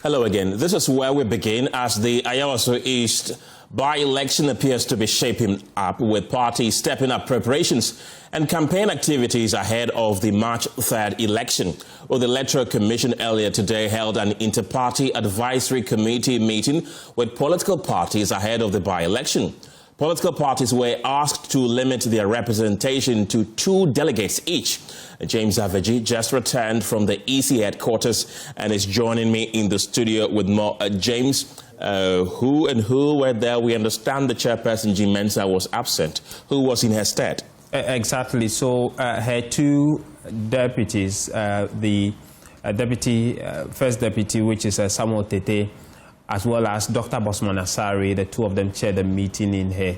Hello again. This is where we begin as the Ayawaso East by-election appears to be shaping up, with parties stepping up preparations and campaign activities ahead of the March 3rd election. Well, the Electoral Commission earlier today held an inter-party advisory committee meeting with political parties ahead of the by-election. Political parties were asked to limit their representation to 2 delegates each. James Aveji just returned from the EC headquarters and is joining me in the studio with more. James, who were there? We understand the chairperson, Jim Mensah, was absent. Who was in her stead? Exactly. So her 2 deputies, the first deputy, which is Samuel Tete, as well as Dr. Bosman Asari, the 2 of them chaired the meeting in her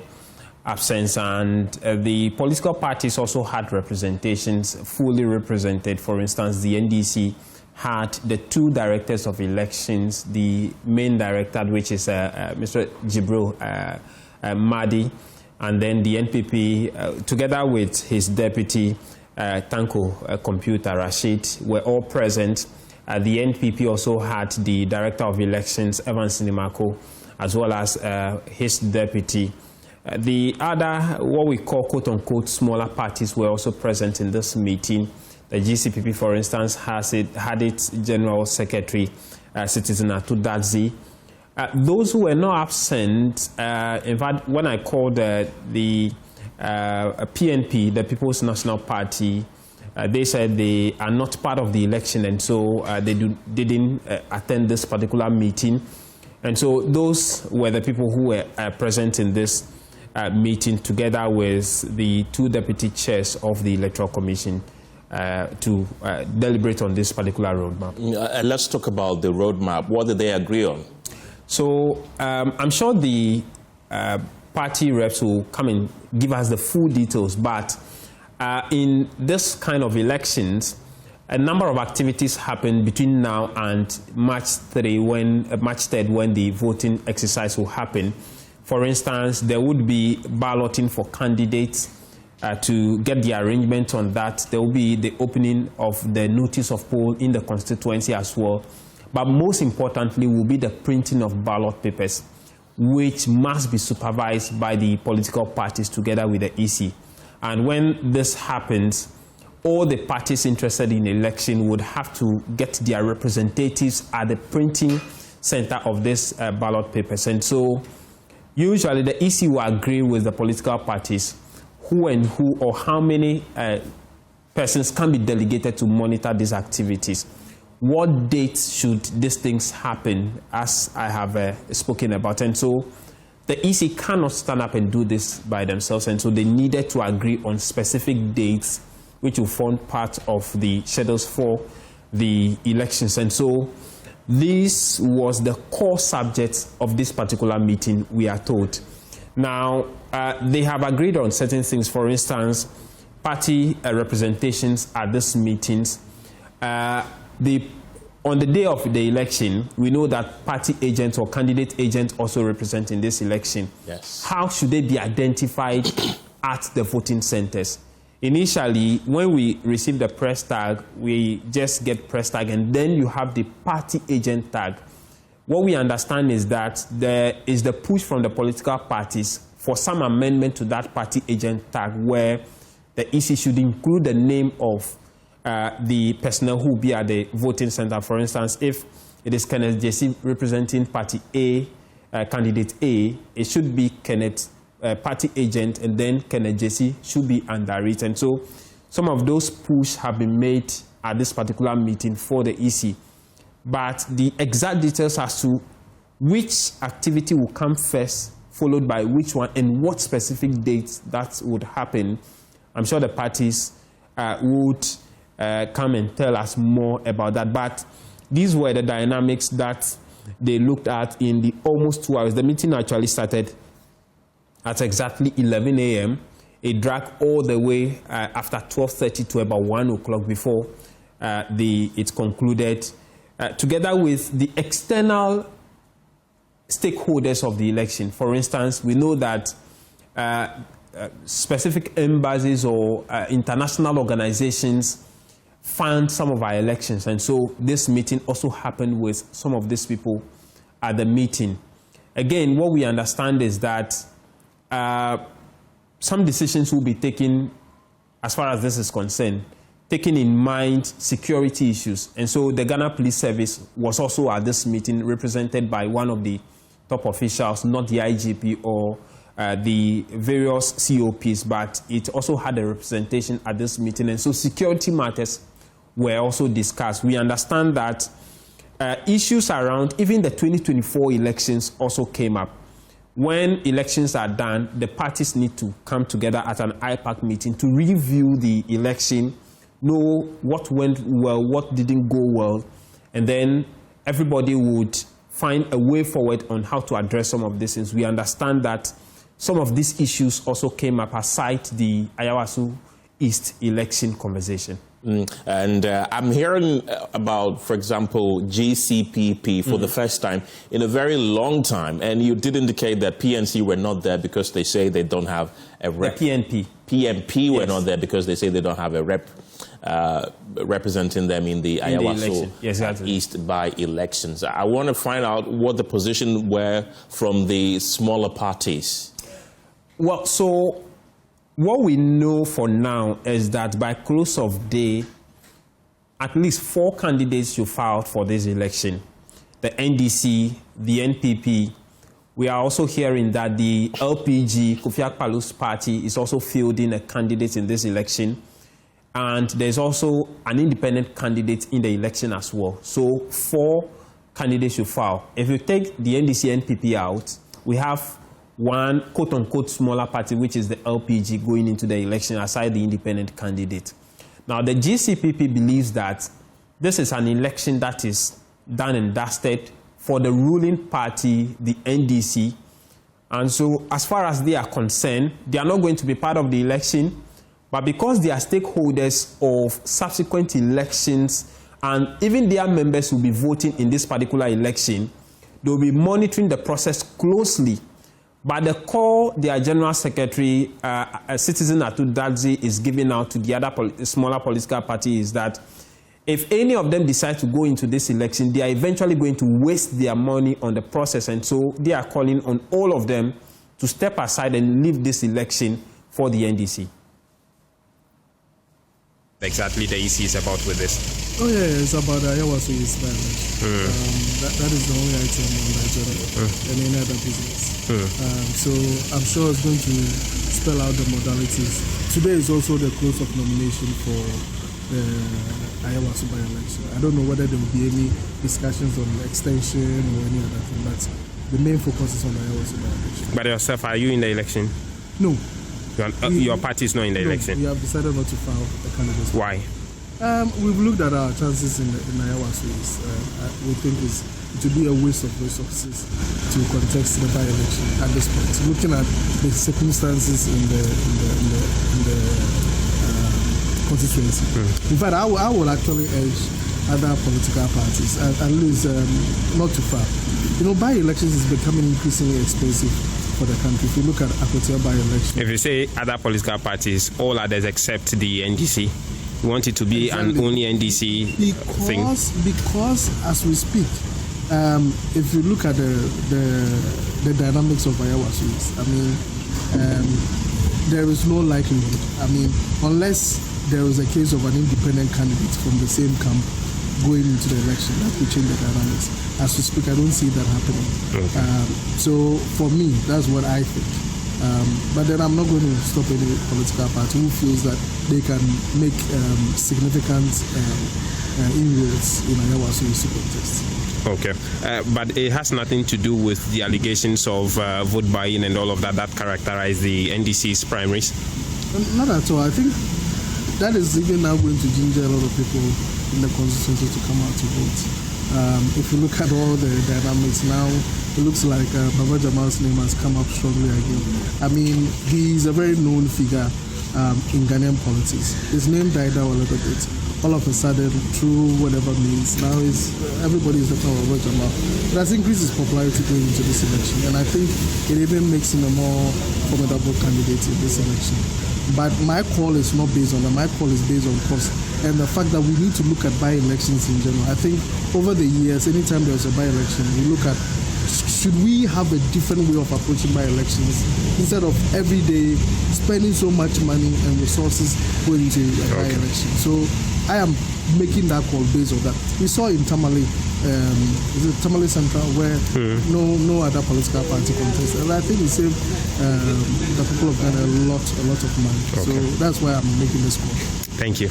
absence. And the political parties also had representations fully represented. For instance, the NDC had the 2 directors of elections, the main director, which is Mr. Jibril Mahdi, and then the NPP, together with his deputy, Tanko Computer Rashid, were all present. The NPP also had the Director of Elections, Evans Nimako, as well as his deputy. The other, what we call quote-unquote smaller parties, were also present in this meeting. The GCPP, for instance, had its General Secretary, Citizen Atudadzi. Those who were not absent, in fact, when I called the PNP, the People's National Party, they said they are not part of the election, and so they didn't attend this particular meeting. And so those were the people who were present in this meeting, together with the 2 deputy chairs of the Electoral Commission to deliberate on this particular roadmap. Let's talk about the roadmap. What did they agree on? So I'm sure the party reps will come and give us the full details, but in this kind of elections, a number of activities happen between now and March 3rd, when the voting exercise will happen. For instance, there would be balloting for candidates. To get the arrangement on that, there will be the opening of the notice of poll in the constituency as well. But most importantly will be the printing of ballot papers, which must be supervised by the political parties together with the EC. And when this happens, all the parties interested in election would have to get their representatives at the printing center of this ballot papers. And so usually the EC will agree with the political parties who and who or how many persons can be delegated to monitor these activities. What dates should these things happen, as I have spoken about? And so the EC cannot stand up and do this by themselves, and so they needed to agree on specific dates which will form part of the schedules for the elections. And so this was the core subject of this particular meeting, we are told. Now, they have agreed on certain things. For instance, party representations at these meetings. On the day of the election, we know that party agents or candidate agents also represent in this election. Yes. How should they be identified at the voting centers? Initially, when we receive the press tag, we just get press tag, and then you have the party agent tag. What we understand is that there is the push from the political parties for some amendment to that party agent tag, where the EC should include the name of the personnel who will be at the voting center. For instance, if it is Kenneth Jesse representing Party A, candidate A, it should be Kenneth party agent, and then Kenneth Jesse should be under it. And so some of those push have been made at this particular meeting for the EC. But the exact details as to which activity will come first, followed by which one, and what specific dates that would happen, I'm sure the parties would come and tell us more about that. But these were the dynamics that they looked at in the almost 2 hours. The meeting actually started at exactly 11 a.m. It dragged all the way after 12:30 to about 1 o'clock before it concluded, together with the external stakeholders of the election. For instance, we know that specific embassies or international organizations fund some of our elections. And so this meeting also happened with some of these people at the meeting. Again, what we understand is that some decisions will be taken, as far as this is concerned, taking in mind security issues. And so the Ghana Police Service was also at this meeting, represented by one of the top officials, not the IGP or the various COPs, but it also had a representation at this meeting. And so security matters were also discussed. We understand that issues around even the 2024 elections also came up. When elections are done, the parties need to come together at an IPAC meeting to review the election, know what went well, what didn't go well, and then everybody would find a way forward on how to address some of these things. We understand that some of these issues also came up aside the Ayawaso East election conversation. And I'm hearing about, for example, GCPP for the first time in a very long time. And you did indicate that PNC were not there because they say they don't have a rep. The PNP. PNP were not there because they say they don't have a rep representing them in the Ayawaso East by-elections. I want to find out what the position were from the smaller parties. Well, so what we know for now is that by close of day, at least 4 candidates you filed for this election. The NDC, the NPP. We are also hearing that the LPG, Kofi Akpalo's party, is also fielding a candidate in this election. And there's also an independent candidate in the election as well. So 4 candidates you file. If you take the NDC, NPP out, we have one quote-unquote smaller party, which is the LPG, going into the election aside the independent candidate. Now, the GCPP believes that this is an election that is done and dusted for the ruling party, the NDC. And so, as far as they are concerned, they are not going to be part of the election, but because they are stakeholders of subsequent elections, and even their members will be voting in this particular election, they will be monitoring the process closely. But the call their General Secretary, Citizen Atu Dadzi, is giving out to the other smaller political party is that if any of them decide to go into this election, they are eventually going to waste their money on the process. And so they are calling on all of them to step aside and leave this election for the NDC. Exactly the EC is about with this? Oh yeah, it's about Ayawaso East violence. That is the only item on the agenda and any other business. So I'm sure it's going to spell out the modalities. Today is also the close of nomination for the Ayawaso by-election. I don't know whether there will be any discussions on extension or any other thing, but the main focus is on the Ayawaso by-election. But yourself, are you in the election? No. Your party is not in the election? We have decided not to file the candidates. Why? We've looked at our chances in Ayawaso. We think it would be a waste of resources to contest the by-election at this point. Looking at the circumstances in the constituency. In fact, I would actually urge other political parties, at least not too far. You know, by-elections is becoming increasingly expensive for the country. If you look at Akotia by-election. If you say other political parties, all others except the NDC, you want it to be an only NDC thing? Because as we speak, if you look at the dynamics of Ayawaso, I mean, there is no likelihood. I mean, unless there is a case of an independent candidate from the same camp going into the election, that will change the dynamics. As we speak, I don't see that happening. So for me, that's what I think. But then I'm not going to stop any political party who feels that they can make significant inroads in Ayawaso East contest. Okay, but it has nothing to do with the allegations of vote buying and all of that characterize the NDC's primaries? Not at all. I think that is even now going to ginger a lot of people in the constituency to come out to vote. If you look at all the dynamics now, it looks like Baba Jamal's name has come up strongly again. I mean, he's a very known figure in Ghanaian politics. His name died down a little bit. All of a sudden, through whatever means, now everybody is talking about Baba Jamal. It has increased his popularity going into this election, and I think it even makes him a more formidable candidate in this election. But my call is not based on that. My call is based on cost. and the fact that we need to look at by-elections in general. I think over the years, anytime there's a by-election, we look at should we have a different way of approaching by-elections instead of every day spending so much money and resources going to a by-election. So I am making that call based on that. We saw in Tamale, Tamale Central, where no other political party contested, and I think it saved the people of Ghana a lot of money. So that's why I'm making this call. Thank you.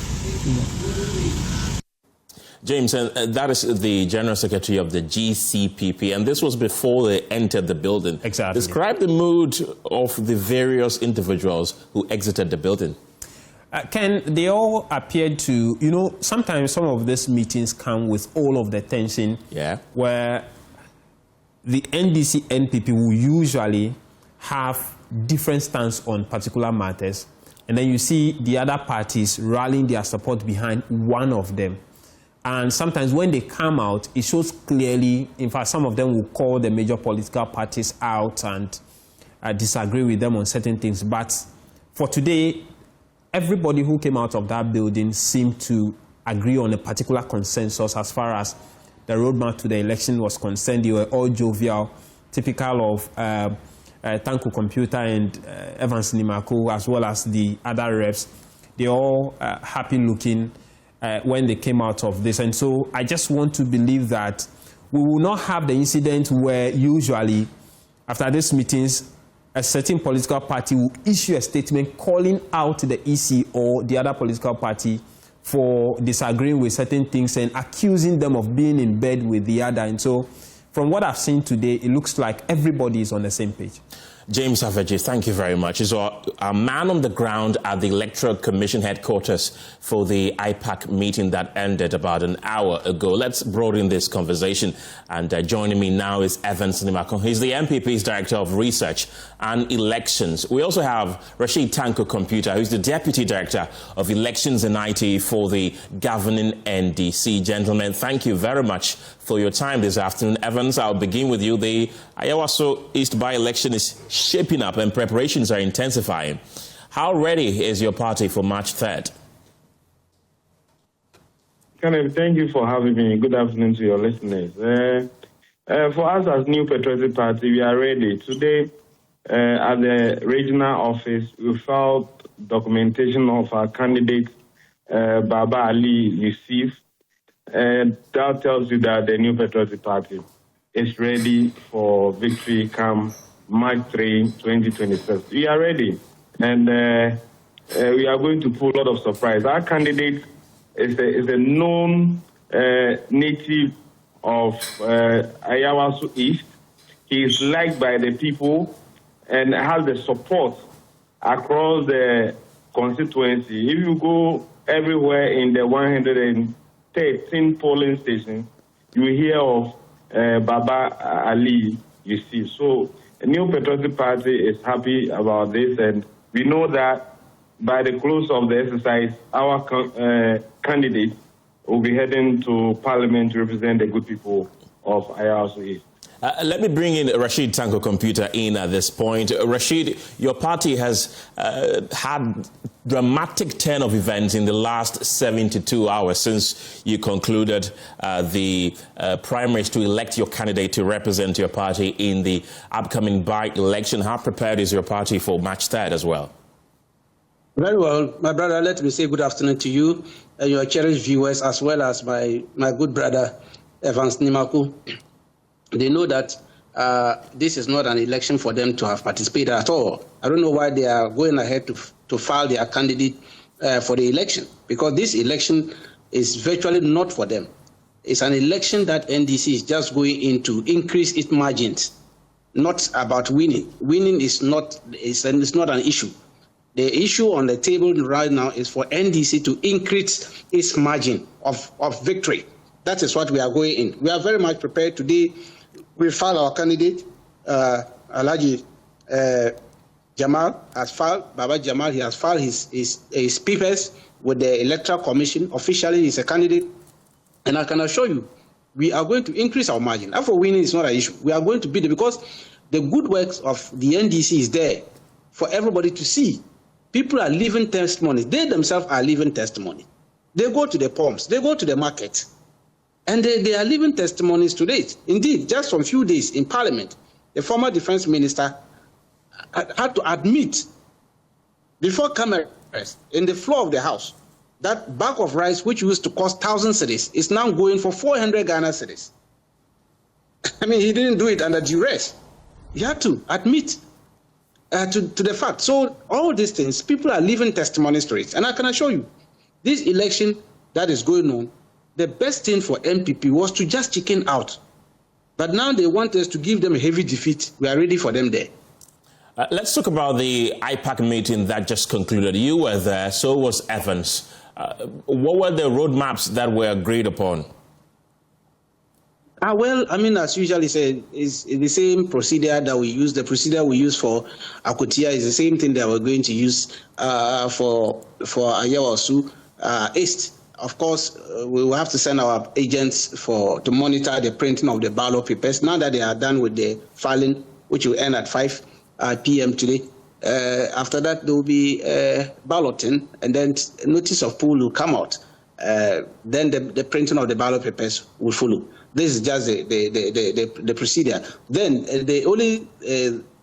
James, and that is the General Secretary of the GCPP, and this was before they entered the building. Exactly. Describe the mood of the various individuals who exited the building. Ken, they all appeared to, sometimes some of these meetings come with all of the tension, where the NDC NPP will usually have different stance on particular matters, and then you see the other parties rallying their support behind one of them. And sometimes when they come out, it shows clearly. In fact, some of them will call the major political parties out and disagree with them on certain things. But for today, everybody who came out of that building seemed to agree on a particular consensus as far as the roadmap to the election was concerned. They were all jovial, typical of Tanko Computer and Evans Nimako, as well as the other reps. They're all happy looking when they came out of this. And so I just want to believe that we will not have the incident where usually after these meetings, a certain political party will issue a statement calling out the EC or the other political party for disagreeing with certain things and accusing them of being in bed with the other. And so from what I've seen today, it looks like everybody is on the same page. James Aveji, thank you very much. He's a man on the ground at the Electoral Commission headquarters for the IPAC meeting that ended about an hour ago. Let's broaden this conversation. And joining me now is Evans Nimako. He's the MPP's Director of Research and Elections. We also have Rashid Tanko Computer, who's the Deputy Director of Elections and IT for the governing NDC. Gentlemen, thank you very much for your time this afternoon. Evans, I'll begin with you. The Ayawaso East by-election is shaping up and preparations are intensifying. How ready is your party for March 3rd? Kenneth, thank you for having me. Good afternoon to your listeners. For us as New Patriotic Party, we are ready. Today, at the regional office, we filed documentation of our candidate, Baba Ali Yusuf. That tells you that the New Patriotic Party is ready for victory come March 3, 2026. We are ready, and we are going to pull a lot of surprise. Our candidate is a known native of Ayawaso East. He is liked by the people and has the support across the constituency. If you go everywhere in the 113 polling stations, you hear of Baba Ali Yusuf. So the New Patriotic Party is happy about this, and we know that by the close of the exercise, our candidate will be heading to Parliament to represent the good people of Ayawaso East. Let me bring in Rashid Tanko Computer in at this point. Rashid, your party has had dramatic turn of events in the last 72 hours since you concluded the primaries to elect your candidate to represent your party in the upcoming by-election. How prepared is your party for March 3rd as well? Very well. My brother, let me say good afternoon to you and your cherished viewers, as well as my good brother, Evans Nimako. They know that this is not an election for them to have participated at all. I don't know why they are going ahead to file their candidate for the election, because this election is virtually not for them. It's an election that NDC is just going in to increase its margins, not about winning. Winning is not an issue. The issue on the table right now is for NDC to increase its margin of victory. That is what we are going in. We are very much prepared today. We filed our candidate, Alhaji Jamal has filed, Baba Jamal, he has filed his papers with the Electoral Commission. Officially, he's a candidate. And I can assure you, we are going to increase our margin. After winning is not an issue. We are going to beat it because the good works of the NDC is there for everybody to see. People are living testimonies. They themselves are living testimony. They go to the pumps, they go to the market, and they are living testimonies to it. Indeed, just from a few days in Parliament, the former defense minister had to admit before cameras in the floor of the house that bag of rice, which used to cost 1,000 cedis, is now going for 400 Ghana cedis. I mean, he didn't do it under duress. He had to admit to the fact. So all these things, people are living testimonies to it. And I can assure you, this election that is going on, the best thing for MPP was to just chicken out. But now they want us to give them a heavy defeat. We are ready for them there. Let's talk about the IPAC meeting that just concluded. You were there, so was Evans. What were the roadmaps that were agreed upon? Well, I mean, as usually said, it's the same procedure that we use. The procedure we use for Akotia is the same thing that we're going to use for Ayawasu East. Of course, we will have to send our agents to monitor the printing of the ballot papers. Now that they are done with the filing, which will end at 5 p.m. today, after that there will be balloting, and then notice of poll will come out. Then the printing of the ballot papers will follow. This is just the procedure. Then the only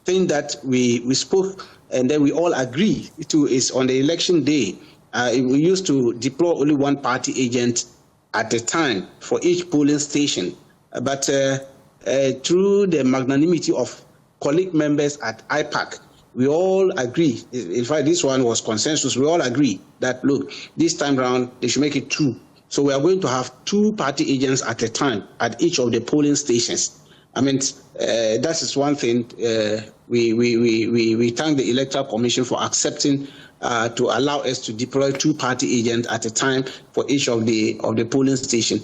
thing that we spoke and then we all agree to is on the election day, we used to deploy only one party agent at a time for each polling station. But through the magnanimity of colleague members at IPAC, we all agree. In fact, this one was consensus. We all agree that, look, this time around, they should make it 2. So we are going to have 2 party agents at a time at each of the polling stations. I mean, that is one thing. We thank the Electoral Commission for accepting to allow us to deploy 2 party agents at a time for each of the polling station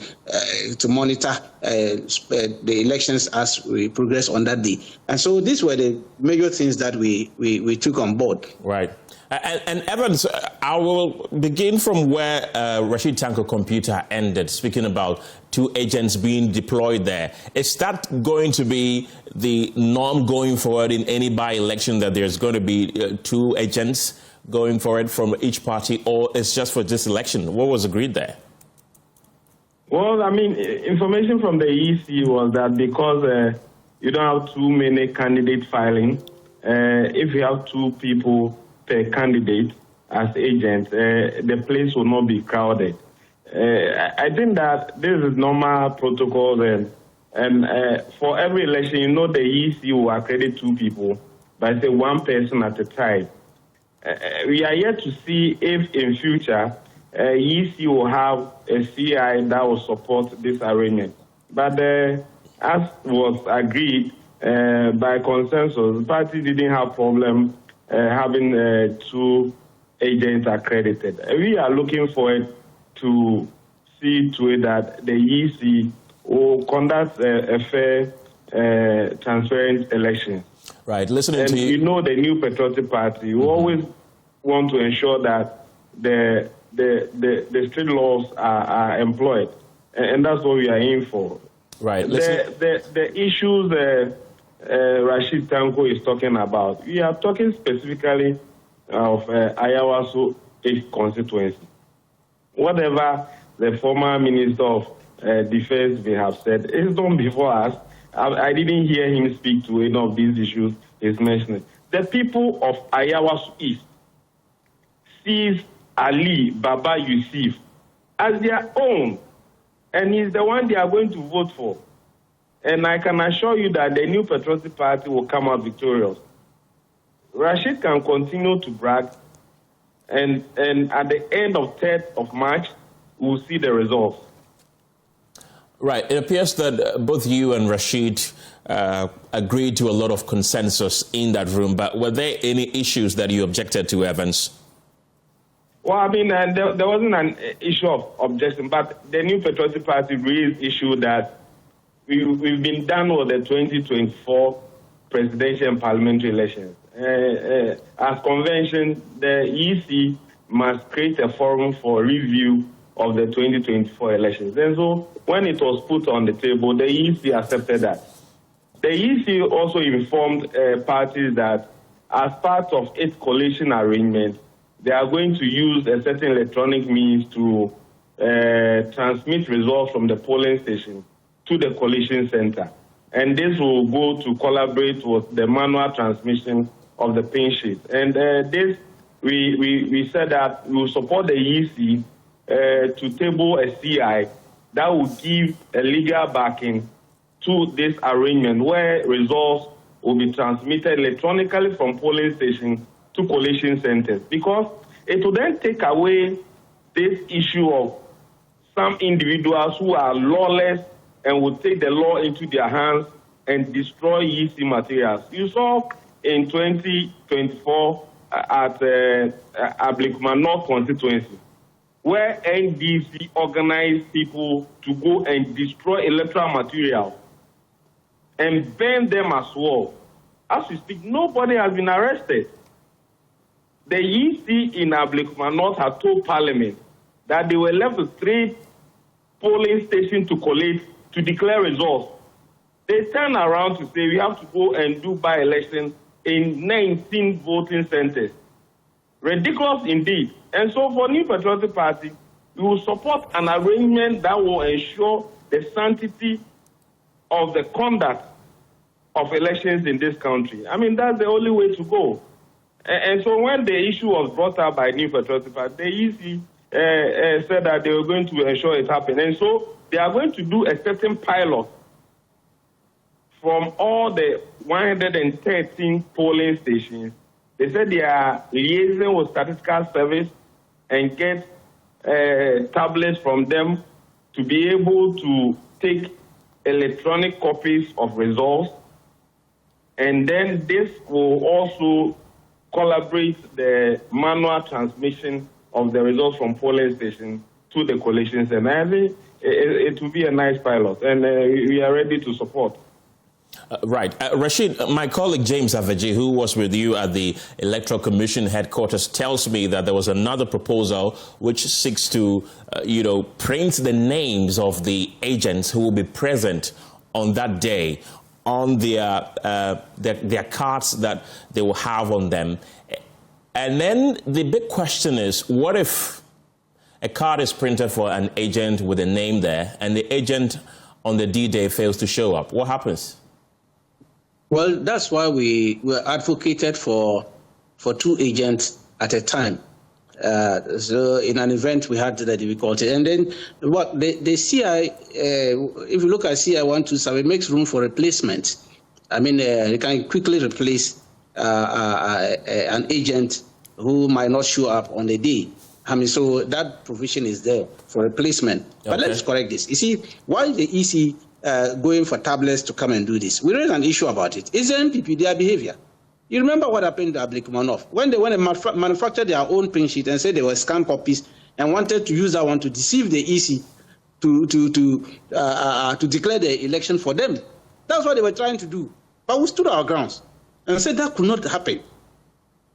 to monitor the elections as we progress on that day. And so these were the major things that we took on board. Right. And Evans, I will begin from where Rashid Tanko Computer ended, speaking about 2 agents being deployed there. Is that going to be the norm going forward in any by-election, that there's going to be 2 agents going forward from each party, or it's just for this election? What was agreed there? Well, I mean, information from the EC was that because you don't have too many candidate filing, if you have 2 people per candidate as agents, the place will not be crowded. I think that this is normal protocol, and for every election, you know, the EC will accredit 2 people, but say 1 person at a time. We are yet to see if in future EC will have a CI that will support this arrangement. But as was agreed by consensus, the party didn't have problem having 2 agents accredited. We are looking forward to see to it that the EC will conduct a fair, transparent election. Right, listening to you. You know, the New Patriotic Party, we always want to ensure that the state laws are employed, and that's what we are aiming for. Right. The issues Rashid Tanko is talking about, we are talking specifically of Ayawasu East constituency. Whatever the former Minister of Defense may have said is done before us. I didn't hear him speak to any of these issues he's mentioning. The people of Ayawasu East sees Ali Baba Yusuf as their own, and he's the one they are going to vote for. And I can assure you that the New Patriotic Party will come out victorious. Rashid can continue to brag, and at the end of 3rd of March, we'll see the results. Right. It appears that both you and Rashid agreed to a lot of consensus in that room, but were there any issues that you objected to, Evans? Well, I mean, there wasn't an issue of objection, but the New Patriotic Party raised issue that we've been done with the 2024 presidential and parliamentary elections. As convention, the EC must create a forum for review of the 2024 elections. And so when it was put on the table, the EC accepted that. The EC also informed parties that as part of its coalition arrangement, they are going to use a certain electronic means to transmit results from the polling station to the collation center. And this will go to collaborate with the manual transmission of the pin sheet. And this, we said that we will support the EC to table a CI that will give a legal backing to this arrangement where results will be transmitted electronically from polling stations to collation centers, because it will then take away this issue of some individuals who are lawless and will take the law into their hands and destroy EC materials. You saw in 2024 at Ablikuma North constituency, where NDC organized people to go and destroy electoral material and burn them as well. As we speak, nobody has been arrested. The EC in Ablikuma North had told Parliament that they were left with 3 polling stations to collate to declare results. They turn around to say we have to go and do by-elections in 19 voting centers. Ridiculous indeed. And so for New Patriotic Party, we will support an arrangement that will ensure the sanctity of the conduct of elections in this country. I mean, that's the only way to go. And so when the issue was brought up by New Patriotic Party, the EC said that they were going to ensure it happened. And so they are going to do a certain pilot from all the 113 polling stations. They said they are liaising with statistical service and get tablets from them to be able to take electronic copies of results. And then this will also collaborate the manual transmission of the results from polling stations to the coalitions. And I think it will be a nice pilot, and we are ready to support. Right. Rashid, my colleague James Aveji, who was with you at the Electoral Commission headquarters, tells me that there was another proposal which seeks to, print the names of the agents who will be present on that day on their cards that they will have on them. And then the big question is, what if a card is printed for an agent with a name there and the agent on the D-Day fails to show up? What happens? Well, that's why we advocated for 2 agents at a time. So in an event, we had the difficulty. And then what the CI, if you look at CI 127, it makes room for replacement. I mean, you can quickly replace an agent who might not show up on the day. I mean, so that provision is there for replacement. Okay. But let's correct this. You see, why the EC going for tablets to come and do this? We raised an issue about it. Is the MPP their behavior? You remember what happened to Ablikuma North when they went and manufactured their own print sheet and said they were scam copies and wanted to use that one to deceive the EC to declare the election for them. That's what they were trying to do. But we stood our grounds and said that could not happen,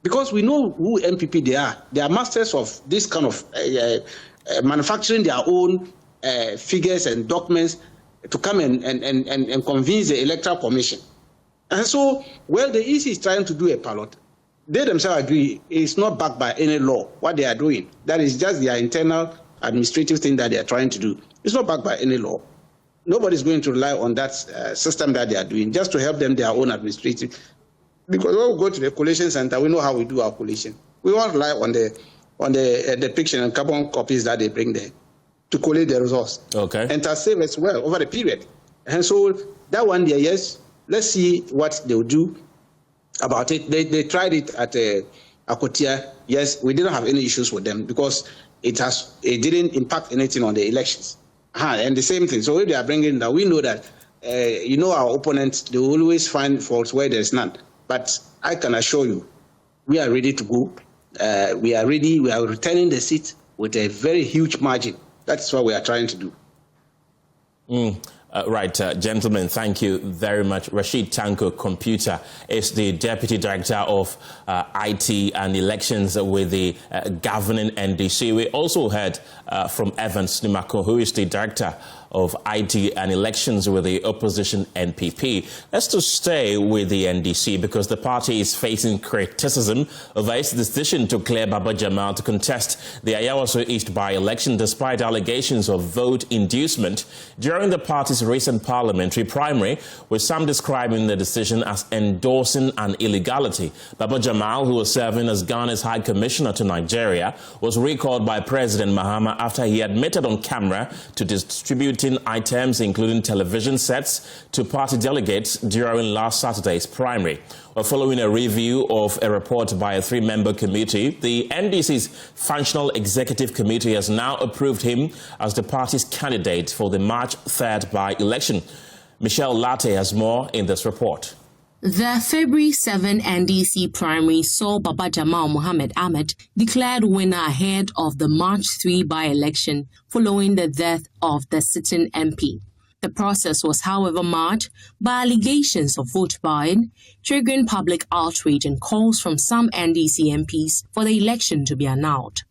because we know who MPP they are. They are masters of this kind of manufacturing their own figures and documents to come and convince the Electoral Commission. And so, well, the EC is trying to do a pilot. They themselves agree it's not backed by any law, what they are doing. That is just their internal administrative thing that they are trying to do. It's not backed by any law. Nobody's going to rely on that system that they are doing just to help them their own administrative. Because when we go to the collation center, we know how we do our collation. We won't rely on the depiction and carbon copies that they bring there to collate the results. Okay. And to save as well over the period. And so that one there, yes, let's see what they'll do about it. They tried it at Akotia. Yes, we didn't have any issues with them because it didn't impact anything on the elections. And the same thing. So if they are bringing that, we know that, our opponents, they will always find faults where there's none. But I can assure you, we are ready to go. We are ready. We are returning the seat with a very huge margin. That's what we are trying to do. Right, gentlemen, thank you very much. Rashid Tanko Computer is the Deputy Director of IT and Elections with the governing NDC. We also heard from Evans Nimako, who is the Director of IT and elections with the opposition NPP. Let's just stay with the NDC because the party is facing criticism over its decision to clear Baba Jamal to contest the Ayawaso East by-election despite allegations of vote inducement during the party's recent parliamentary primary, with some describing the decision as endorsing an illegality. Baba Jamal, who was serving as Ghana's High Commissioner to Nigeria, was recalled by President Mahama after he admitted on camera to distributing items including television sets to party delegates during last Saturday's primary. Well, following a review of a report by a three-member committee, the NDC's Functional Executive Committee has now approved him as the party's candidate for the March 3rd by-election. Michelle Latte has more in this report. The February 7 NDC primary saw Baba Jamal Mohammed Ahmed declared winner ahead of the March 3 by-election following the death of the sitting MP. The process was, however, marred by allegations of vote buying, triggering public outrage and calls from some NDC MPs for the election to be annulled.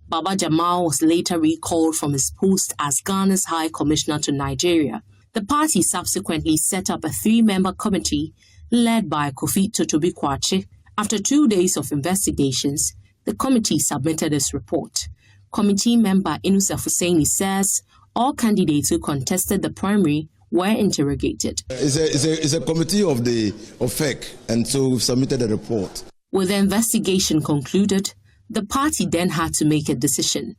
Baba Jamal was later recalled from his post as Ghana's High Commissioner to Nigeria. The party subsequently set up a three-member committee led by Kofi Ofosu. After 2 days of investigations, the committee submitted its report. Committee member Mr Ofosu says all candidates who contested the primary were interrogated. It's a committee of FEC, and so we've submitted a report. With the investigation concluded, the party then had to make a decision.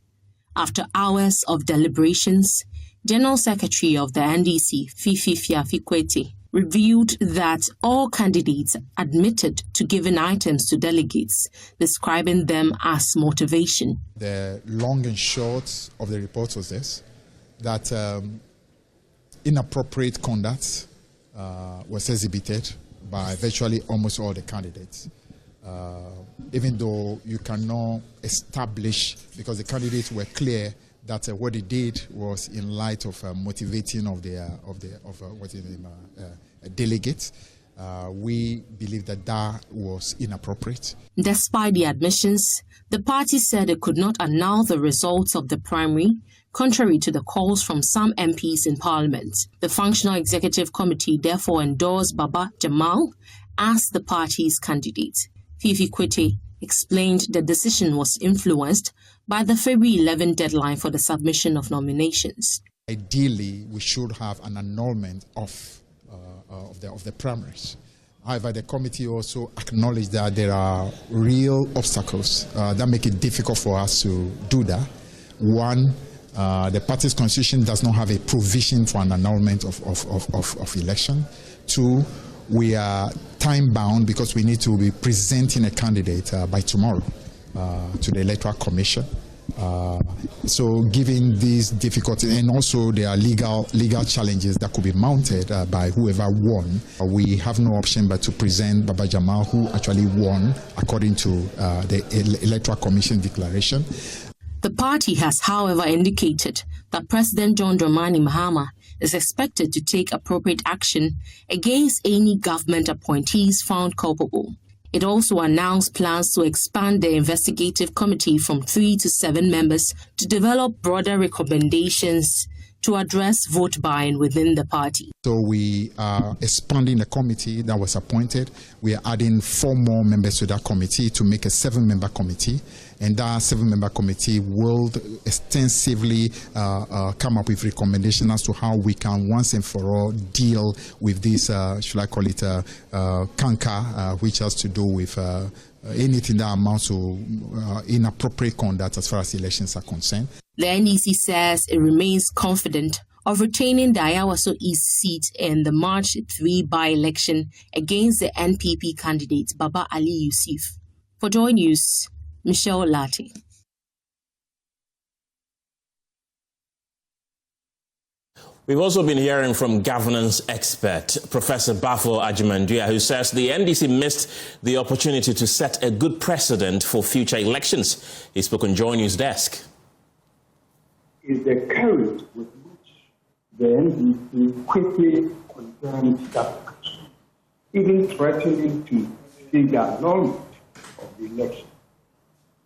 After hours of deliberations, General Secretary of the NDC, Fifi Fiafikwete, revealed that all candidates admitted to giving items to delegates, describing them as motivation. The long and short of the report was this, that inappropriate conduct was exhibited by virtually almost all the candidates. Even though you cannot establish, because the candidates were clear that what they did was in light of motivating of delegates. We believe that was inappropriate. Despite the admissions, the party said it could not annul the results of the primary, contrary to the calls from some MPs in Parliament. The Functional Executive Committee therefore endorsed Baba Jamal as the party's candidate. Fifi Kwete explained the decision was influenced by the February 11 deadline for the submission of nominations. Ideally, we should have an annulment of the primaries. However, the committee also acknowledged that there are real obstacles that make it difficult for us to do that. One, the party's constitution does not have a provision for an annulment of election. Two, we are time-bound because we need to be presenting a candidate by tomorrow to the Electoral Commission. So given these difficulties, and also there are legal challenges that could be mounted by whoever won, we have no option but to present Baba Jamal, who actually won according to the Electoral Commission declaration. The party has, however, indicated that President John Dramani Mahama is expected to take appropriate action against any government appointees found culpable. It also announced plans to expand the investigative committee from 3 to 7 members to develop broader recommendations to address vote buying within the party. So we are expanding the committee that was appointed. We are adding 4 more members to that committee to make a 7-member committee. And that 7-member committee will extensively come up with recommendations as to how we can once and for all deal with this, should I call it, canker, which has to do with anything that amounts to inappropriate conduct as far as elections are concerned. The NDC says it remains confident of retaining the Ayawaso East seat in the March 3 by-election against the NPP candidate Baba Ali Yusuf. For Joy News, Michelle Latte. We've also been hearing from governance expert Professor Bafo Ajimandua, who says the NDC missed the opportunity to set a good precedent for future elections. He spoke on Joy News Desk. Is the courage with which the NDC quickly confirmed that action, even threatening to seek the annulment of the election.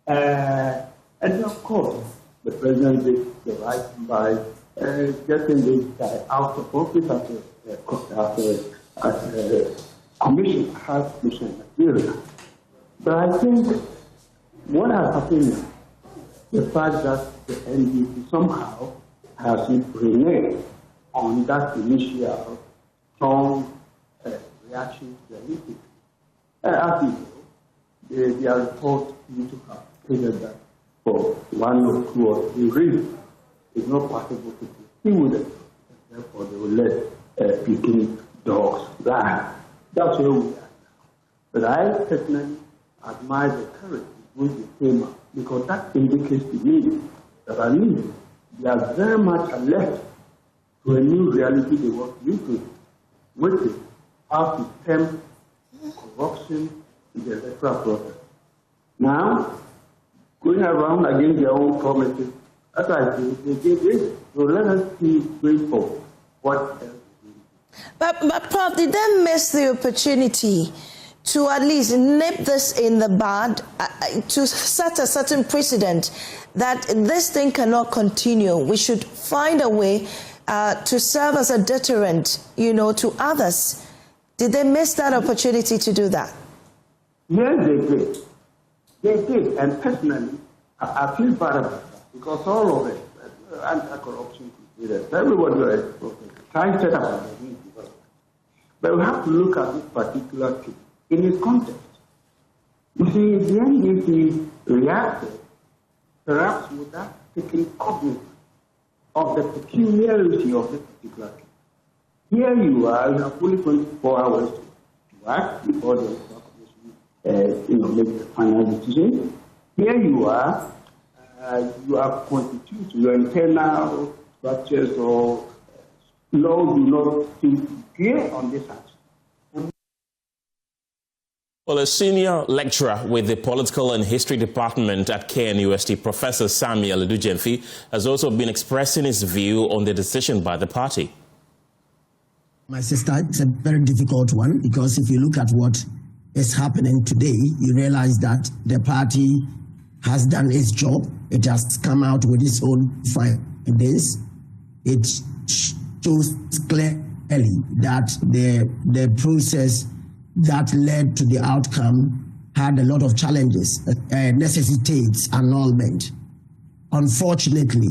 And of course, the president did the right by getting this guy out of office as a commission, House Commission in Nigeria. But I think what has happened now, the fact that the NDC somehow has reneged on that initial strong reaction to the meeting. As you know, their report seems to have stated that for 1 or 2 or 3 reasons, it's not possible to proceed with it. Therefore, they will let Peking dogs die. That's where we are now. But I personally admire the courage with which they came out, because that indicates to me that at least they are very much alert to a new reality they want to live with it, how to stem corruption in the electoral process. Now, going around against their own promises, as I say, they gave it. So let us see going forward what else. But Prof, did they miss the opportunity to at least nip this in the bud, to set a certain precedent that this thing cannot continue? We should find a way to serve as a deterrent, to others. Did they miss that opportunity to do that? Yes, they did. They did. And personally, I feel bad about that, because all of it, anti-corruption, everybody is trying to set up a new development. But we have to look at this particular case in its context. You see, the NDC reacted perhaps without taking cognizance of the peculiarity of this particular case. Here you are, you have only 24 hours to act before the commission make the final decision. Here you are constituted, your internal structures or law do not seem to be clear on this action. Well, a senior lecturer with the Political and History Department at KNUST, Professor Samuel Edujemfi, has also been expressing his view on the decision by the party. My sister, it's a very difficult one, because if you look at what is happening today, you realize that the party has done its job. It has come out with its own findings. It shows clearly that the process that led to the outcome had a lot of challenges, necessitates annulment. Unfortunately,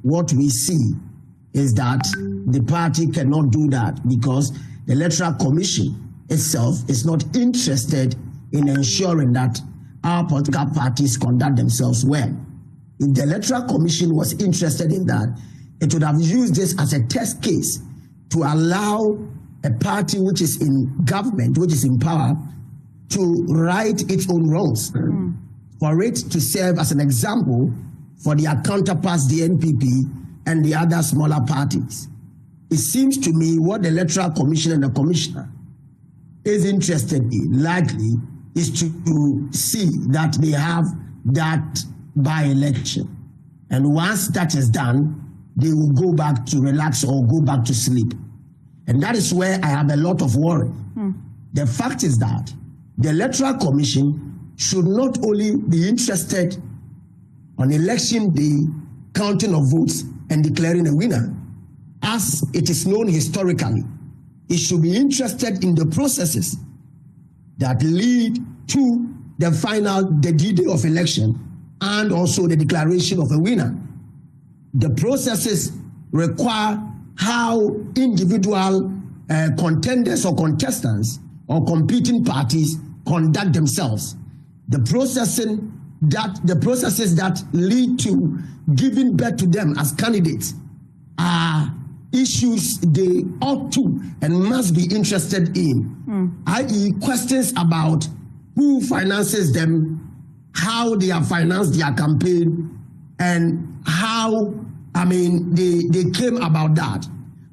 what we see is that the party cannot do that, because the Electoral Commission itself is not interested in ensuring that our political parties conduct themselves well. If the Electoral Commission was interested in that, it would have used this as a test case to allow a party which is in government, which is in power, to right its own wrongs, for it to serve as an example for their counterparts, the NPP, and the other smaller parties. It seems to me what the Electoral Commission and the Commissioner is interested in, likely, is to see that they have that by-election. And once that is done, they will go back to relax or go back to sleep. And that is where I have a lot of worry. The fact is that the Electoral Commission should not only be interested on election day, counting of votes and declaring a winner, as it is known historically. It should be interested in the processes that lead to the D-Day of election and also the declaration of a winner. The processes require how individual contenders or contestants or competing parties conduct themselves. The processes that lead to giving birth to them as candidates are issues they ought to and must be interested in, i.e. questions about who finances them, how they have financed their campaign, and how, they came about that.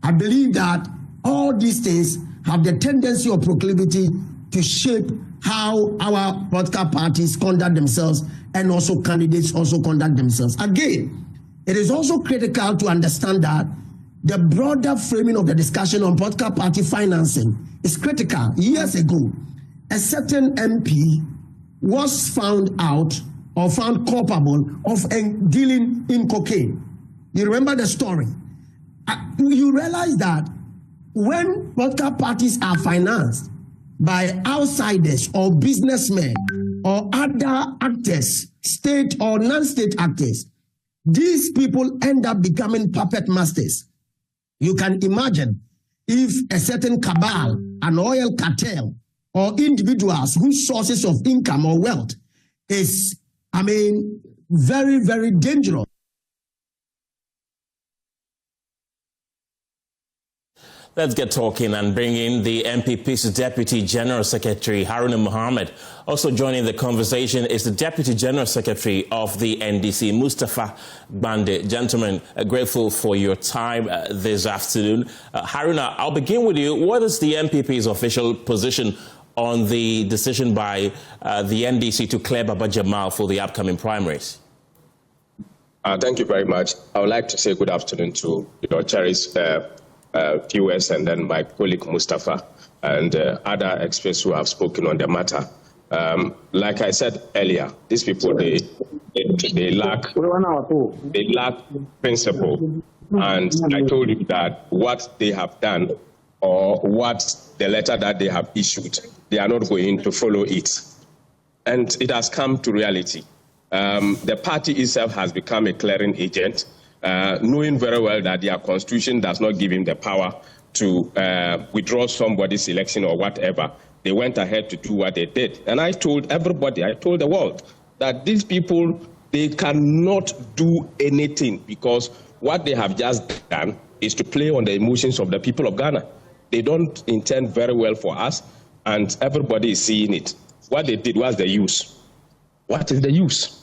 I believe that all these things have the tendency or proclivity to shape how our political parties conduct themselves and also candidates also conduct themselves. Again, it is also critical to understand that the broader framing of the discussion on political party financing is critical. Years ago, a certain MP was found out or found culpable of dealing in cocaine. You remember the story. You realize that when political parties are financed by outsiders or businessmen or other actors, state or non-state actors, these people end up becoming puppet masters. You can imagine if a certain cabal, an oil cartel, or individuals whose sources of income or wealth is, very, very dangerous. Let's get talking and bring in the MPP's Deputy General Secretary, Haruna Mohammed. Also joining the conversation is the Deputy General Secretary of the NDC, Mustapha Gbande. Gentlemen, grateful for your time this afternoon. Haruna, I'll begin with you. What is the MPP's official position on the decision by the NDC to clear Baba Jamal for the upcoming primaries? Thank you very much. I would like to say good afternoon to your cherished viewers and then my colleague Mustafa and other experts who have spoken on the matter. Like I said earlier, these people they lack principle, and I told you that what they have done or what the letter that they have issued, they are not going to follow it, and it has come to reality. The party itself has become a clearing agent. Knowing very well that their constitution does not give him the power to withdraw somebody's election or whatever, they went ahead to do what they did. And I told everybody, I told the world, that these people, they cannot do anything because what they have just done is to play on the emotions of the people of Ghana. They don't intend very well for us, and everybody is seeing it. What they did was the use. What is the use?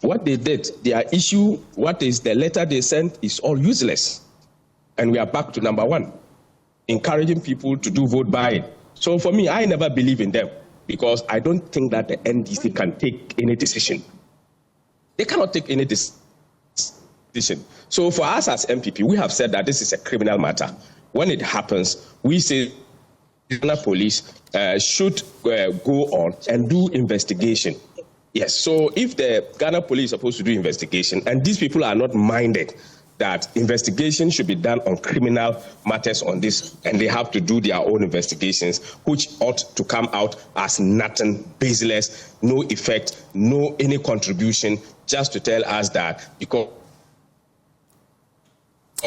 What they did, their issue, what is the letter they sent is all useless. And we are back to number one, encouraging people to do vote buying. So for me, I never believe in them because I don't think that the NDC can take any decision. They cannot take any decision. So for us as MPP, we have said that this is a criminal matter. When it happens, we say the police should go on and do investigation. Yes, so if the Ghana police is supposed to do investigation and these people are not minded that investigation should be done on criminal matters on this, and they have to do their own investigations, which ought to come out as nothing, baseless, no effect, no any contribution, just to tell us that because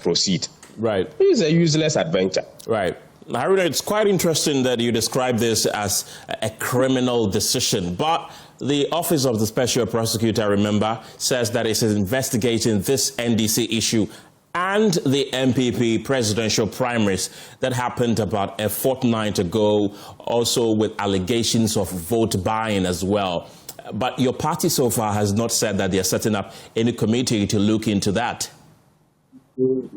proceed. Right. It's a useless adventure. Right. Haruna, it's quite interesting that you describe this as a criminal decision, but the Office of the Special Prosecutor, remember, says that it's investigating this NDC issue and the MPP presidential primaries that happened about a fortnight ago, also with allegations of vote buying as well. But your party so far has not said that they're setting up any committee to look into that. Do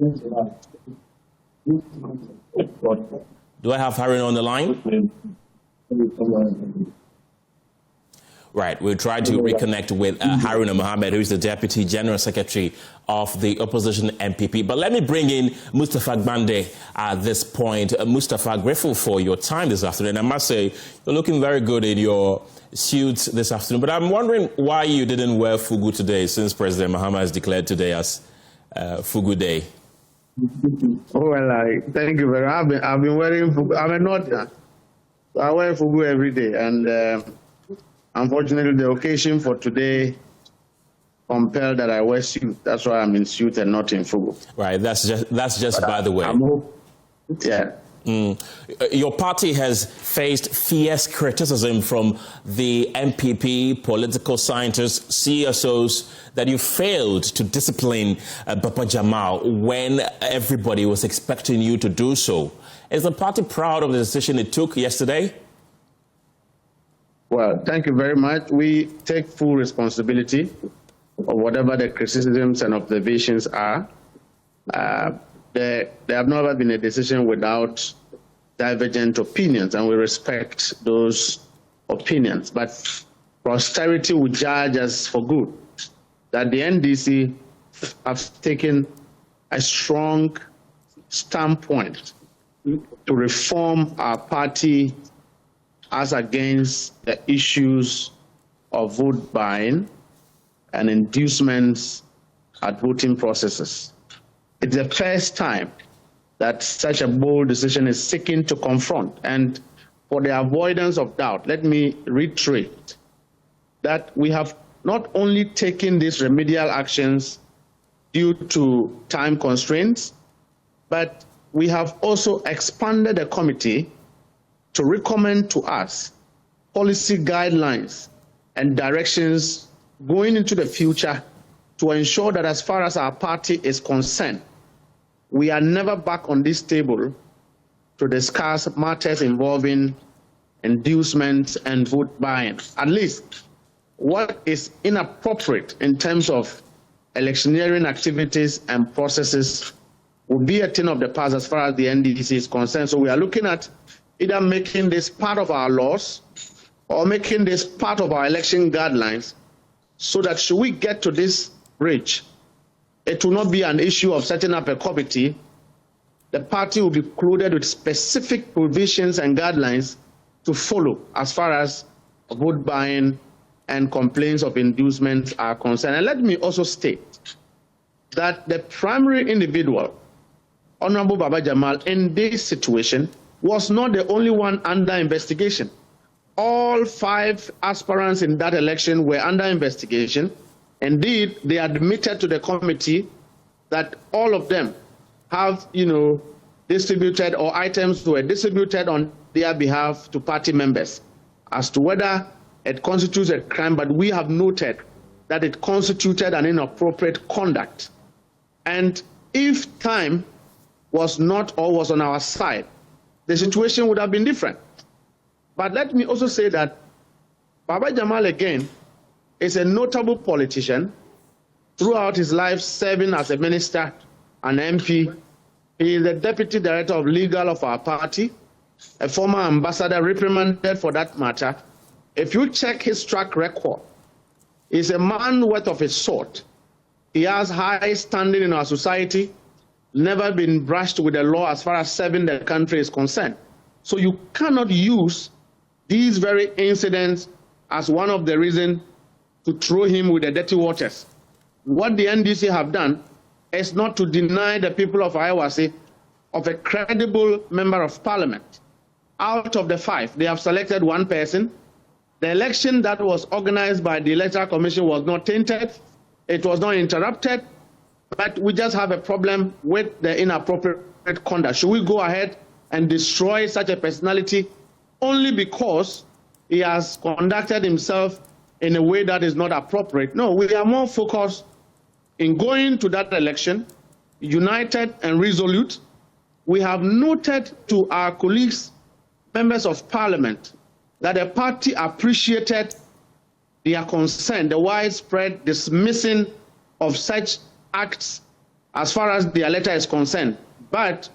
I have Haruna on the line? Right, we'll try to reconnect with Haruna Mohammed, who is the Deputy General Secretary of the opposition MPP. But let me bring in Mustapha Gbande at this point. Mustapha, grateful for your time this afternoon. I must say, you're looking very good in your suit this afternoon. But I'm wondering why you didn't wear fugu today, since President Mahama has declared today as Fugu Day. Oh, well, thank you very much. I've been wearing fugu. I'm a northerner. I wear fugu every day, and unfortunately, the occasion for today compelled that I wear suit. That's why I'm in suit and not in fugu. Right. That's just by the way. Yeah. Your party has faced fierce criticism from the MPP, political scientists, CSOs, that you failed to discipline Baba Jamal when everybody was expecting you to do so. Is the party proud of the decision it took yesterday? Well, thank you very much. We take full responsibility of whatever the criticisms and observations are. There have never been a decision without divergent opinions, and we respect those opinions. But posterity will judge us for good that the NDC have taken a strong standpoint to reform our party as against the issues of vote buying and inducements at voting processes. It's the first time that such a bold decision is seeking to confront. And for the avoidance of doubt, let me reiterate that we have not only taken these remedial actions due to time constraints, but we have also expanded the committee to recommend to us policy guidelines and directions going into the future to ensure that as far as our party is concerned, we are never back on this table to discuss matters involving inducements and vote buying. At least what is inappropriate in terms of electioneering activities and processes will be a thing of the past as far as the NDC is concerned. So we are looking at either making this part of our laws or making this part of our election guidelines, so that should we get to this bridge, it will not be an issue of setting up a committee. The party will be included with specific provisions and guidelines to follow as far as vote buying and complaints of inducements are concerned. And let me also state that the primary individual, Honorable Baba Jamal, in this situation was not the only one under investigation. All 5 aspirants in that election were under investigation. Indeed, they admitted to the committee that all of them have, distributed, or items were distributed on their behalf to party members. As to whether it constitutes a crime, but we have noted that it constituted an inappropriate conduct. And if time was not or was on our side, the situation would have been different. But let me also say that Baba Jamal, again, is a notable politician throughout his life, serving as a minister, an MP. He is the deputy director of legal of our party, a former ambassador, reprimanded for that matter. If you check his track record, he's a man worth of his sort. He has high standing in our society, never been brushed with the law as far as serving the country is concerned. So you cannot use these very incidents as one of the reasons to throw him with the dirty waters. What the NDC have done is not to deny the people of Iwase of a credible member of parliament. Out of the 5, they have selected one person. The election that was organized by the Electoral Commission was not tainted. It was not interrupted. But we just have a problem with the inappropriate conduct. Should we go ahead and destroy such a personality only because he has conducted himself in a way that is not appropriate? No, we are more focused in going to that election united and resolute. We have noted to our colleagues, members of parliament, that the party appreciated their concern, the widespread dismissing of such acts as far as the letter is concerned. But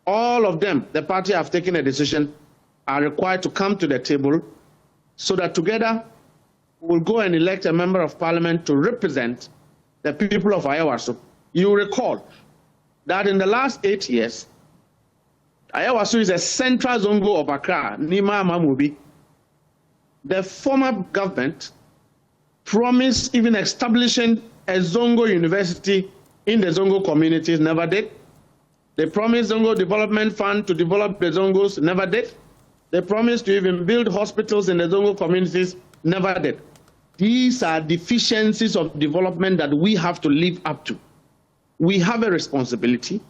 all of them, the party have taken a decision, are required to come to the table so that together we'll go and elect a member of parliament to represent the people of Ayawaso. You recall that in the last 8 years, Ayawaso is a central zongo of Accra, Nima Mamubi. The former government promised even establishing a Zongo university in the Zongo communities, never did. They promised Zongo Development Fund to develop the Zongos, never did. They promised to even build hospitals in the Zongo communities, never did. These are deficiencies of development that we have to live up to. We have a responsibility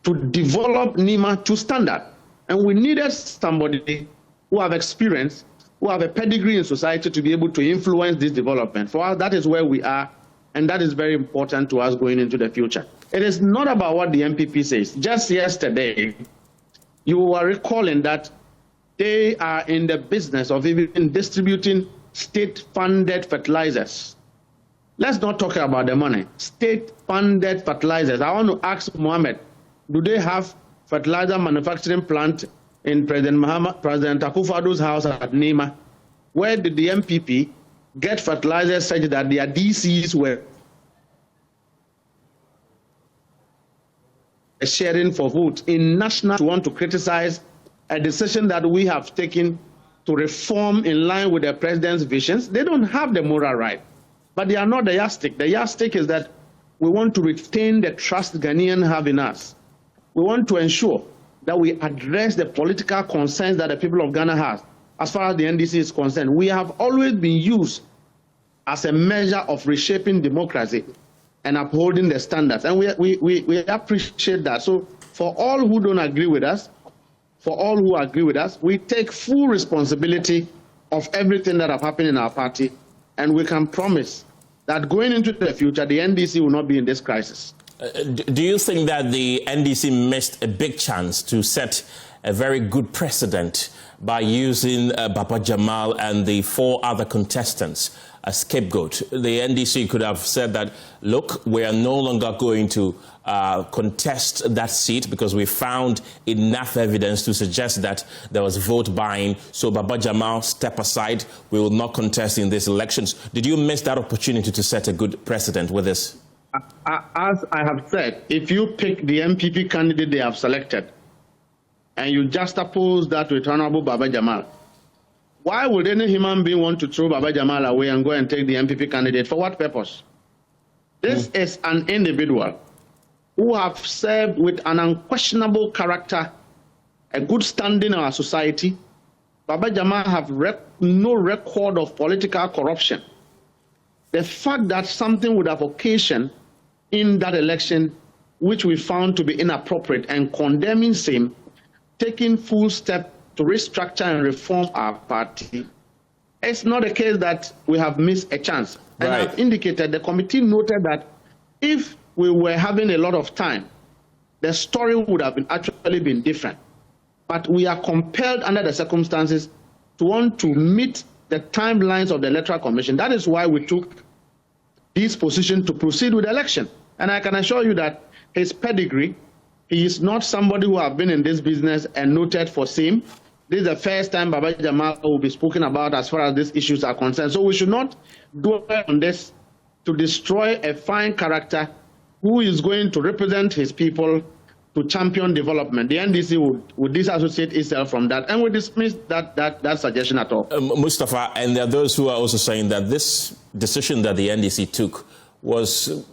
to develop Nima to standard. And we needed somebody who have experience, who have a pedigree in society to be able to influence this development. For us, that is where we are, and that is very important to us going into the future. It is not about what the MPP says. Just yesterday, you were recalling that they are in the business of even distributing state-funded fertilizers. Let's not talk about the money. State-funded fertilizers. I want to ask Mohammed, do they have fertilizer manufacturing plant in President Akufo-Addo's house at Nima? Where did the MPP get fertilizers such that their DCs were sharing for vote in national? To want to criticize a decision that we have taken to reform in line with the president's visions, they don't have the moral right. But they are not the yardstick. The yardstick is that we want to retain the trust Ghanaians have in us. We want to ensure that we address the political concerns that the people of Ghana have. As far as the NDC is concerned, we have always been used as a measure of reshaping democracy and upholding the standards. And we appreciate that. So for all who don't agree with us, for all who agree with us, we take full responsibility of everything that have happened in our party, and we can promise that going into the future, the NDC will not be in this crisis. Do you think that the NDC missed a big chance to set a very good precedent by using Baba Jamal and the 4 other contestants as scapegoat? The NDC could have said that, look, we are no longer going to contest that seat because we found enough evidence to suggest that there was vote buying. So Baba Jamal, step aside. We will not contest in these elections. Did you miss that opportunity to set a good precedent with this? As I have said, if you pick the MPP candidate they have selected and you juxtapose that with Honorable Baba Jamal, why would any human being want to throw Baba Jamal away and go and take the MPP candidate? For what purpose? This is an individual who have served with an unquestionable character, a good standing in our society. Baba Jamal have no record of political corruption. The fact that something would have occasioned in that election, which we found to be inappropriate, and condemning same, taking full step to restructure and reform our party, it's not a case that we have missed a chance. And I've indicated, the committee noted that if we were having a lot of time, the story would have actually been different. But we are compelled under the circumstances to want to meet the timelines of the Electoral Commission. That is why we took this position to proceed with the election. And I can assure you that his pedigree, he is not somebody who have been in this business and noted for same. This is the first time Baba Jamal will be spoken about as far as these issues are concerned. So we should not dwell on this to destroy a fine character who is going to represent his people to champion development. The NDC would disassociate itself from that, and we dismiss that suggestion at all. Mustafa, and there are those who are also saying that this decision that the NDC took was,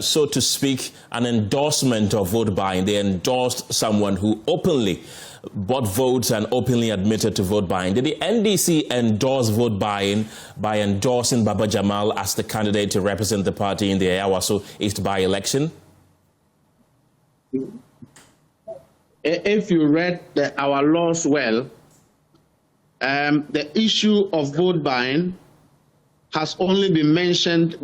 so to speak, an endorsement of vote buying. They endorsed someone who openly bought votes and openly admitted to vote buying. Did the NDC endorse vote buying by endorsing Baba Jamal as the candidate to represent the party in the Ayawaso East by-election? If you read our laws well, the issue of vote buying has only been mentioned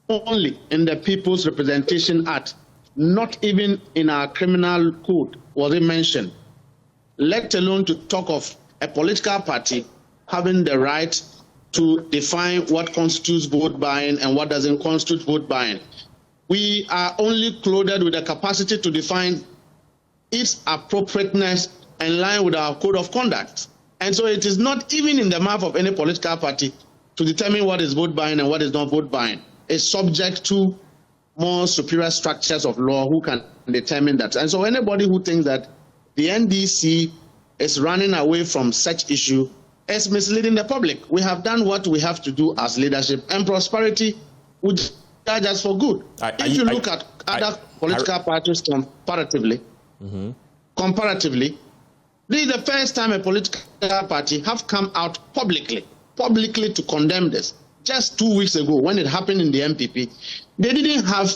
only in the People's Representation Act. Not even in our criminal code was it mentioned, let alone to talk of a political party having the right to define what constitutes vote buying and what doesn't constitute vote buying. We are only clothed with the capacity to define its appropriateness in line with our code of conduct. And so it is not even in the mouth of any political party to determine what is vote buying and what is not vote buying. It's subject to more superior structures of law who can determine that. And so anybody who thinks that the NDC is running away from such issue is misleading the public. We have done what we have to do as leadership, and prosperity would judge us for good. If you look at other political parties comparatively, this is the first time a political party have come out publicly to condemn this. Just 2 weeks ago, when it happened in the MPP, they didn't have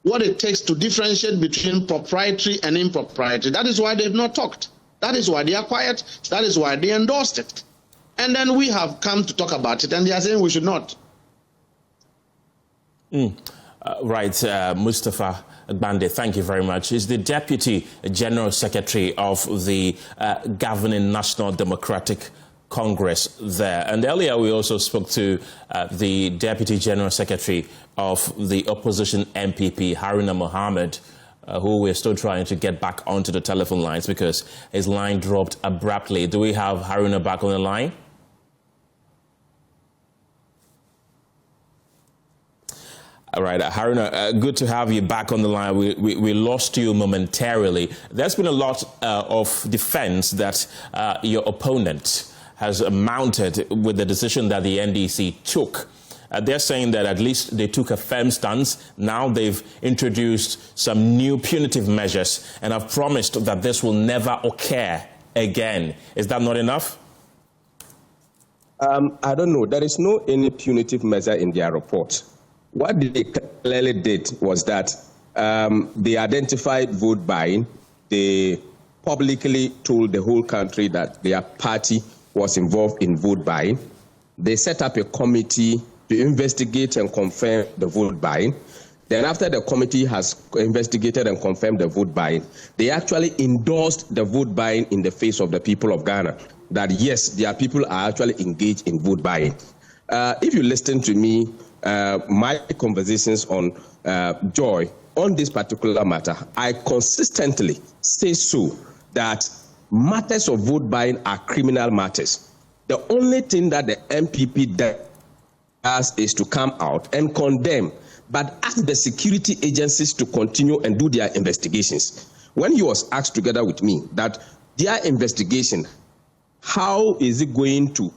what it takes to differentiate between proprietary and improprietary. That is why they've not talked. That is why they are quiet. That is why they endorsed it. And then we have come to talk about it, and they are saying we should not. Mustafa Gbande, thank you very much. He's the Deputy General Secretary of the governing National Democratic Congress there. And earlier we also spoke to the Deputy General Secretary of the opposition MPP, Haruna Mohammed, who we're still trying to get back onto the telephone lines because his line dropped abruptly. Do we have Haruna back on the line? All right, Haruna, good to have you back on the line. We lost you momentarily. There's been a lot of defense that your opponent has mounted with the decision that the NDC took they're saying that at least they took a firm stance. Now they've introduced some new punitive measures and have promised that this will never occur again. Is that not enough? I don't know. There is no any punitive measure in their report. What they clearly did was that they identified vote buying. They publicly told the whole country that their party was involved in vote buying. They set up a committee to investigate and confirm the vote buying. Then after the committee has investigated and confirmed the vote buying, they actually endorsed the vote buying in the face of the people of Ghana, that yes, their people are actually engaged in vote buying. If you listen to me, my conversations on Joy on this particular matter, I consistently say so that matters of vote buying are criminal matters. The only thing that the MPP does is to come out and condemn, but ask the security agencies to continue and do their investigations. When he was asked together with me that their investigation, how is it going to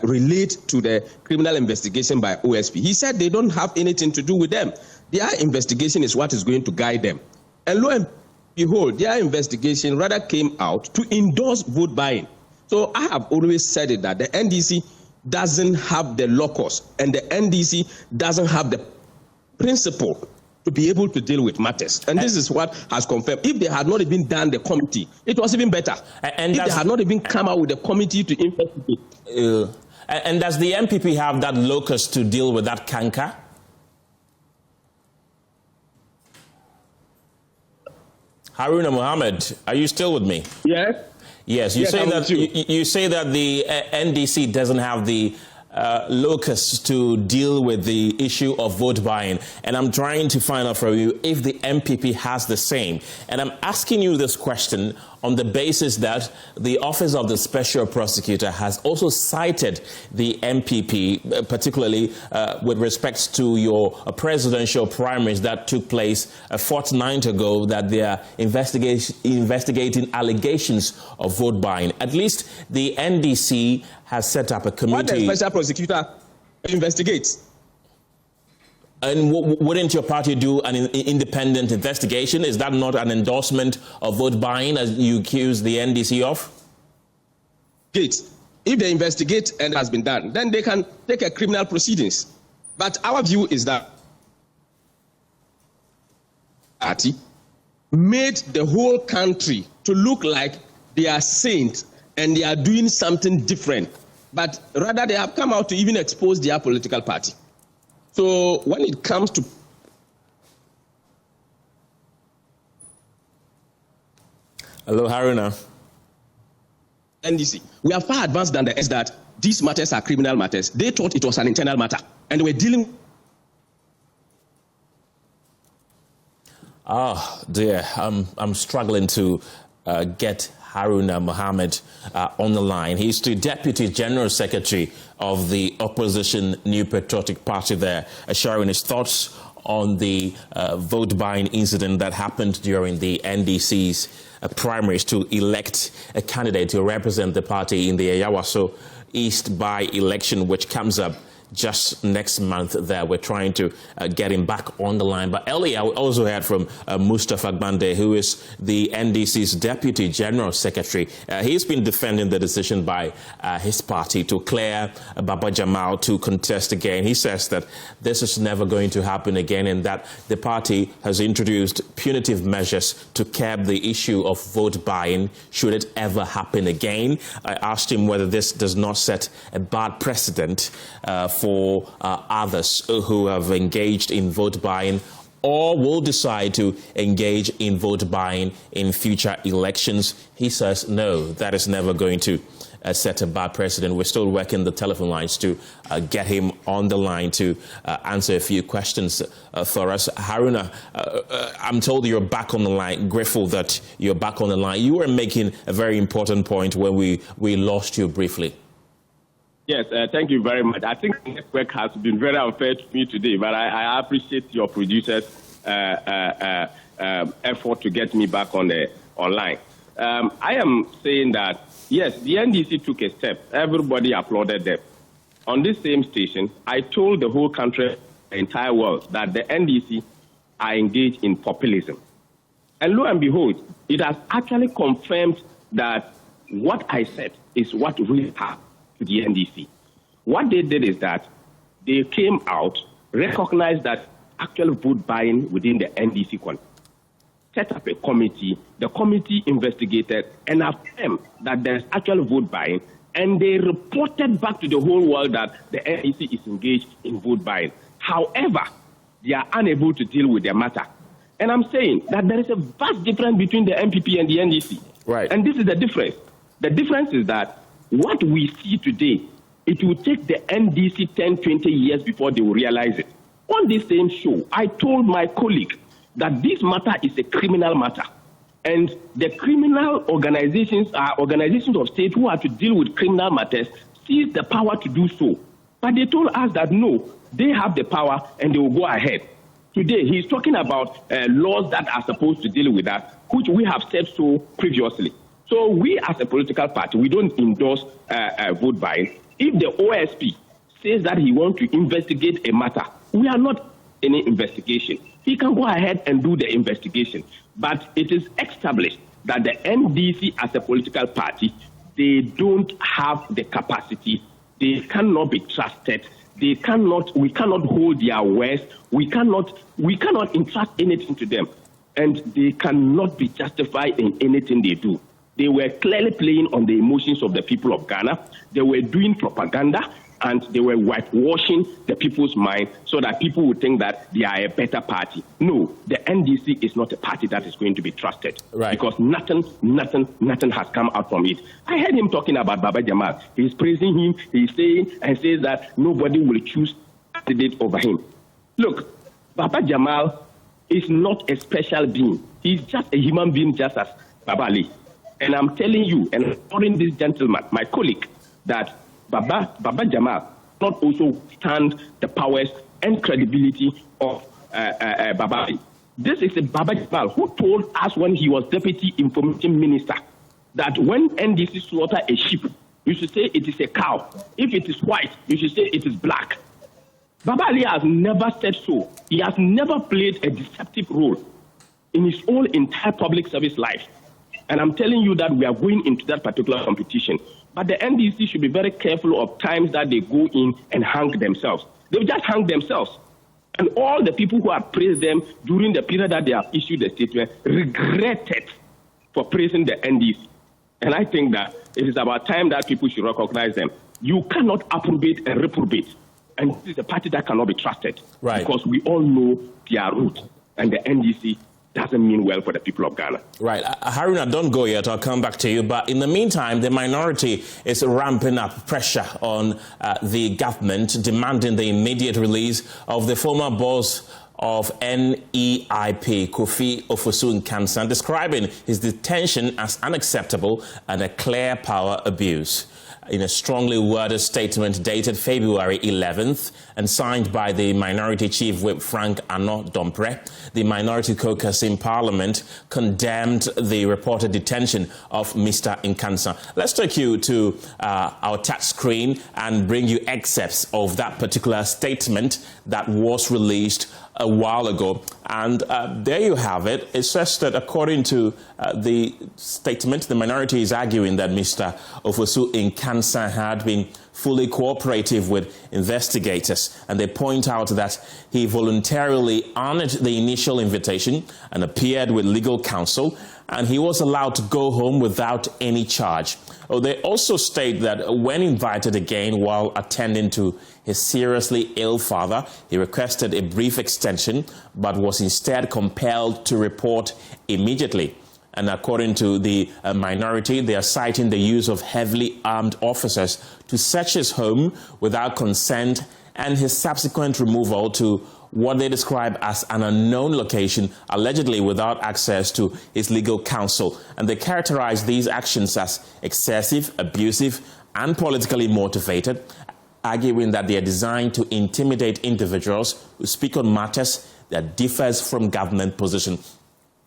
relate to the criminal investigation by OSP, he said they don't have anything to do with them. Their investigation is what is going to guide them. And lo and behold, their investigation rather came out to endorse vote buying. So I have always said it that the NDC doesn't have the locus and the NDC doesn't have the principle to be able to deal with matters. And this is what has confirmed. If they had not even done the committee, it was even better. And if they had not even come out with a committee to investigate. And does the MPP have that locus to deal with that canker? Haruna Mohammed, are you still with me? Yes. Yes, you say that the NDC doesn't have the locus to deal with the issue of vote buying. And I'm trying to find out from you if the MPP has the same. And I'm asking you this question on the basis that the Office of the Special Prosecutor has also cited the MPP, particularly with respect to your presidential primaries that took place a fortnight ago, that they are investigating allegations of vote buying. At least the NDC has set up a committee. What the Special Prosecutor investigates? And wouldn't your party do an independent investigation? Is that not an endorsement of vote buying, as you accuse the NDC of? If they investigate and it has been done, then they can take a criminal proceedings. But our view is that party made the whole country to look like they are saints and they are doing something different. But rather they have come out to even expose their political party. So when it comes to Hello, Haruna. NDC, we are far advanced than the S that these matters are criminal matters. They thought it was an internal matter, and they were dealing. Oh dear, I'm struggling to get Haruna Mohammed on the line. He's the Deputy General Secretary of the Opposition New Patriotic Party there, sharing his thoughts on the vote buying incident that happened during the NDC's primaries to elect a candidate to represent the party in the Ayawaso East by-election, which comes up just next month there. We're trying to get him back on the line. But earlier, we also heard from Mustafa Gbande, who is the NDC's Deputy General Secretary. He's been defending the decision by his party to clear Baba Jamal to contest again. He says that this is never going to happen again and that the party has introduced punitive measures to curb the issue of vote buying should it ever happen again. I asked him whether this does not set a bad precedent for others who have engaged in vote buying or will decide to engage in vote buying in future elections. He says, no, that is never going to set a bad precedent. We're still working the telephone lines to get him on the line to answer a few questions for us. Haruna, I'm told you're back on the line. Grateful that you're back on the line. You were making a very important point when we lost you briefly. Yes, thank you very much. I think the network has been very unfair to me today, but I appreciate your producers' effort to get me back on the online. I am saying that, yes, the NDC took a step. Everybody applauded them. on this same station, I told the whole country, the entire world, that the NDC are engaged in populism. And lo and behold, it has actually confirmed that what I said is what really happened to the NDC. What they did is that they came out, recognized that actual vote buying within the NDC set up a committee. The committee investigated and affirmed that there's actual vote buying, and they reported back to the whole world that the NDC is engaged in vote buying. However, they are unable to deal with the matter. And I'm saying that there is a vast difference between the MPP and the NDC. Right. And this is the difference. The difference is that what we see today, it will take the NDC 10, 20 years before they will realize it. On this same show, I told my colleague that this matter is a criminal matter. And the criminal organizations are organizations of state who are to deal with criminal matters, seize the power to do so. But they told us that no, they have the power and they will go ahead. Today, he's talking about laws that are supposed to deal with that, which we have said so previously. So we as a political party, we don't endorse vote buying. If the OSP says that he wants to investigate a matter, we are not any investigation. He can go ahead and do the investigation. But it is established that the NDC as a political party, they don't have the capacity. They cannot be trusted. We cannot hold their words. We cannot entrust anything to them. And they cannot be justified in anything they do. They were clearly playing on the emotions of the people of Ghana. They were doing propaganda, and they were whitewashing the people's mind so that people would think that they are a better party. No, the NDC is not a party that is going to be trusted. Right. Because nothing has come out from it. I heard him talking about Baba Jamal. He's praising him. He's saying and says that nobody will choose a candidate over him. Look, Baba Jamal is not a special being. He's just a human being just as Baba Ali. And I'm telling you, and telling this gentleman, my colleague, that Baba Jamal not also stand the powers and credibility of Baba Ali. This is a Baba Jamal who told us when he was Deputy Information Minister that when NDC slaughter a sheep, you should say it is a cow. If it is white, you should say it is black. Baba Ali has never said so. He has never played a deceptive role in his whole entire public service life. And I'm telling you that we are going into that particular competition. But the NDC should be very careful of times that they go in and hang themselves. They've just hung themselves. And all the people who have praised them during the period that they have issued the statement regretted for praising the NDC. And I think that it is about time that people should recognize them. You cannot approbate and reprobate. And this is a party that cannot be trusted. Right. Because we all know their root. And the NDC doesn't mean well for the people of Ghana. Right. Haruna, don't go yet. I'll come back to you. But in the meantime, the minority is ramping up pressure on the government, demanding the immediate release of the former boss of NEIP, Kofi Ofosu Nkansah, describing his detention as unacceptable and a clear power abuse. In a strongly worded statement dated February 11th and signed by the Minority Chief Whip Frank Annoh-Dompreh, the Minority Caucus in Parliament condemned the reported detention of Mr Nkansah. Let's take you to our touch screen and bring you excerpts of that particular statement that was released a while ago. And there you have it. It says that according to the statement, the minority is arguing that Mr Ofosu Nkansah had been fully cooperative with investigators, and they point out that he voluntarily honored the initial invitation and appeared with legal counsel, and he was allowed to go home without any charge. They also state that when invited again while attending to his seriously ill father, he requested a brief extension but was instead compelled to report immediately. And according to the minority, they are citing the use of heavily armed officers to search his home without consent and his subsequent removal to what they describe as an unknown location, allegedly without access to his legal counsel. And they characterize these actions as excessive, abusive, and politically motivated, arguing that they are designed to intimidate individuals who speak on matters that differs from government position.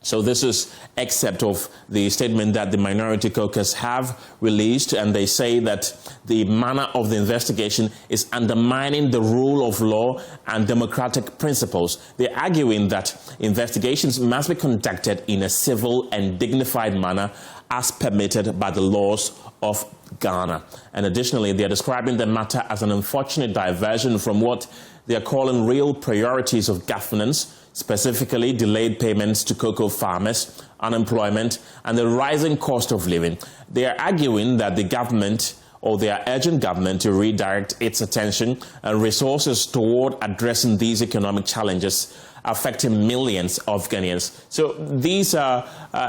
So this is excerpt of the statement that the Minority Caucus have released, and they say that the manner of the investigation is undermining the rule of law and democratic principles. They're arguing that investigations must be conducted in a civil and dignified manner as permitted by the laws of Ghana. And additionally, they're describing the matter as an unfortunate diversion from what they're calling real priorities of governance, specifically delayed payments to cocoa farmers, unemployment, and the rising cost of living. They are arguing that the government, or they are urging government to redirect its attention and resources toward addressing these economic challenges affecting millions of Ghanaians. So these are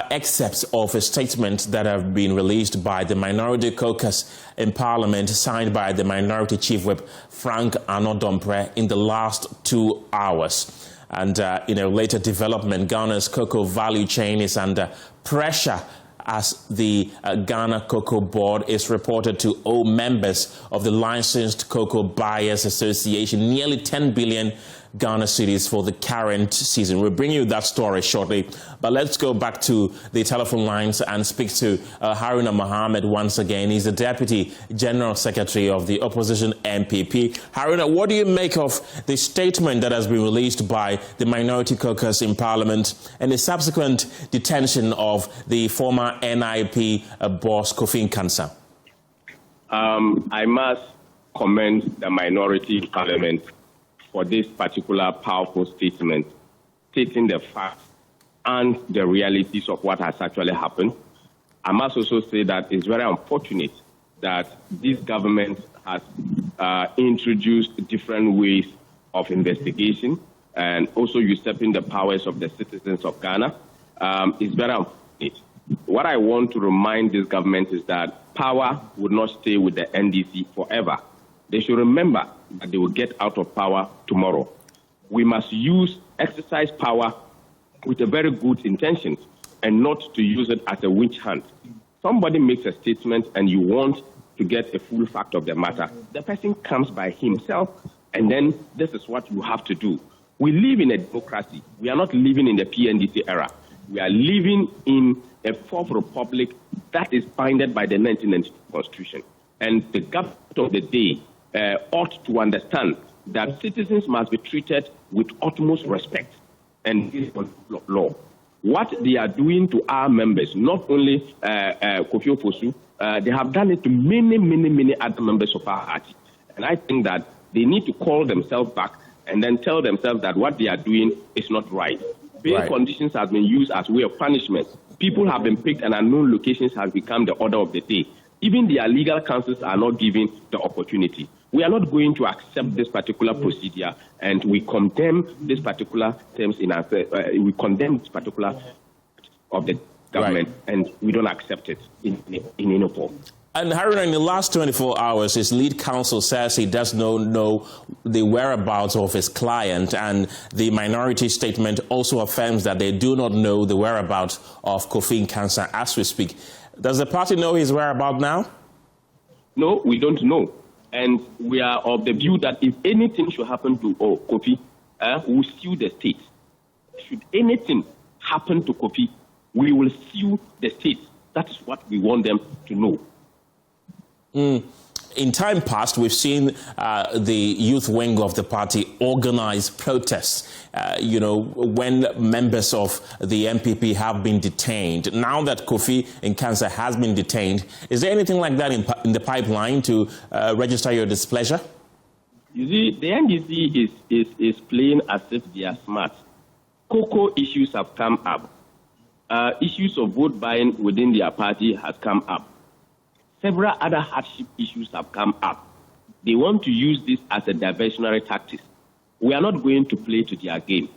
excerpts of a statement that have been released by the Minority Caucus in Parliament, signed by the Minority Chief Whip, Frank Annoh-Dompreh, in the last 2 hours. And in a later development, Ghana's cocoa value chain is under pressure as the Ghana Cocoa Board is reported to owe members of the Licensed Cocoa Buyers Association nearly 10 billion Ghana cedis for the current season. We'll bring you that story shortly, but let's go back to the telephone lines and speak to Haruna Mohammed once again. He's the Deputy General Secretary of the Opposition MPP. Haruna, what do you make of the statement that has been released by the Minority Caucus in Parliament and the subsequent detention of the former NIP boss, Kofi Nkansah? I must commend the Minority Parliament for this particular powerful statement, stating the facts and the realities of what has actually happened. I must also say that it's very unfortunate that this government has introduced different ways of investigation and also usurping the powers of the citizens of Ghana. It's very unfortunate. What I want to remind this government is that power would not stay with the NDC forever. They should remember that they will get out of power tomorrow. We must exercise power with a very good intention and not to use it as a witch hunt. Somebody makes a statement and you want to get a full fact of the matter. The person comes by himself and then this is what you have to do. We live in a democracy. We are not living in the PNDC era. We are living in a fourth republic that is bounded by the 1992 Constitution. And the government of the day ought to understand that citizens must be treated with utmost respect and law. What they are doing to our members, not only Kofi Ofosu, they have done it to many other members of our party. And I think that they need to call themselves back and then tell themselves that what they are doing is not right. Bail conditions have been used as way of punishment. People have been picked and unknown locations has become the order of the day. Even their legal counsels are not given the opportunity. We are not going to accept this particular procedure, and we condemn this particular terms we condemn this particular of the government, and we don't accept it in any form. And Haruna, in the last 24 hours, his lead counsel says he does not know the whereabouts of his client, and the minority statement also affirms that they do not know the whereabouts of Kofi Nkansah as we speak. Does the party know his whereabouts now? No, we don't know. And we are of the view that if anything should happen to Kofi, we will sue the state. Should anything happen to Kofi, we will sue the state. That is what we want them to know. In time past, we've seen the youth wing of the party organize protests, when members of the MPP have been detained. Now that Kofi Nkansah has been detained, is there anything like that in the pipeline to register your displeasure? You see, the NDC is playing as if they are smart. Cocoa issues have come up. Issues of vote buying within their party has come up. Several other hardship issues have come up. They want to use this as a diversionary tactic. We are not going to play to their game.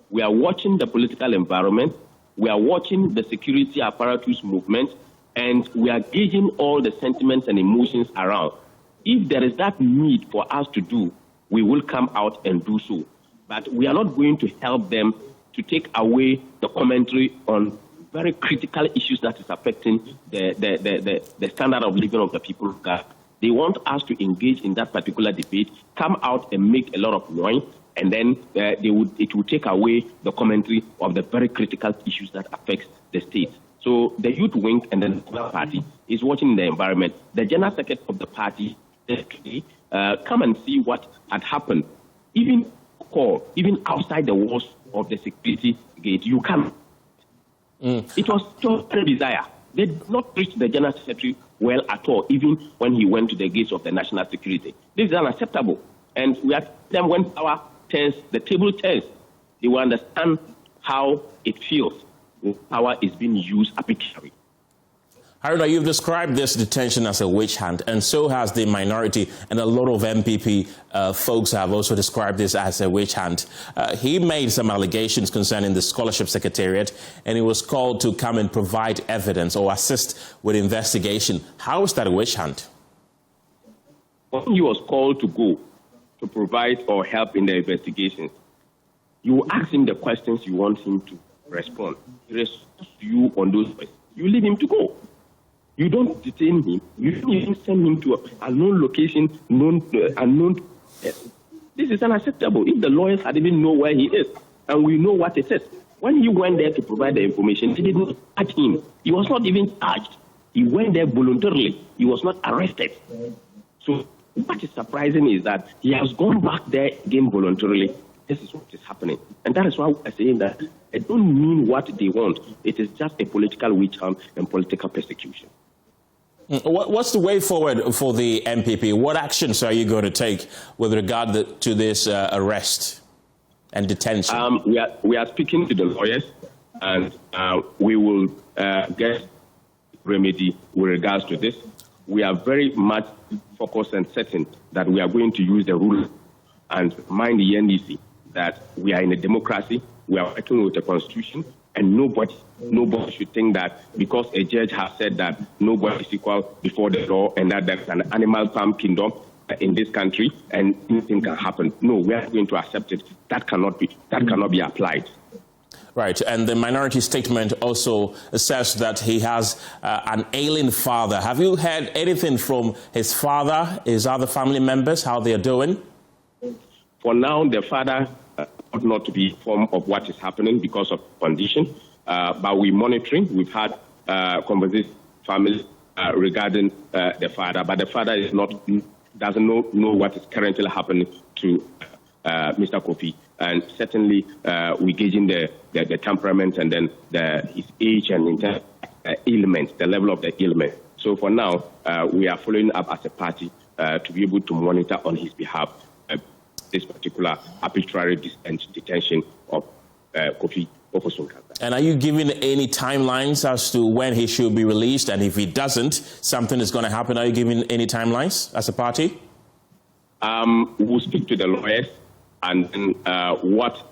We are watching the political environment. We are watching the security apparatus movement, and we are gauging all the sentiments and emotions around. If there is that need for us to do, we will come out and do so. But we are not going to help them to take away the commentary on very critical issues that is affecting the standard of living of the people of Ghana. They want us to engage in that particular debate, come out and make a lot of noise, and then it would take away the commentary of the very critical issues that affect the state. So the youth wing and then the party is watching the environment. The general secretary of the party come and see what had happened. Even outside the walls of the security gate, you come. It was very bizarre. They did not treat the general secretary well at all, even when he went to the gates of the national security. This is unacceptable. And we have them when power turns, the table turns. They will understand how it feels when power is being used arbitrarily. Haruna, you've described this detention as a witch hunt, and so has the minority, and a lot of MPP folks have also described this as a witch hunt. He made some allegations concerning the scholarship secretariat, and he was called to come and provide evidence or assist with investigation. How is that a witch hunt? When he was called to go to provide or help in the investigations, you ask him the questions you want him to respond. He responds to you on those questions. You leave him to go. You don't detain him. You don't even send him to a known location, unknown. This is unacceptable. If the lawyers had even know where he is, and we know what it is. When he went there to provide the information, they didn't charge him. He was not even charged. He went there voluntarily. He was not arrested. So what is surprising is that he has gone back there again voluntarily. This is what is happening. And that is why we're saying that it don't mean what they want. It is just a political witch hunt and political persecution. What's the way forward for the MPP? What actions are you going to take with regard to this arrest and detention? We are speaking to the lawyers, and we will get remedy with regards to this. We are very much focused and certain that we are going to use the rule and mind the NDC that we are in a democracy, we are working with the constitution, and nobody should think that because a judge has said that nobody is equal before the law and that there's an animal farm kingdom in this country and anything can happen. No, we are going to accept it. That cannot be applied. Right, and the minority statement also says that he has an ailing father. Have you heard anything from his father, his other family members, how they are doing? For now, the father ought not to be informed of what is happening because of condition, but we're monitoring. We've had conversations with family regarding the father, but the father doesn't know what is currently happening to Mr. Kofi, and certainly we're gauging the temperament and then his age and ailment, the level of the ailment. So for now, we are following up as a party to be able to monitor on his behalf this particular arbitrary detention of Kofi Ofosu Nkansah. And are you giving any timelines as to when he should be released? And if he doesn't, something is going to happen. Are you giving any timelines as a party? We'll speak to the lawyers and what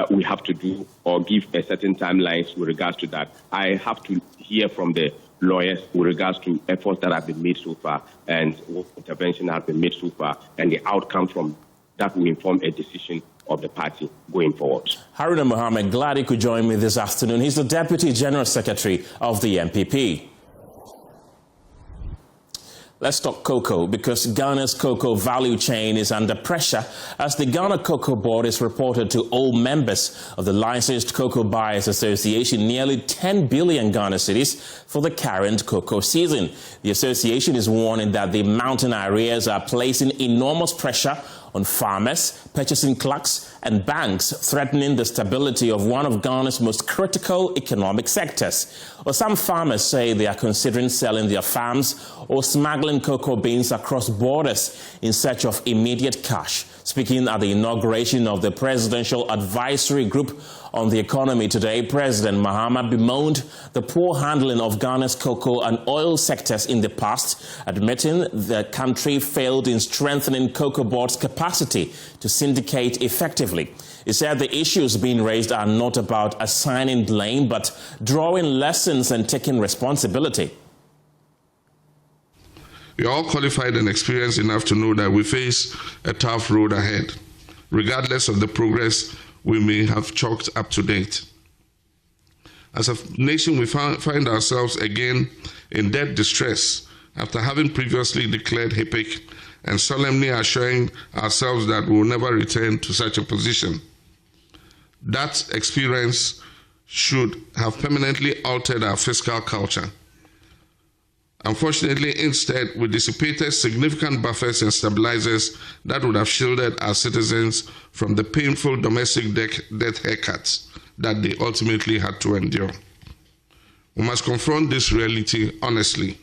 we have to do or give a certain timelines with regards to that. I have to hear from the lawyers with regards to efforts that have been made so far and what intervention has been made so far and the outcome from that will inform a decision of the party going forward. Haruna Mohammed, glad he could join me this afternoon. He's the Deputy General Secretary of the MPP. Let's talk cocoa, because Ghana's cocoa value chain is under pressure as the Ghana Cocoa Board is reported to owe members of the Licensed Cocoa Buyers Association nearly 10 billion Ghana cedis for the current cocoa season. The association is warning that the mountain arrears are placing enormous pressure on farmers, purchasing clerks and banks, threatening the stability of one of Ghana's most critical economic sectors. Well, some farmers say they are considering selling their farms or smuggling cocoa beans across borders in search of immediate cash. Speaking at the inauguration of the Presidential Advisory Group on the Economy today, President Mahama bemoaned the poor handling of Ghana's cocoa and oil sectors in the past, admitting the country failed in strengthening Cocoa Board's capacity to syndicate effectively. He said the issues being raised are not about assigning blame, but drawing lessons and taking responsibility. We are all qualified and experienced enough to know that we face a tough road ahead, regardless of the progress we may have chalked up to date. As a nation, we find ourselves again in debt distress after having previously declared HIPIC and solemnly assuring ourselves that we will never return to such a position. That experience should have permanently altered our fiscal culture. Unfortunately, instead, we dissipated significant buffers and stabilizers that would have shielded our citizens from the painful domestic debt haircuts that they ultimately had to endure. We must confront this reality honestly.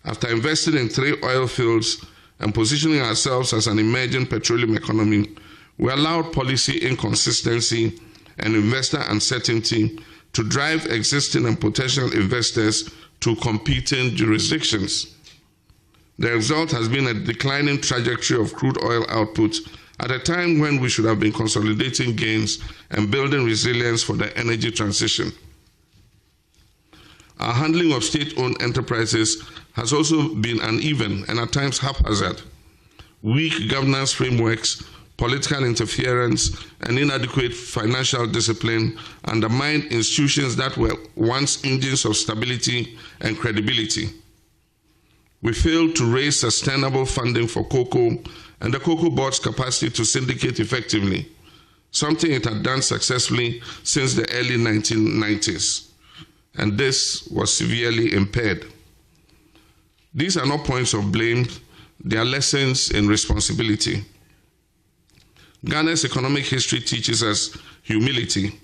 After investing in 3 oil fields and positioning ourselves as an emerging petroleum economy, we allowed policy inconsistency and investor uncertainty to drive existing and potential investors to competing jurisdictions. The result has been a declining trajectory of crude oil output at a time when we should have been consolidating gains and building resilience for the energy transition. Our handling of state-owned enterprises has also been uneven and at times haphazard. Weak governance frameworks, political interference, and inadequate financial discipline undermined institutions that were once engines of stability and credibility. We failed to raise sustainable funding for cocoa and the Cocoa Board's capacity to syndicate effectively, something it had done successfully since the early 1990s, and this was severely impaired. These are not points of blame, they are lessons in responsibility. Ghana's economic history teaches us humility.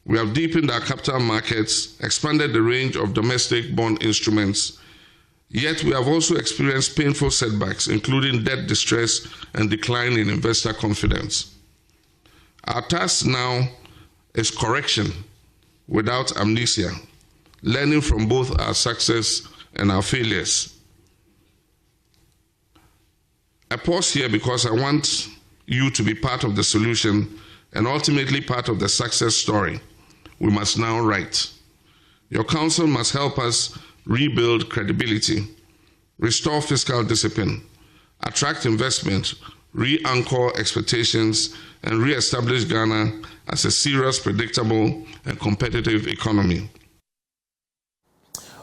We have deepened our capital markets, expanded the range of domestic bond instruments, yet we have also experienced painful setbacks, including debt distress and decline in investor confidence. Our task now is correction without amnesia, learning from both our success and our failures. I pause here because I want you to be part of the solution and ultimately part of the success story we must now write. Your counsel must help us rebuild credibility, restore fiscal discipline, attract investment, re-anchor expectations, and re-establish Ghana as a serious, predictable, and competitive economy.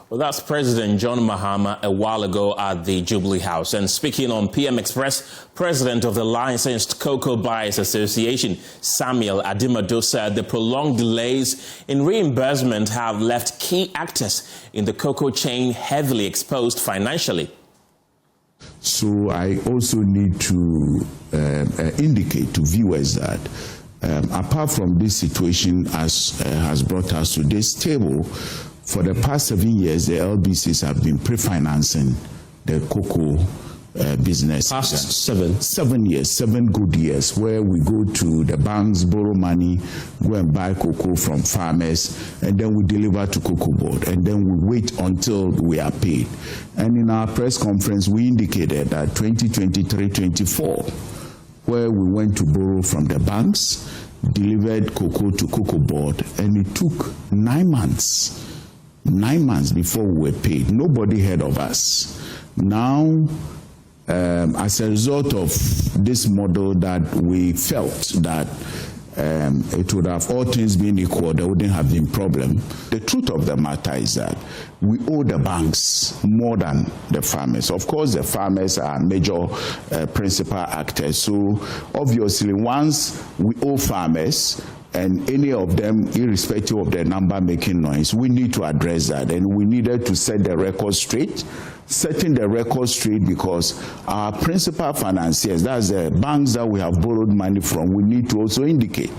Well, that's President John Mahama a while ago at the Jubilee House. And speaking on PM Express, President of the Licensed Cocoa Buyers Association, Samuel Adimado, said the prolonged delays in reimbursement have left key actors in the cocoa chain heavily exposed financially. So I also need to indicate to viewers that apart from this situation has brought us to this table, for the past 7 years, the LBCs have been pre-financing the cocoa business. Past 7? 7 years, 7 good years, where we go to the banks, borrow money, go and buy cocoa from farmers, and then we deliver to Cocoa Board, and then we wait until we are paid. And in our press conference, we indicated that 2023-24, where we went to borrow from the banks, delivered cocoa to Cocoa Board, and it took 9 months. 9 months before we were paid. Nobody heard of us. Now, as a result of this model that we felt that it would have, all things being equal, there wouldn't have been problem. The truth of the matter is that we owe the banks more than the farmers. Of course, the farmers are major principal actors. So obviously, once we owe farmers, and any of them, irrespective of their number, making noise, we need to address that. And we needed to set the record straight, setting the record straight because our principal financiers, that's the banks that we have borrowed money from, we need to also indicate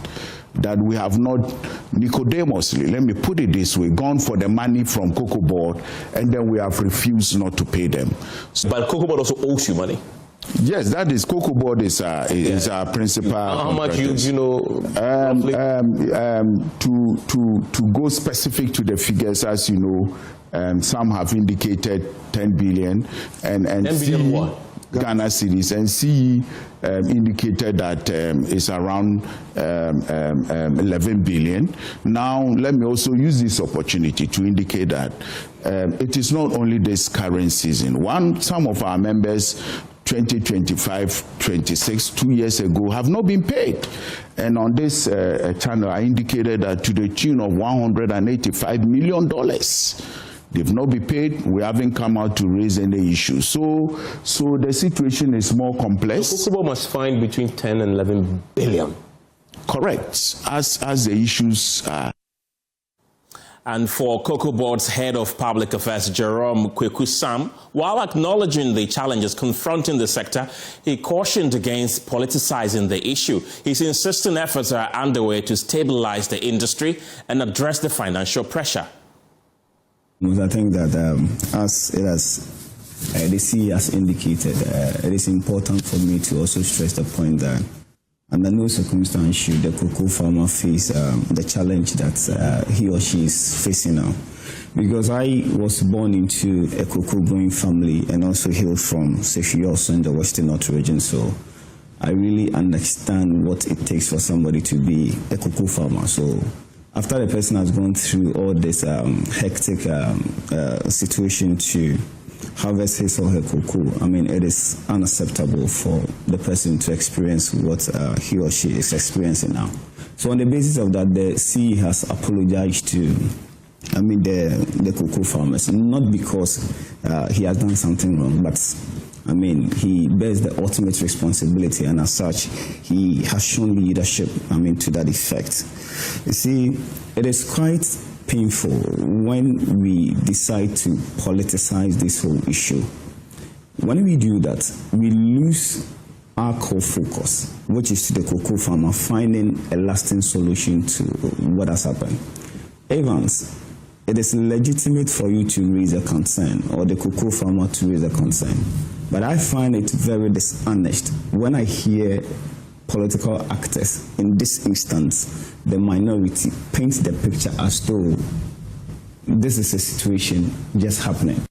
that we have not Nicodemously, let me put it this way, gone for the money from Cocoa Board, and then we have refused not to pay them. But Cocoa Board also owes you money? Yes, that is Cocoa Board is our principal. How much you know? To go specific to the figures, as you know, some have indicated 10 billion, and 10 billion what? Ghana cedis, and CE indicated that it's around 11 billion. Now, let me also use this opportunity to indicate that it is not only this current season. Some of our members 2025-26, 2 years ago, have not been paid. And on this channel, I indicated that to the tune of $185 million, They've not been paid. We haven't come out to raise any issues. So the situation is more complex. The Cocoa Board must find between 10 and 11 billion. Correct, as the issues are. And for Cocoa Board's head of public affairs, Jerome Kweku-Sam, while acknowledging the challenges confronting the sector, he cautioned against politicizing the issue. He's insisting efforts are underway to stabilize the industry and address the financial pressure. I think that as the CEO has indicated, it is important for me to also stress the point that under no circumstance should the cocoa farmer face the challenge that he or she is facing now. Because I was born into a cocoa growing family and also hailed from Sefi, also in the Western North region. So I really understand what it takes for somebody to be a cocoa farmer. So after the person has gone through all this hectic situation to harvest his or her cocoa, I mean, it is unacceptable for the person to experience what he or she is experiencing now. So on the basis of that, the CE has apologized to, the cocoa farmers, not because he has done something wrong, but he bears the ultimate responsibility, and as such, he has shown leadership, to that effect. You see, it is quite painful when we decide to politicize this whole issue. When we do that, we lose our core focus, which is to the cocoa farmer finding a lasting solution to what has happened. Evans, it is legitimate for you to raise a concern, or the cocoa farmer to raise a concern. But I find it very dishonest when I hear political actors, in this instance, the minority, paint the picture as though this is a situation just happening.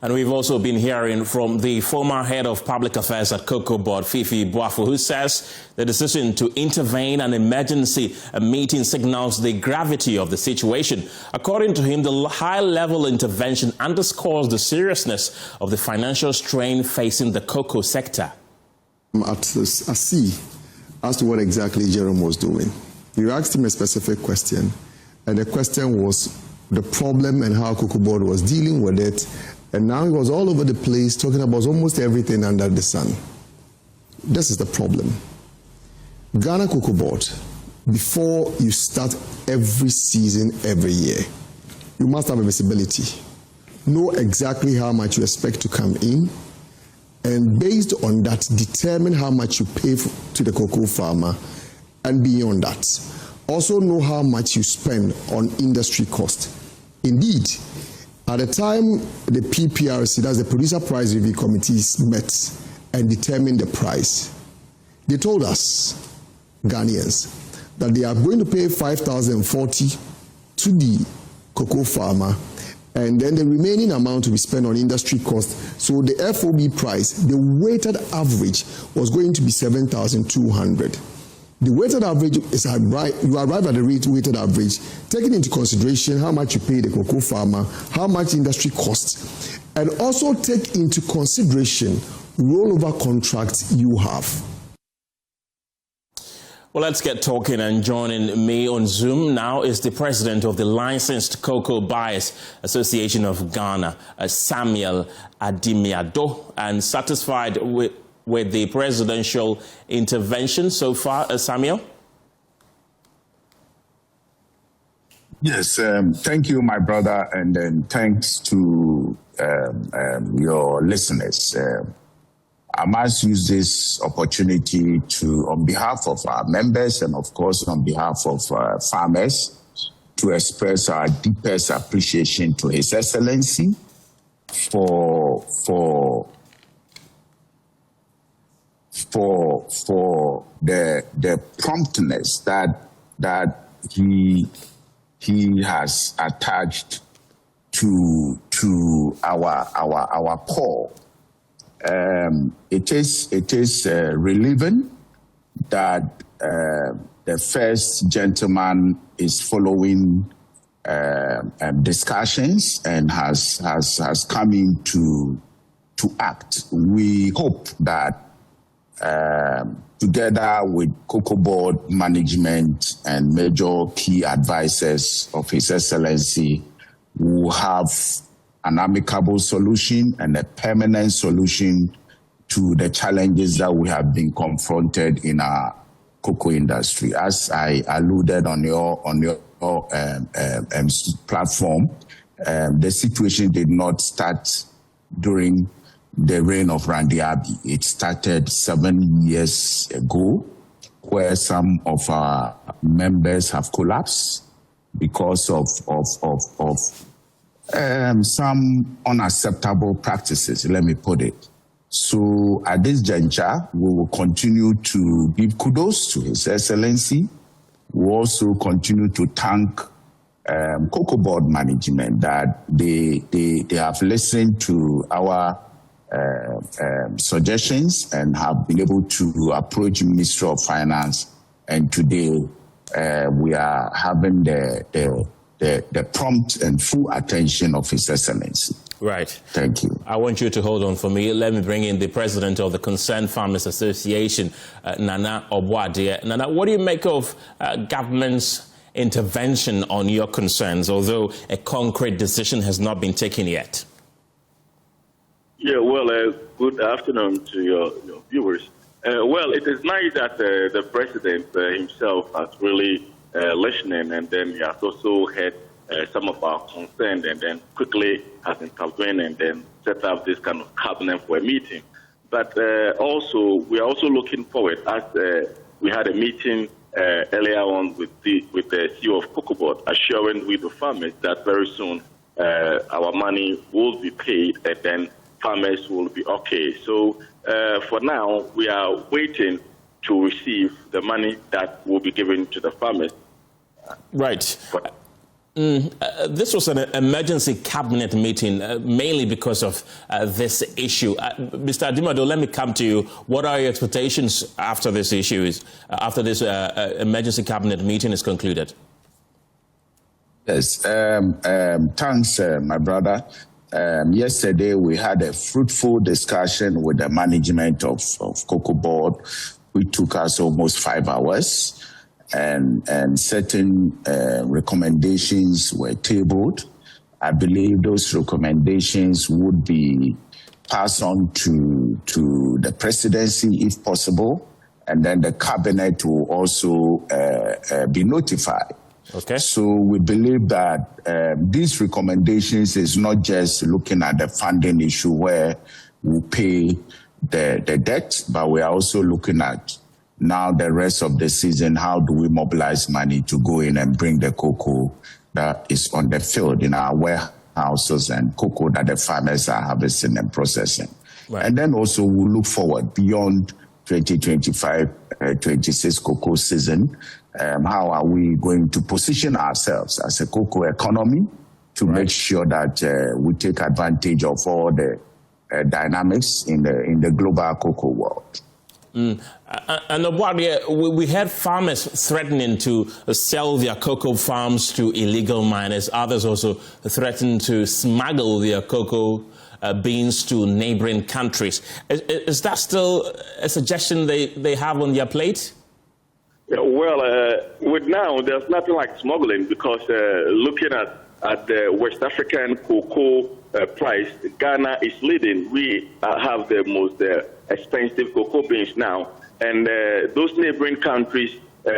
And we've also been hearing from the former head of public affairs at Cocoa Board, Fifi Boafo, who says the decision to intervene an emergency meeting signals the gravity of the situation. According to him, the high-level intervention underscores the seriousness of the financial strain facing the cocoa sector. At sea as to what exactly Jerome was doing. You asked him a specific question, and the question was the problem and how Cocoa Board was dealing with it, and now he was all over the place talking about almost everything under the sun. This is the problem. Ghana Cocoa Board, before you start every season, every year, you must have a visibility. Know exactly how much you expect to come in, and based on that, determine how much you pay to the cocoa farmer, and beyond that, also know how much you spend on industry cost. Indeed, at the time the PPRC, that's the Producer Price Review Committees, met and determined the price, they told us, Ghanaians, that they are going to pay 5,040 to the cocoa farmer, and then the remaining amount to be spent on industry cost. So the FOB price, the weighted average, was going to be 7,200. The weighted average is you arrive at the weighted average, taking into consideration how much you pay the cocoa farmer, how much industry costs, and also take into consideration rollover contracts you have. Well, let's get talking, and joining me on Zoom now is the president of the Licensed Cocoa Buyers Association of Ghana, Samuel Adimiado. And satisfied with the presidential intervention so far, Samuel? Yes, thank you, my brother, and then thanks to your listeners. I must use this opportunity to, on behalf of our members and, of course, on behalf of farmers, to express our deepest appreciation to His Excellency for the promptness that he has attached to our call. It is relieving that the first gentleman is following discussions and has come in to act. We hope that together with Cocoa Board management and major key advisors of His Excellency, we will have an amicable solution and a permanent solution to the challenges that we have been confronted in our cocoa industry. As I alluded on your platform, the situation did not start during the reign of Randy Abbey. It started 7 years ago, where some of our members have collapsed because of some unacceptable practices, let me put it. So at this juncture, we will continue to give kudos to His Excellency. We also continue to thank Cocoa Board management that they have listened to our suggestions and have been able to approach Ministry of Finance. And today we are having the prompt and full attention of His Excellency. Right. Thank you. I want you to hold on for me. Let me bring in the president of the Concerned Farmers Association, Nana Obwadia. Nana, what do you make of government's intervention on your concerns, although a concrete decision has not been taken yet? Yeah, well, good afternoon to your viewers. Well, it is nice that the president himself has really listening, and then he has also heard some of our concerns, and then quickly has intervened and then set up this kind of cabinet for a meeting. But also, we are also looking forward, as we had a meeting earlier on with the CEO of Cocoa Board, assuring with the farmers that very soon our money will be paid, and then farmers will be okay. So for now, we are waiting to receive the money that will be given to the farmers. Right. This was an emergency cabinet meeting, mainly because of this issue. Mr. Adimado, let me come to you. What are your expectations after this issue after this emergency cabinet meeting is concluded? Yes, thanks, my brother. Yesterday, we had a fruitful discussion with the management of Cocoa Board, which took us almost 5 hours. And certain recommendations were tabled. I believe those recommendations would be passed on to the presidency if possible, and then the cabinet will also be notified. Okay. So we believe that these recommendations is not just looking at the funding issue where we pay the debt, but we are also looking at now the rest of the season, how do we mobilize money to go in and bring the cocoa that is on the field in our warehouses and cocoa that the farmers are harvesting and processing. Right. And then also we'll look forward beyond 2025-26 cocoa season. How are we going to position ourselves as a cocoa economy to make sure that we take advantage of all the dynamics in the global cocoa world? And we had farmers threatening to sell their cocoa farms to illegal miners. Others also threatened to smuggle their cocoa beans to neighboring countries. Is that still a suggestion they have on their plate? Yeah, well, with now, there's nothing like smuggling, because looking at the West African cocoa price, Ghana is leading. We have the most expensive cocoa beans now, and those neighboring countries,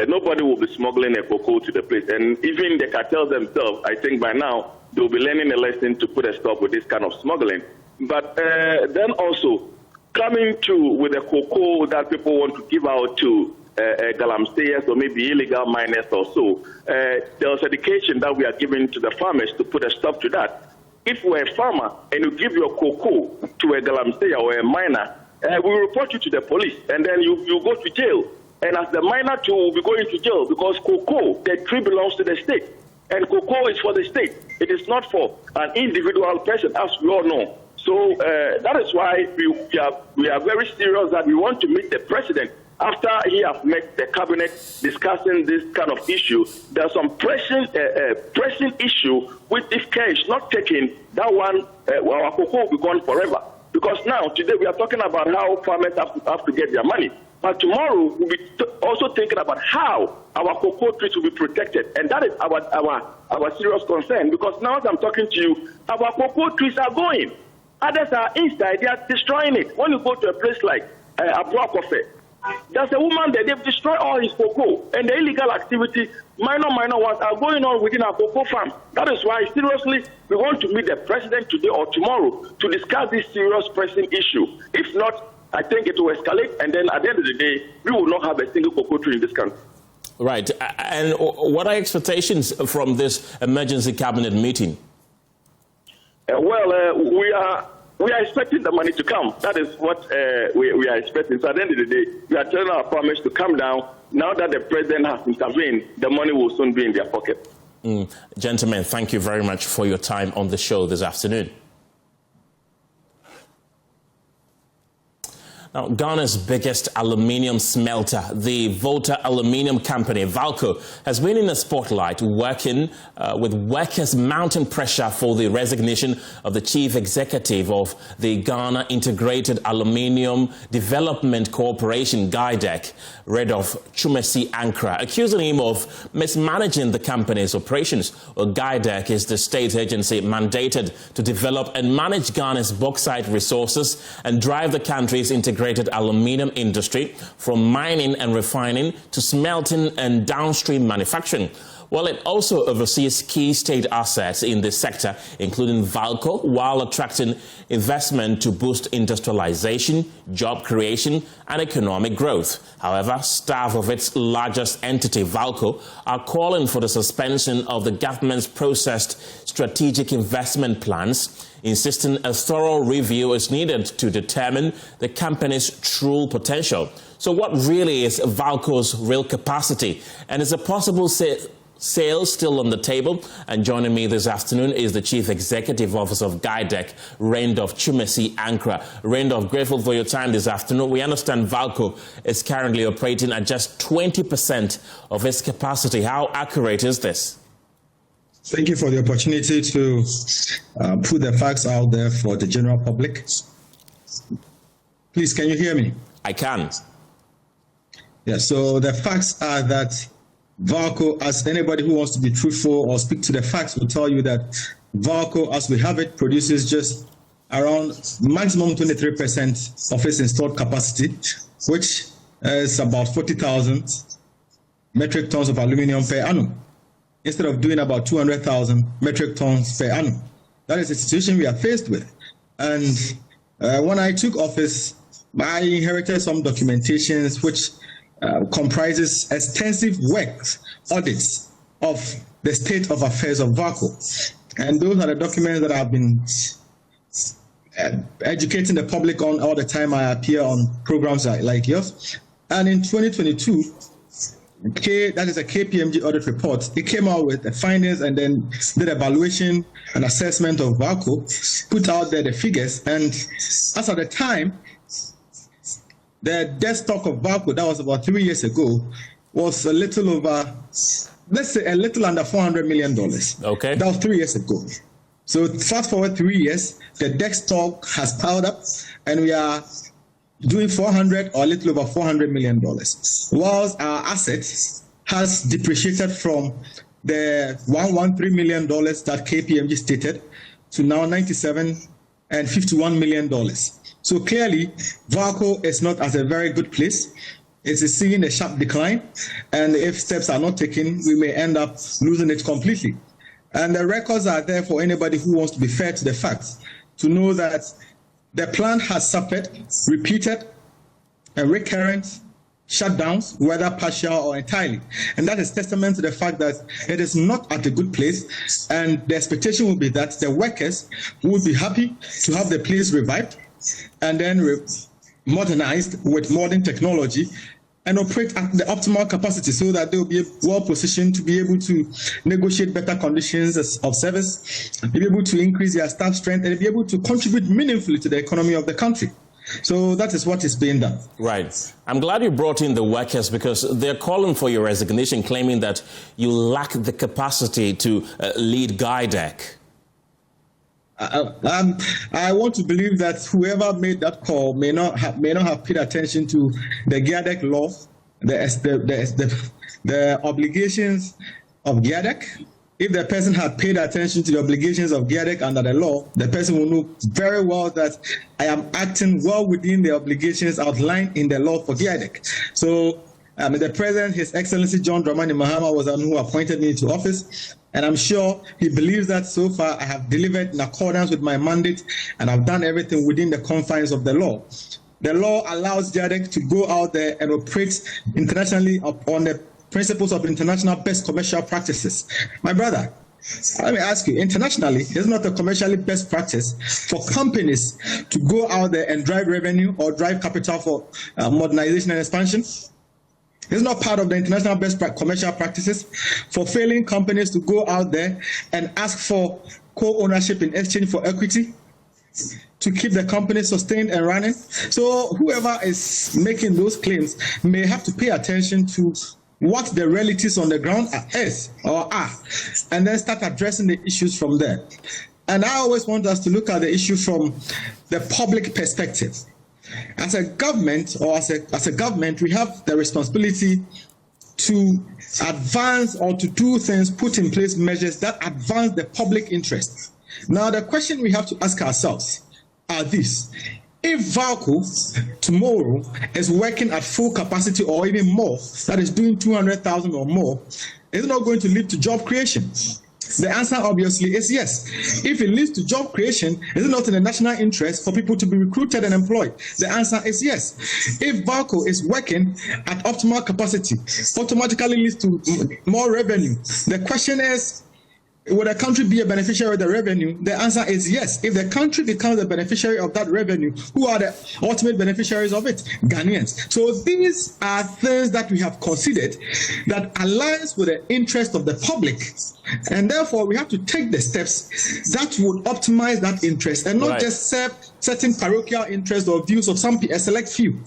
nobody will be smuggling a cocoa to the place. And even the cartels themselves, I think by now, they'll be learning a lesson to put a stop with this kind of smuggling. But then also, coming with the cocoa that people want to give out to galamseyers or maybe illegal miners or so, there's education that we are giving to the farmers to put a stop to that. If you're a farmer and you give your cocoa to a galamseyer or a miner, we will report you to the police, and then you go to jail. And as the miner too will be going to jail, because cocoa, the tree belongs to the state, and cocoa is for the state. It is not for an individual person, as we all know. So that is why we are very serious that we want to meet the president. After he has met the cabinet discussing this kind of issue, there's some pressing issue which, if care is not taken, that one, our cocoa will be gone forever. Because now, today, we are talking about how farmers have to get their money. But tomorrow, we'll be also thinking about how our cocoa trees will be protected. And that is our serious concern, because now as I'm talking to you, our cocoa trees are going. Others are inside, they are destroying it. When you go to a place like Kofi, there's a woman there, they've destroyed all his cocoa, and the illegal activity, minor ones, are going on within our cocoa farm. That is why, seriously, we want to meet the president today or tomorrow to discuss this serious pressing issue. If not, I think it will escalate, and then at the end of the day, we will not have a single cocoa tree in this country. Right. And what are expectations from this emergency cabinet meeting? We are expecting the money to come. That is what we are expecting. So at the end of the day, we are telling our farmers to come down. Now that the president has intervened, the money will soon be in their pocket. Gentlemen, thank you very much for your time on the show this afternoon. Now, Ghana's biggest aluminium smelter, the Volta Aluminium Company, VALCO, has been in the spotlight working with workers mounting pressure for the resignation of the chief executive of the Ghana Integrated Aluminium Development Corporation, GIDEC, Redolph Chumesi Ankra, accusing him of mismanaging the company's operations. Well, GIDEC is the state agency mandated to develop and manage Ghana's bauxite resources and drive the country's integrated aluminium industry from mining and refining to smelting and downstream manufacturing. Well, it also oversees key state assets in this sector, including VALCO, while attracting investment to boost industrialization, job creation, and economic growth. However, staff of its largest entity, VALCO, are calling for the suspension of the government's processed strategic investment plans, insisting a thorough review is needed to determine the company's true potential. So what really is VALCO's real capacity? And is a possible sale still on the table? And joining me this afternoon is the Chief Executive Officer of GIDEC, Redolph Chumesi Ankra. Redolph, grateful for your time this afternoon. We understand VALCO is currently operating at just 20% of its capacity. How accurate is this? Thank you for the opportunity to put the facts out there for the general public. Please, can you hear me? I can. Yeah, so the facts are that VALCO, as anybody who wants to be truthful or speak to the facts, will tell you that VALCO, as we have it, produces just around maximum 23% of its installed capacity, which is about 40,000 metric tons of aluminium per annum, instead of doing about 200,000 metric tons per annum. That is the situation we are faced with. And when I took office, I inherited some documentations which comprises extensive audits of the state of affairs of VALCO. And those are the documents that I've been educating the public on all the time I appear on programs like yours. And in 2022, that is a KPMG audit report. It came out with the findings and then did evaluation and assessment of VALCO, put out there the figures. And as at the time, the debt stock of VALCO, that was about 3 years ago, was a little over, let's say a little under $400 million. Okay. That was 3 years ago. So fast forward 3 years, the debt stock has piled up and we are doing 400 or a little over $400 million, whilst our assets has depreciated from the $113 million that KPMG stated to now $97 and $51 million. So clearly, VALCO is not at a very good place. It is seeing a sharp decline, and if steps are not taken, we may end up losing it completely. And the records are there for anybody who wants to be fair to the facts, to know that the plant has suffered repeated and recurrent shutdowns, whether partial or entirely. And that is testament to the fact that it is not at a good place, and the expectation will be that the workers would be happy to have the place revived and then modernized with modern technology and operate at the optimal capacity so that they will be well positioned to be able to negotiate better conditions of service, be able to increase their staff strength, and be able to contribute meaningfully to the economy of the country. So that is what is being done. Right. I'm glad you brought in the workers because they're calling for your resignation, claiming that you lack the capacity to lead GIDEC. I want to believe that whoever made that call may not have paid attention to the GIADEC law, the obligations of GIADEC. If the person had paid attention to the obligations of GIADEC under the law, the person will know very well that I am acting well within the obligations outlined in the law for GIADEC. So the President, His Excellency John Dramani Mahama, was the one who appointed me to office. And I'm sure he believes that so far I have delivered in accordance with my mandate and I've done everything within the confines of the law. The law allows GIADEC to go out there and operate internationally on the principles of international best commercial practices. My brother, let me ask you, internationally, it's not a commercially best practice for companies to go out there and drive revenue or drive capital for modernization and expansion? It's not part of the international best commercial practices for failing companies to go out there and ask for co-ownership in exchange for equity to keep the company sustained and running. So whoever is making those claims may have to pay attention to what the realities on the ground are, and then start addressing the issues from there. And I always want us to look at the issue from the public perspective. As a government, or as a government, we have the responsibility to advance or to do things, put in place measures that advance the public interest. Now, the question we have to ask ourselves are these. If VALCO tomorrow is working at full capacity or even more, that is doing 200,000 or more, is it not going to lead to job creation? The answer obviously is yes. If it leads to job creation, is it not in the national interest for people to be recruited and employed? The answer is yes. If VALCO is working at optimal capacity, automatically leads to more revenue. The question is, would a country be a beneficiary of the revenue? The answer is yes. If the country becomes a beneficiary of that revenue, who are the ultimate beneficiaries of it? Ghanaians. So these are things that we have considered that aligns with the interest of the public. And therefore, we have to take the steps that would optimize that interest and not just serve certain parochial interests or views of a select few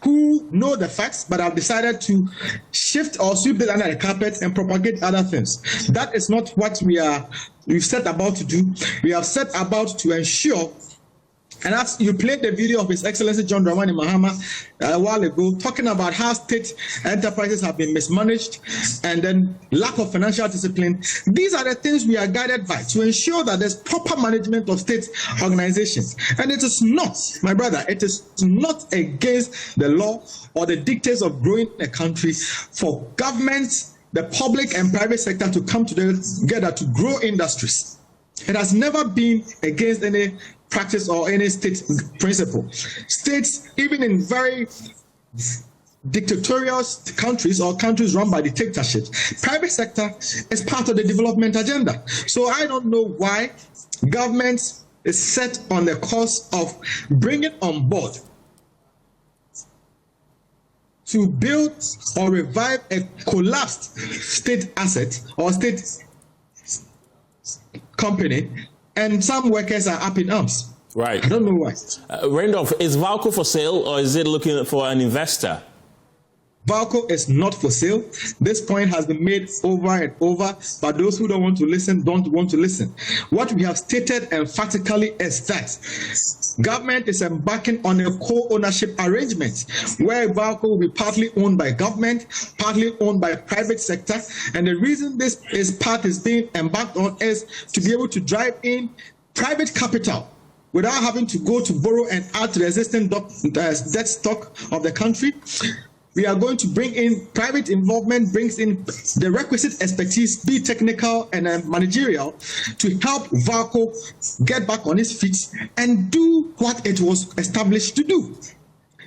who know the facts but have decided to shift or sweep it under the carpet and propagate other things. That is not what we've set about to do. We have set about to ensure. And as you played the video of His Excellency John Dramani Mahama a while ago, talking about how state enterprises have been mismanaged and then lack of financial discipline, these are the things we are guided by to ensure that there's proper management of state organizations. And it is not, my brother, it is not against the law or the dictates of growing a country for governments, the public and private sector to come together to grow industries. It has never been against any practice or any state principle. States, even in very dictatorial countries or countries run by dictatorships, private sector is part of the development agenda. So I don't know why government is set on the course of bringing on board to build or revive a collapsed state asset or state company, and some workers are up in arms. Right. I don't know why. Randolph, is VALCO for sale or is it looking for an investor? VALCO is not for sale. This point has been made over and over, but those who don't want to listen don't want to listen. What we have stated emphatically is that government is embarking on a co-ownership arrangement where VALCO will be partly owned by government, partly owned by private sector. And the reason this part is being embarked on is to be able to drive in private capital without having to go to borrow and add to the existing debt stock of the country. We are going to bring in private involvement, brings in the requisite expertise, be technical and managerial, to help VALCO get back on its feet and do what it was established to do.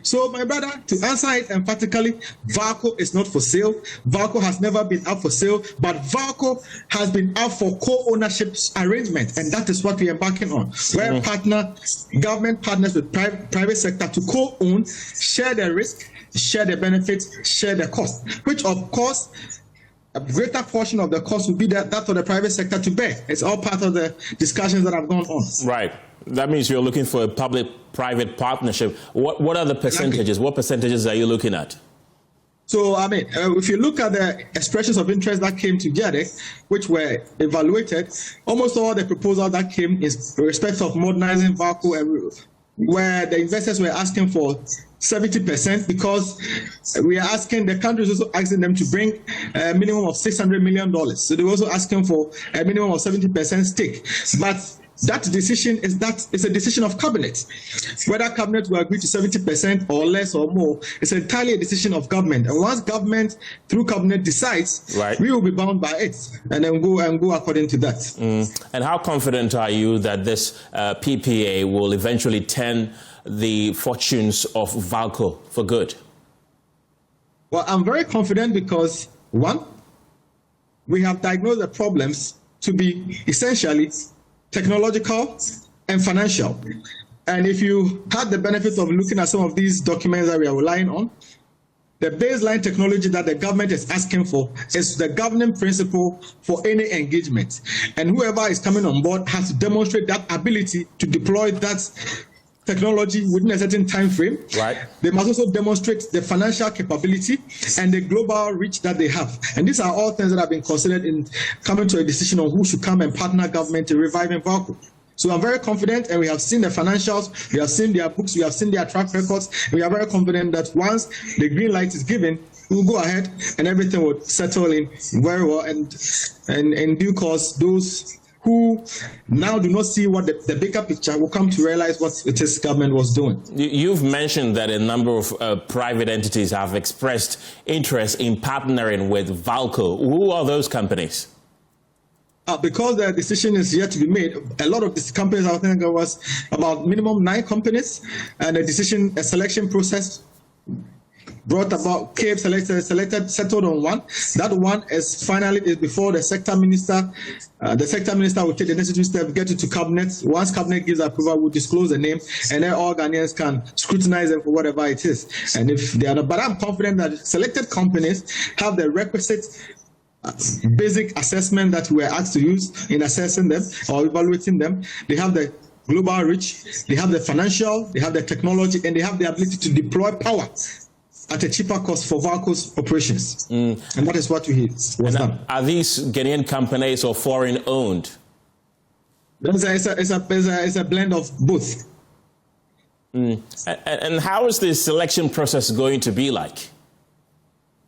So, my brother, to answer it emphatically, VALCO is not for sale. VALCO has never been up for sale, but VALCO has been up for co-ownership arrangement, and that is what we are embarking on, where government partners with private sector to co-own, share the risk, share the benefits, share the cost, which of course a greater portion of the cost will be that for the private sector to bear. It's all part of the discussions that have gone on. Right. That means you're looking for a public-private partnership. What are the percentages? What percentages are you looking at? So, I mean, if you look at the expressions of interest that came to GEDEC, which were evaluated, almost all the proposals that came in respect of modernizing VALCO, where the investors were asking for 70%, because we are asking, the country is also asking them to bring a minimum of $600 million. So they were also asking for a minimum of 70% stake. But that decision is a decision of cabinet. Whether cabinet will agree to 70% or less or more, it's entirely a decision of government. And once government, through cabinet, decides, we will be bound by it and then go according to that. And how confident are you that this PPA will eventually turn the fortunes of VALCO for good? Well, I'm very confident because, one, we have diagnosed the problems to be essentially technological and financial. And if you had the benefit of looking at some of these documents that we are relying on, the baseline technology that the government is asking for is the governing principle for any engagement. And whoever is coming on board has to demonstrate that ability to deploy that technology within a certain time frame. They must also demonstrate the financial capability and the global reach that they have. And these are all things that have been considered in coming to a decision on who should come and partner government in reviving VALCO. So I'm very confident, and we have seen the financials, we have seen their books, we have seen their track records, and we are very confident that once the green light is given, we'll go ahead and everything will settle in very well. And in due course, those who now do not see what the bigger picture will come to realize what it is government was doing. You've mentioned that a number of private entities have expressed interest in partnering with VALCO. Who are those companies? Because the decision is yet to be made, a lot of these companies, I think there was about minimum 9 companies, and a selection process brought about, came selected, settled on one. That one is finally before the sector minister. The sector minister will take the necessary step, get it to cabinet. Once cabinet gives approval, we'll disclose the name, and then all Ghanaians can scrutinize them for whatever it is. And if they are not, but I'm confident that selected companies have the requisite basic assessment that we are asked to use in assessing them or evaluating them. They have the global reach, they have the financial, they have the technology, and they have the ability to deploy power at a cheaper cost for VALCO's operations. And that is what was done. Are these Ghanaian companies or foreign owned? It's a blend of both. And how is the selection process going to be like?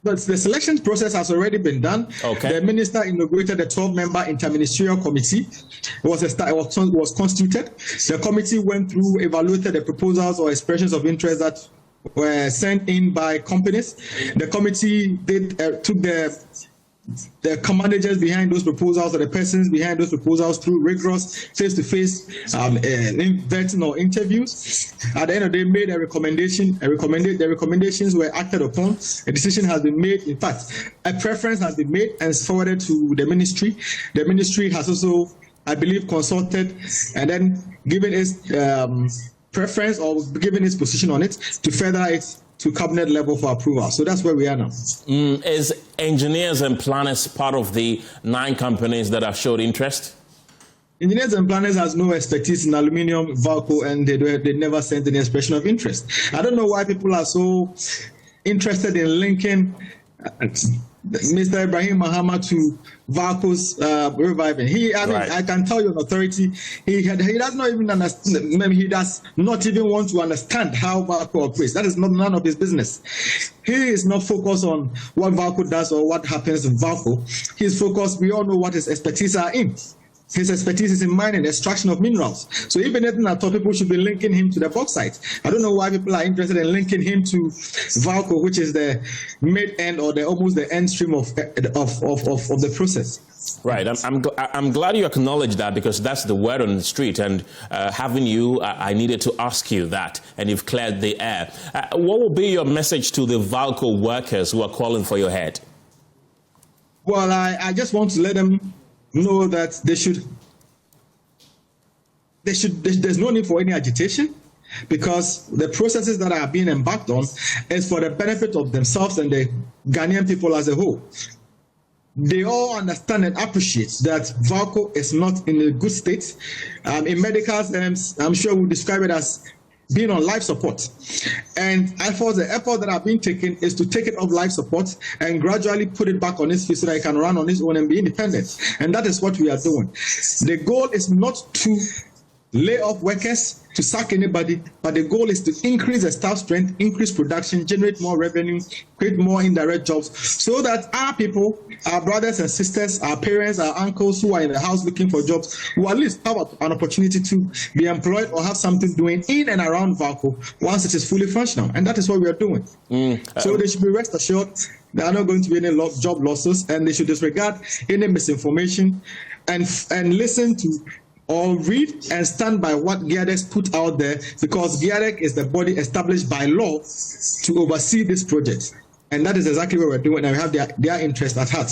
But the selection process has already been done. The minister inaugurated a 12-member interministerial committee. It was constituted. The committee went through, evaluated the proposals or expressions of interest that were sent in by companies. The committee took the managers behind those proposals or the persons behind those proposals through rigorous face-to-face vetting or interviews. At the end of the day, made a recommendation. The recommendations were acted upon. A decision has been made. In fact, a preference has been made and forwarded to the ministry. The ministry has also, I believe, consulted and then given its preference or given its position on it to further it to cabinet level for approval. So that's where we are now. Is engineers and planners part of the 9 companies that have showed interest? Engineers and planners has no expertise in aluminium, VALCO, and they never sent any expression of interest. I don't know why people are so interested in linking Mr. Ibrahim Mahama to VALCO's reviving. I can tell you on authority, he does not even understand. Maybe he does not even want to understand how VALCO operates. That is none of his business. He is not focused on what VALCO does or what happens in VALCO. He's focused. We all know what his expertise are in. His expertise is in mining, extraction of minerals. So if anything at all, people should be linking him to the bauxite. I don't know why people are interested in linking him to VALCO, which is the mid-end or almost the end stream of the process. Right. I'm glad you acknowledge that, because that's the word on the street. And having you, I needed to ask you that, and you've cleared the air. What will be your message to the VALCO workers who are calling for your head? Well, I just want to let them know that there's no need for any agitation, because the processes that are being embarked on is for the benefit of themselves and the Ghanaian people as a whole. They all understand and appreciate that VALCO is not in a good state. In medical terms, I'm sure we'll describe it as being on life support. And I thought the effort that have been taken is to take it off life support and gradually put it back on its feet so that it can run on its own and be independent. And that is what we are doing. The goal is not to lay off workers, to sack anybody, but the goal is to increase the staff strength, increase production, generate more revenue, create more indirect jobs, so that our people, our brothers and sisters, our parents, our uncles who are in the house looking for jobs, will at least have an opportunity to be employed or have something doing in and around VACO once it is fully functional. And that is what we are doing. So they should be rest assured there are not going to be any job losses, and they should disregard any misinformation and listen to or read and stand by what GIADEC put out there, because GIADEC is the body established by law to oversee this project. And that is exactly what we're doing, and we have their interest at heart.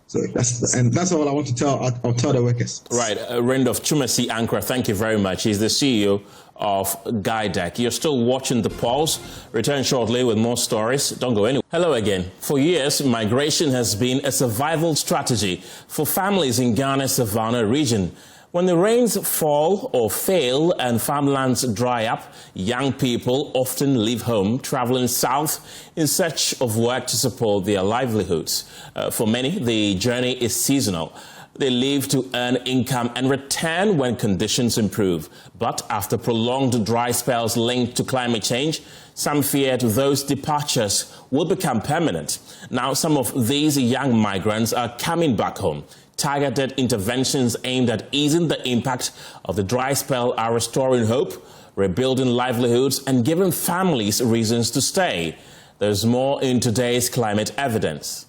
So that's all I want to tell the workers. Right. Randolph Chumasi Ankra, thank you very much. He's the CEO of GIADEC. You're still watching The Pulse. Return shortly with more stories. Don't go anywhere. Hello again. For years, migration has been a survival strategy for families in Ghana's Savannah region. When the rains fall or fail and farmlands dry up, young people often leave home, traveling south in search of work to support their livelihoods. For many, the journey is seasonal. They leave to earn income and return when conditions improve. But after prolonged dry spells linked to climate change, some feared those departures will become permanent. Now, some of these young migrants are coming back home. Targeted interventions aimed at easing the impact of the dry spell are restoring hope, rebuilding livelihoods, and giving families reasons to stay. There's more in today's Climate Evidence.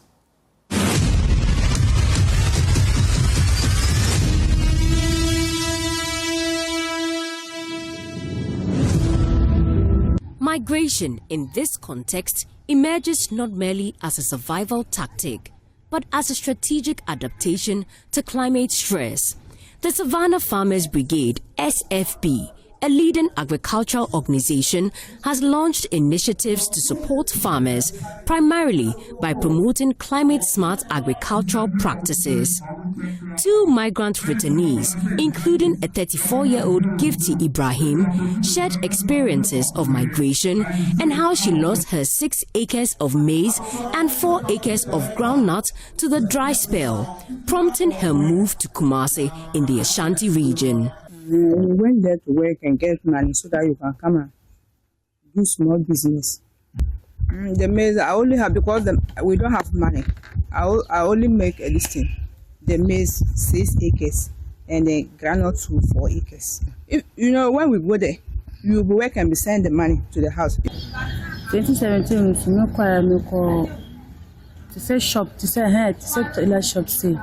Migration in this context emerges not merely as a survival tactic, but as a strategic adaptation to climate stress. The Savannah Farmers Brigade, SFB, a leading agricultural organization, has launched initiatives to support farmers, primarily by promoting climate-smart agricultural practices. 2 migrant returnees, including a 34-year-old Gifty Ibrahim, shared experiences of migration and how she lost her 6 acres of maize and 4 acres of groundnut to the dry spell, prompting her move to Kumasi in the Ashanti region. We went there to work and get money so that you can come and do small business. The maize I only have, because we don't have money. I only make this thing. The maize 6 acres and the groundnut 4 acres. If, when we go there, you will work and be send the money to the house. 2017, we no quite to say shop, to say head, to say tailor shop, say.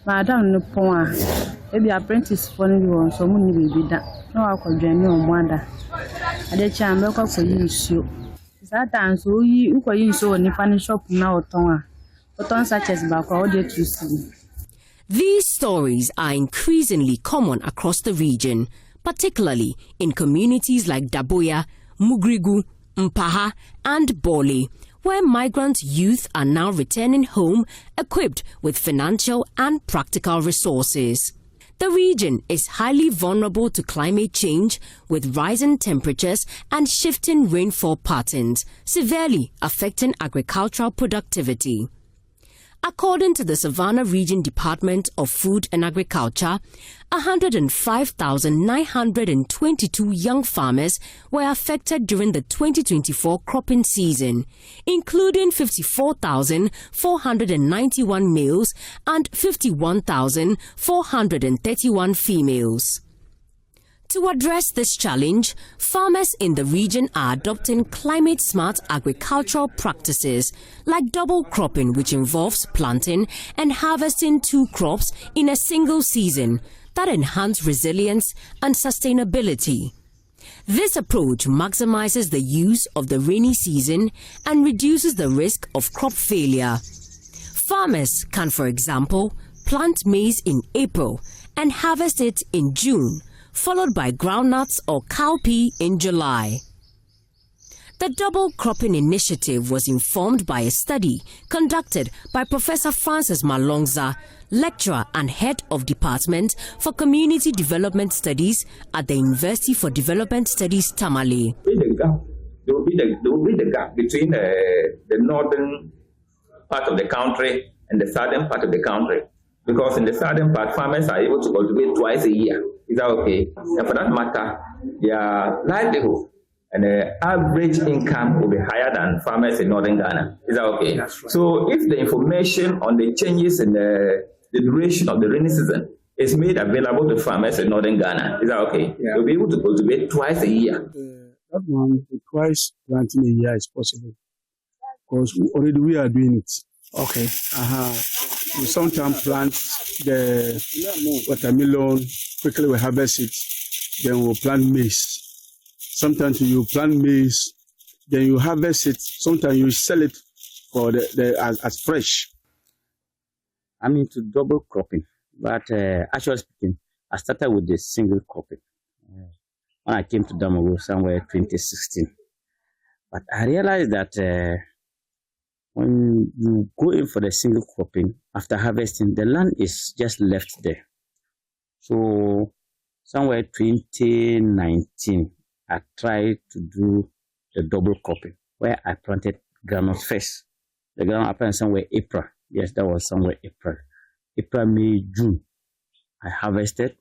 Madam no point. Maybe apprentice for anyone, so money will be done. No, I could join you on wonder. And the chamber for you, so. Sometimes you could use so in the shop now, Tonga. But on such as back, all day to see. These stories are increasingly common across the region, particularly in communities like Daboya, Mugrigu, Mpaha, and Bole, where migrant youth are now returning home equipped with financial and practical resources. The region is highly vulnerable to climate change, with rising temperatures and shifting rainfall patterns severely affecting agricultural productivity. According to the Savannah Region Department of Food and Agriculture, 105,922 young farmers were affected during the 2024 cropping season, including 54,491 males and 51,431 females. To address this challenge, farmers in the region are adopting climate-smart agricultural practices like double cropping, which involves planting and harvesting 2 crops in a single season that enhance resilience and sustainability. This approach maximizes the use of the rainy season and reduces the risk of crop failure. Farmers can, for example, plant maize in April and harvest it in June, followed by groundnuts or cowpea in July. The double cropping initiative was informed by a study conducted by Professor Francis Malongza, lecturer and head of Department for Community Development Studies at the University for Development Studies, Tamale. There will be the gap between the northern part of the country and the southern part of the country. Because in the southern part, farmers are able to cultivate twice a year. Is that okay? And for that matter, their livelihood and the average income will be higher than farmers in northern Ghana. Is that okay? Right. So if the information on the changes in the duration of the rainy season is made available to farmers in northern Ghana, is that okay? Yeah. They'll be able to cultivate twice a year. That one, twice planting a year is possible. Because already we are doing it. Okay. We sometimes plant the watermelon, quickly we harvest it, then we'll plant maize. Sometimes you plant maize, then you harvest it, sometimes you sell it for as fresh. I'm into double cropping, but actually speaking, I started with the single cropping when I came to Damaru somewhere 2016. But I realized that when you go in for the single cropping, after harvesting, the land is just left there. So somewhere 2019, I tried to do the double cropping, where I planted groundnut first. The groundnut I planted somewhere April. Yes, that was somewhere April. April, May, June. I harvested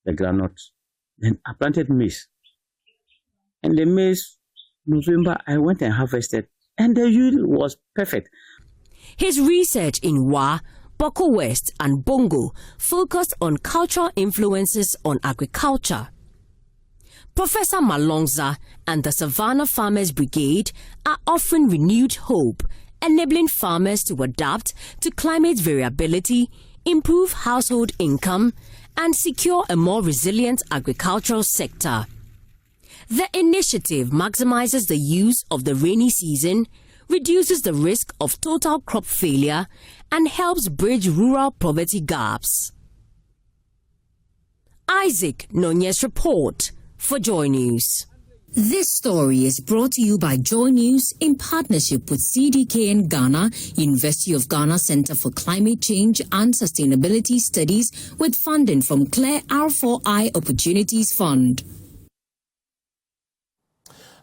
the groundnut. Then I planted maize. And the maize, November, I went and harvested. And the yield was perfect. His research in Wa, Boko West and Bongo focused on cultural influences on agriculture. Professor Malongza and the Savannah Farmers Brigade are offering renewed hope, enabling farmers to adapt to climate variability, improve household income, and secure a more resilient agricultural sector. The initiative maximizes the use of the rainy season, reduces the risk of total crop failure, and helps bridge rural poverty gaps. Isaac Nonye's report for Joy News. This story is brought to you by Joy News in partnership with CDKN Ghana, University of Ghana Center for Climate Change and Sustainability Studies, with funding from Claire R4I Opportunities Fund.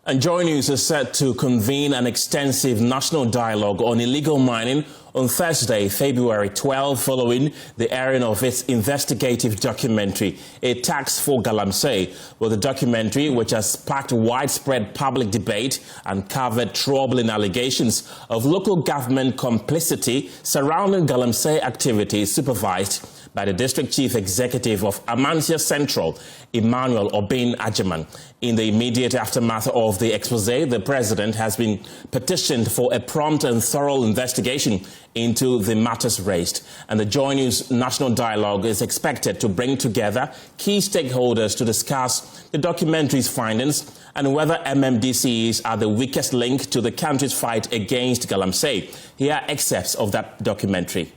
And Joy News is set to convene an extensive national dialogue on illegal mining on Thursday, February 12, following the airing of its investigative documentary, A Tax for Galamsey. Well, the documentary, which has sparked widespread public debate and covered troubling allegations of local government complicity surrounding Galamsey activities supervised by the District Chief Executive of Amansia Central, Emmanuel Obin Ajaman. In the immediate aftermath of the expose, the President has been petitioned for a prompt and thorough investigation into the matters raised. And the Joy News National Dialogue is expected to bring together key stakeholders to discuss the documentary's findings and whether MMDCs are the weakest link to the country's fight against Galamsey. Here are excerpts of that documentary.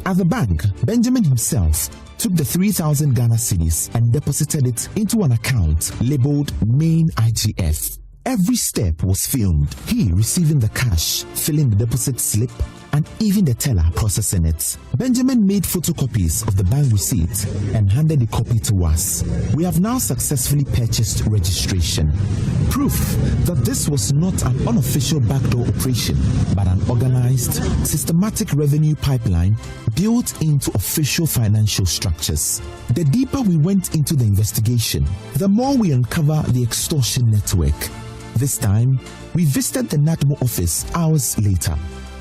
At the bank, Benjamin himself took the 3,000 Ghana cedis and deposited it into an account labeled Main IGF. Every step was filmed. He receiving the cash, filling the deposit slip, and even the teller processing it. Benjamin made photocopies of the bank receipt and handed the copy to us. We have now successfully purchased registration. Proof that this was not an unofficial backdoor operation, but an organized, systematic revenue pipeline built into official financial structures. The deeper we went into the investigation, the more we uncover the extortion network. This time, we visited the NADMO office hours later.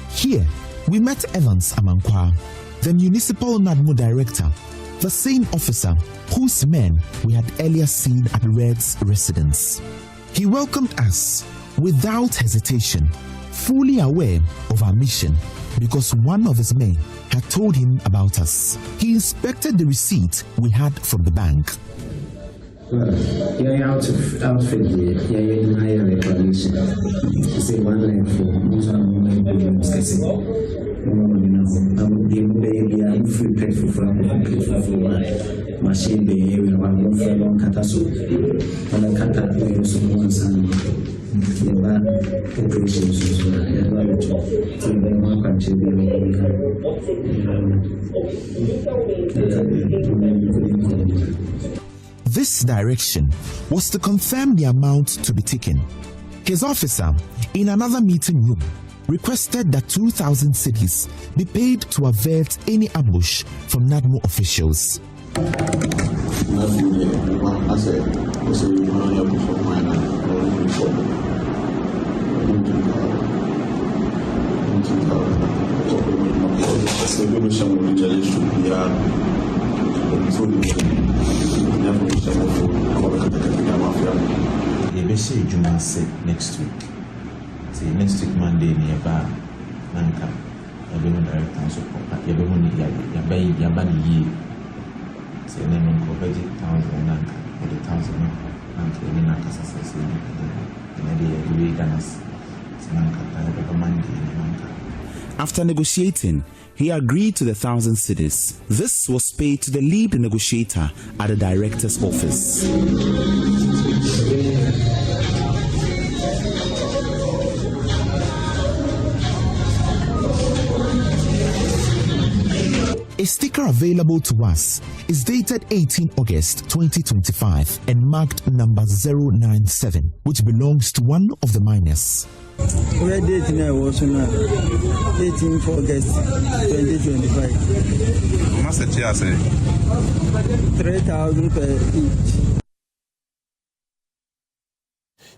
Here, we met Evans Amankwa, the municipal NADMO director, the same officer whose men we had earlier seen at Red's residence. He welcomed us without hesitation, fully aware of our mission because one of his men had told him about us. He inspected the receipt we had from the bank. Yeah, out of February, yeah, denial reclamation. Say 1 line for free pet for machine the area one for long cataso and a cata someone son operations This direction was to confirm the amount to be taken. His officer, in another meeting room, requested that 2,000 cedis be paid to avert any ambush from NADMO officials. Next week. Next week Monday nearby Nanka. I've been director so you've been Yabani ye. Say name on budget 1,000 Nanka or the 1,000 Nanka in Nanka Association. After negotiating, he agreed to the 1,000 cedis. This was paid to the lead negotiator at the director's office. A sticker available to us is dated 18 August 2025 and marked number 097, which belongs to one of the miners. We're dating also now, 18 August 2025. How much did you say? 3,000 per each.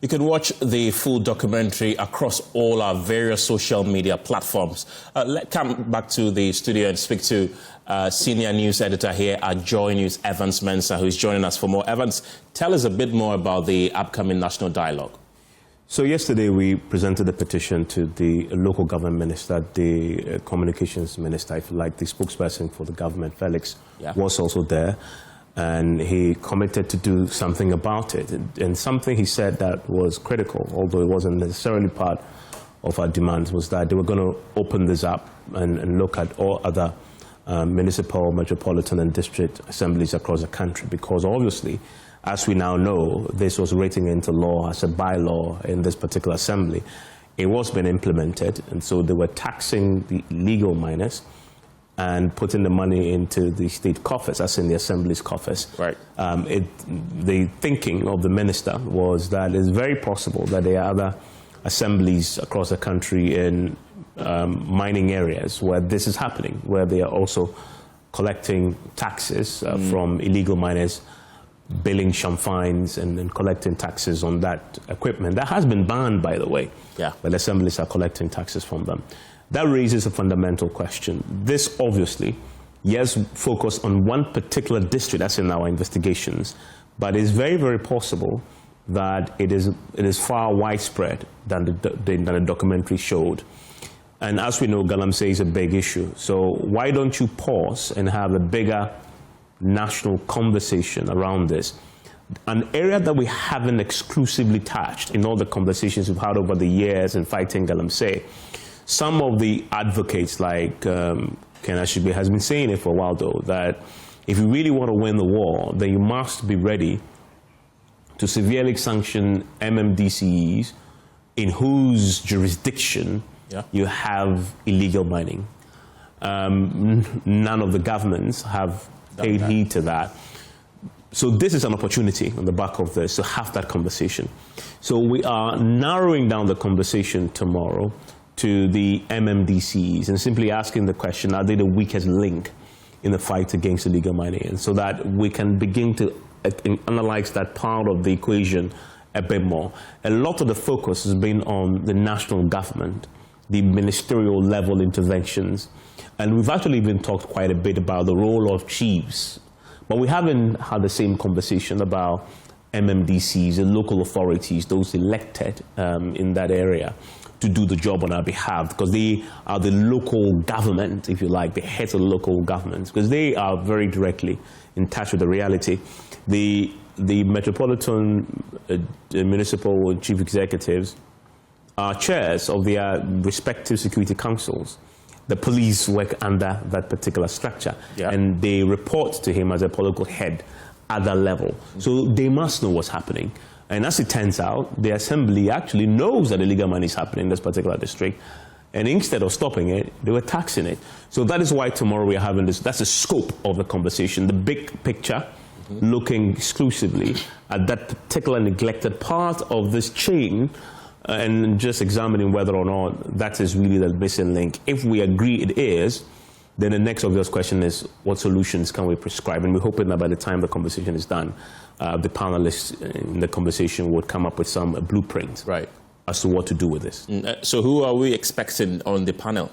You can watch the full documentary across all our various social media platforms. Let's come back to the studio and speak to senior news editor here at Joy News, Evans Mensah, who is joining us for more. Evans, tell us a bit more about the upcoming national dialogue. So yesterday we presented a petition to the local government minister, the communications minister, if you like, the spokesperson for the government, Felix, was also there. And he committed to do something about it. And something he said that was critical, although it wasn't necessarily part of our demands, was that they were going to open this up and look at all other municipal, metropolitan and district assemblies across the country. Because obviously, as we now know, this was written into law as a bylaw in this particular assembly. It was being implemented, and so they were taxing the legal miners and putting the money into the state coffers, as in the assembly's coffers. Right. The thinking of the minister was that it's very possible that there are other assemblies across the country in mining areas where this is happening, where they are also collecting taxes from illegal miners, billing some fines and collecting taxes on that equipment. That has been banned, by the way. Yeah. But assemblies are collecting taxes from them. That raises a fundamental question. This obviously, yes, focused on one particular district, that's in our investigations, but it's very, very possible that it is far widespread than the documentary showed. And as we know, Galamsey is a big issue. So why don't you pause and have a bigger national conversation around this? An area that we haven't exclusively touched in all the conversations we've had over the years in fighting Galamsey. Some of the advocates, like Ken Ashibe, has been saying it for a while, though, that if you really want to win the war, then you must be ready to severely sanction MMDCEs in whose jurisdiction you have illegal mining. None of the governments have paid heed to that. So this is an opportunity on the back of this to have that conversation. So we are narrowing down the conversation tomorrow to the MMDCs and simply asking the question, are they the weakest link in the fight against illegal mining? And so that we can begin to analyze that part of the equation a bit more. A lot of the focus has been on the national government, the ministerial level interventions, and we've actually even talked quite a bit about the role of chiefs, but we haven't had the same conversation about MMDCs and local authorities, those elected in that area, to do the job on our behalf, because they are the local government, if you like, the heads of the local governments, because they are very directly in touch with the reality. The metropolitan municipal chief executives are chairs of their respective security councils, the police work under that particular structure. And they report to him as a political head at that level. So they must know what's happening. And as it turns out, the assembly actually knows that illegal money is happening in this particular district. And instead of stopping it, they were taxing it. So that is why tomorrow we are having this. That's the scope of the conversation, the big picture, looking exclusively at that particular neglected part of this chain and just examining whether or not that is really the missing link. If we agree it is, then the next obvious question is, what solutions can we prescribe? And we're hoping that by the time the conversation is done, the panelists in the conversation would come up with some blueprint as to what to do with this. So who are we expecting on the panel?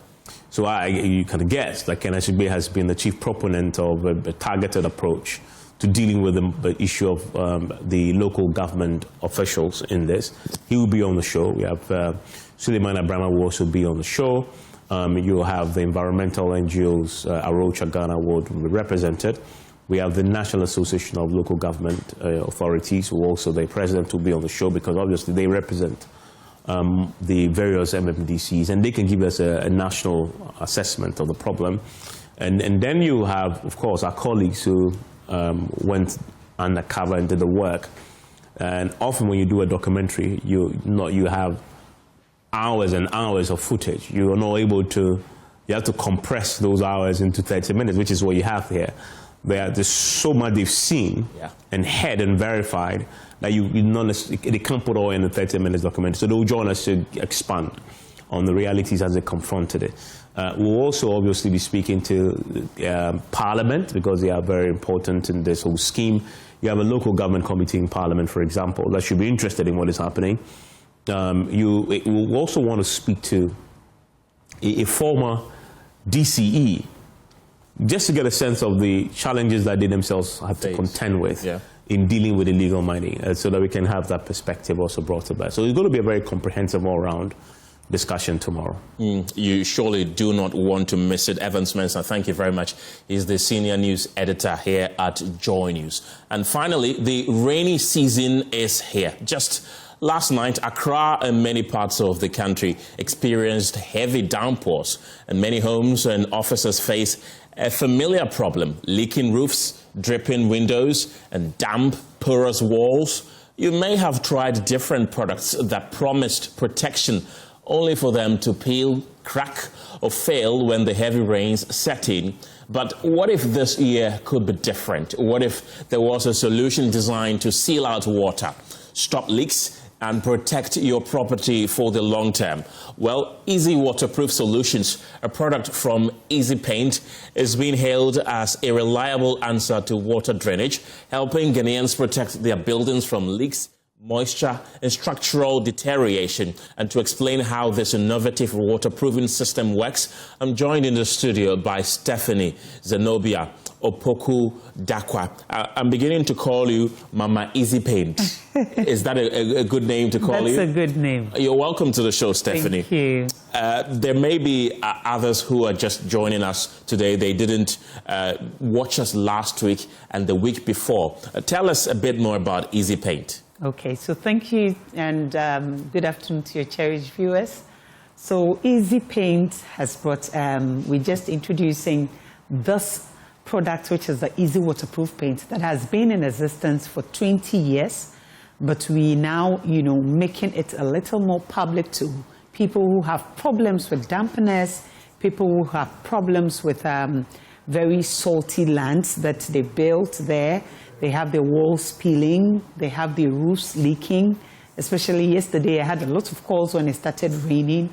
So you can guess that Ken Ashigbe has been the chief proponent of a targeted approach to dealing with the issue of the local government officials in this. He will be on the show. We have Suleiman Abraham will also be on the show. You'll have the environmental NGOs, Arocha Ghana would be represented. We have the National Association of Local Government Authorities, who also the president will be on the show because obviously they represent the various MMDCs and they can give us a national assessment of the problem. And then you have, of course, our colleagues who went undercover and did the work. And often when you do a documentary, you have hours and hours of footage. You are not able to, you have to compress those hours into 30 minutes, which is what you have here. There's so much they've seen and heard and verified that they can't put all in a 30 minutes documentary. So they'll join us to expand on the realities as they confronted it. We'll also obviously be speaking to Parliament because they are very important in this whole scheme. You have a local government committee in Parliament, for example, that should be interested in what is happening. You will also want to speak to a former DCE just to get a sense of the challenges that they themselves have to contend with in dealing with illegal mining, so that we can have that perspective also brought to bear. So it's going to be a very comprehensive all-round discussion tomorrow. You surely do not want to miss it. Evans Mensah, thank you very much. He's the senior news editor here at Joy News. And finally, the rainy season is here. Just last night, Accra and many parts of the country experienced heavy downpours, and many homes and offices face a familiar problem: leaking roofs, dripping windows, and damp, porous walls. You may have tried different products that promised protection, only for them to peel, crack, or fail when the heavy rains set in. But what if this year could be different? What if there was a solution designed to seal out water, stop leaks, and protect your property for the long term? Well, Easy Waterproof Solutions, a product from Easy Paint, is being hailed as a reliable answer to water drainage, helping Ghanaians protect their buildings from leaks, moisture, and structural deterioration. And to explain how this innovative waterproofing system works, I'm joined in the studio by Stephanie Zenobia Opoku Dakwa. I'm beginning to call you Mama Easy Paint. Is that a good name to call you? That's a good name. You're welcome to the show, Stephanie. Thank you. There may be others who are just joining us today. They didn't watch us last week and the week before. Tell us a bit more about Easy Paint. Okay, so thank you, and good afternoon to your cherished viewers. So Easy Paint has brought, we're just introducing this product, which is the Easy Waterproof Paint that has been in existence for 20 years, but we now, making it a little more public to people who have problems with dampness, people who have problems with very salty lands that they built there. They have the walls peeling, they have the roofs leaking. Especially yesterday, I had a lot of calls when it started raining.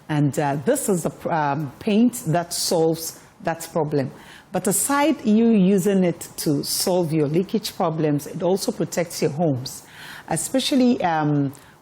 And this is the paint that solves that problem. But aside you using it to solve your leakage problems, it also protects your homes, especially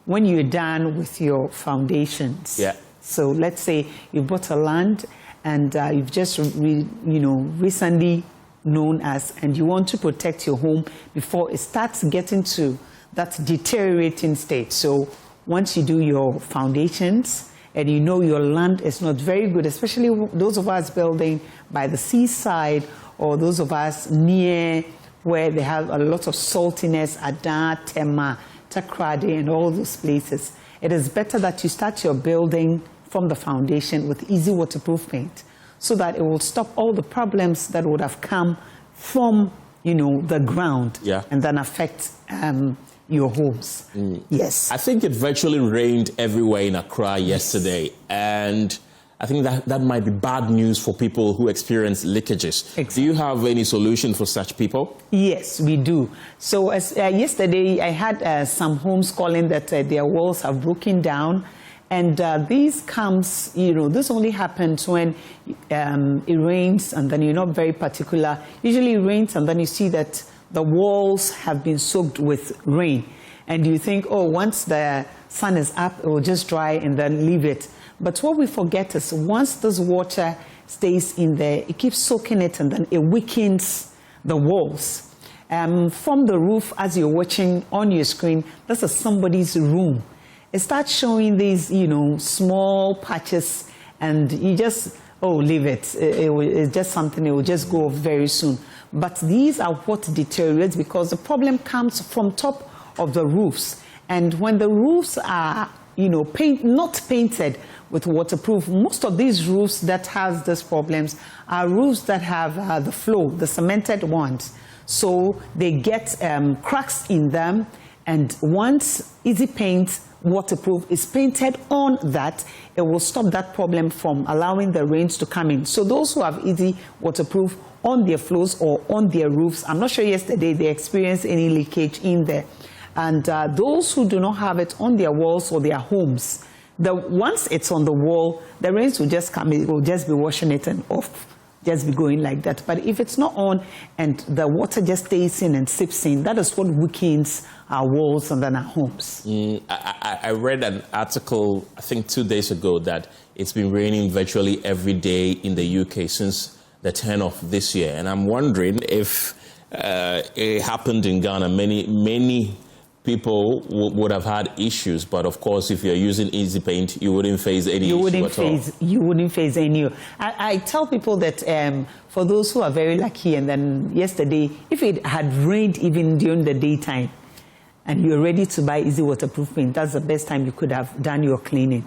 when you're done with your foundations. Yeah. So let's say you bought a land and you've just recently known as, and you want to protect your home before it starts getting to that deteriorating state. So once you do your foundations and your land is not very good, especially those of us building by the seaside or those of us near where they have a lot of saltiness, Ada, Tema, Takrade, and all those places, it is better that you start your building from the foundation with easy waterproof paint, so that it will stop all the problems that would have come from, you know, the ground, and then affect your homes. Yes. I think it virtually rained everywhere in Accra yesterday, and I think that might be bad news for people who experience leakages. Exactly. Do you have any solution for such people? Yes, we do. So as yesterday, I had some homes calling that their walls have broken down. And this comes, you know, this only happens when it rains and then you're not very particular. Usually it rains and then you see that the walls have been soaked with rain. And you think, oh, once the sun is up, it will just dry and then leave it. But what we forget is once this water stays in there, it keeps soaking it and then it weakens the walls. From the roof, as you're watching on your screen, this is somebody's room. It starts showing these, you know, small patches, and you just, oh, leave it. It's just something, it will just go off very soon. But these are what deteriorates, because the problem comes from top of the roofs. And when the roofs are, you know, not painted with waterproof, most of these roofs that has these problems are roofs that have the floor, the cemented ones. So they get cracks in them, and once Easy Paint waterproof is painted on that, it will stop that problem from allowing the rains to come in. So those who have Easy waterproof on their floors or on their roofs, I'm not sure yesterday they experienced any leakage in there. And those who do not have it on their walls or their homes, once it's on the wall, the rains will just come, it will just be washing it and off, just be going like that. But if it's not on and the water just stays in and seeps in, that is what weakens our walls and then our homes. I read an article, I think 2 days ago, that it's been raining virtually every day in the UK since the turn of this year. And I'm wondering if it happened in Ghana. Many people would have had issues, but of course, if you're using Easy Paint, you wouldn't face any issue at all. You wouldn't face any. I tell people that for those who are very lucky, and then yesterday, if it had rained even during the daytime, and you're ready to buy Easy waterproof paint, that's the best time you could have done your cleaning.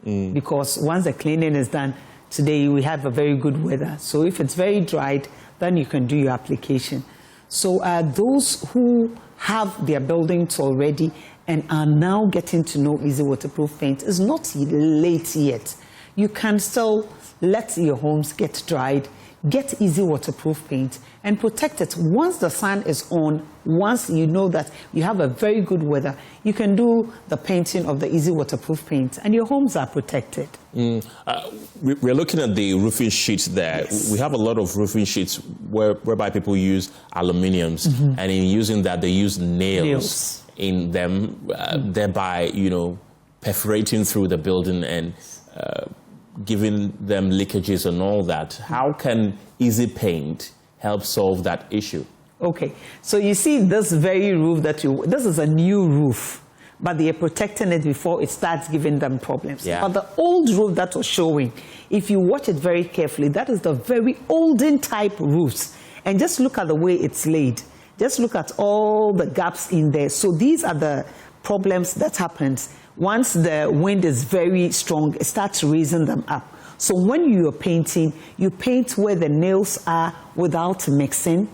Because once the cleaning is done, today we have a very good weather. So if it's very dried, then you can do your application. So those who have their buildings already and are now getting to know Easy waterproof paint, is not late yet. You can still let your homes get dried, get Easy waterproof paint and protect it. Once the sun is on, once you know that you have a very good weather, you can do the painting of the Easy waterproof paint and your homes are protected. We're looking at the roofing sheets there. Yes. We have a lot of roofing sheets whereby people use aluminiums, and in using that they use nails in them, thereby, you know, perforating through the building and giving them leakages and all that. How can Easy Paint help solve that issue? Okay, so you see this very roof this is a new roof, but they are protecting it before it starts giving them problems. But the old roof that was showing, if you watch it very carefully, that is the very olden type roofs. And just look at the way it's laid. Just look at all the gaps in there. So these are the problems that happens. Once the wind is very strong, it starts raising them up. So when you're painting, you paint where the nails are without mixing.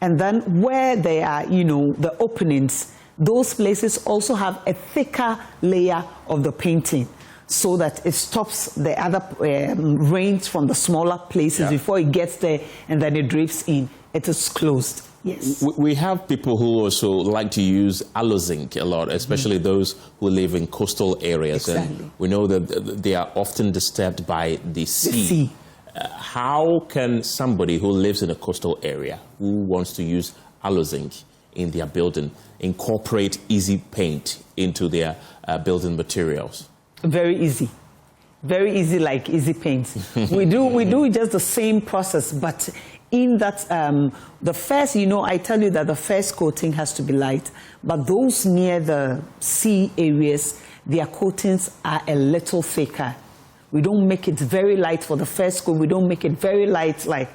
And then where they are, you know, the openings, those places also have a thicker layer of the painting so that it stops the other rains from the smaller places before it gets there and then it drifts in. It is closed. Yes. We have people who also like to use aloe-zinc a lot, especially those who live in coastal areas. Exactly. And we know that they are often disturbed by the sea. How can somebody who lives in a coastal area who wants to use aloe-zinc in their building incorporate Easy Paint into their building materials? Very easy. Very easy, like Easy Paint. we do just the same process, but in that, the first, you know, I tell you that the first coating has to be light, but those near the sea areas, their coatings are a little thicker. We don't make it very light for the first coat. We don't make it very light, like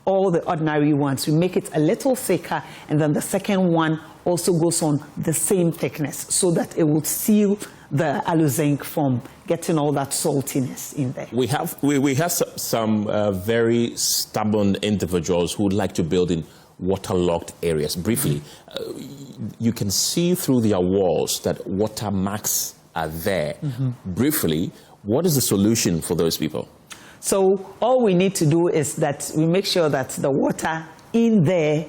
all the ordinary ones. We make it a little thicker, and then the second one also goes on the same thickness so that it will seal the alu zinc from getting all that saltiness in there. We have some very stubborn individuals who would like to build in waterlogged areas. Briefly, you can see through their walls that water marks are there. Briefly, what is the solution for those people? So all we need to do is that we make sure that the water in there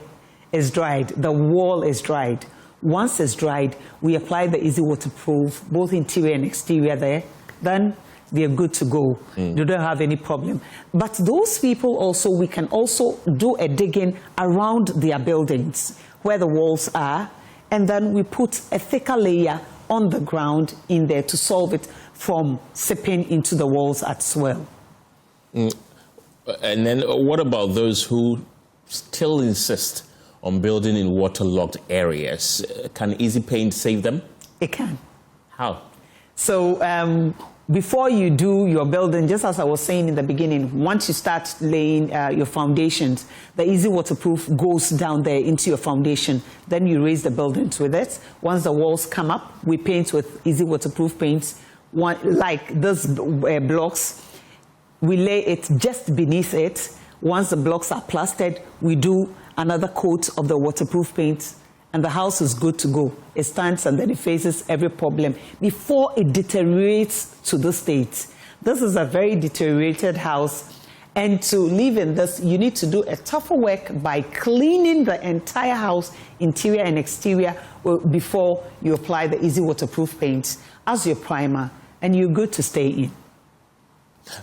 is dried, the wall is dried. Once it's dried, we apply the easy waterproof, both interior and exterior there. Then they're good to go. You don't have any problem. But those people also, we can also do a digging around their buildings where the walls are, and then we put a thicker layer on the ground in there to solve it from seeping into the walls as well. And then what about those who still insist on building in waterlogged areas? Can Easy Paint save them? It can. How? So before you do your building, just as I was saying in the beginning, once you start laying your foundations, the Easy Waterproof goes down there into your foundation. Then you raise the buildings with it. Once the walls come up, we paint with Easy Waterproof paints. Like those blocks, we lay it just beneath it. Once the blocks are plastered, we do another coat of the waterproof paint, and the house is good to go. It stands and then it faces every problem before it deteriorates to this state. This is a very deteriorated house, and to live in this, you need to do a tougher work by cleaning the entire house, interior and exterior, before you apply the Easy Waterproof paint as your primer, and you're good to stay in.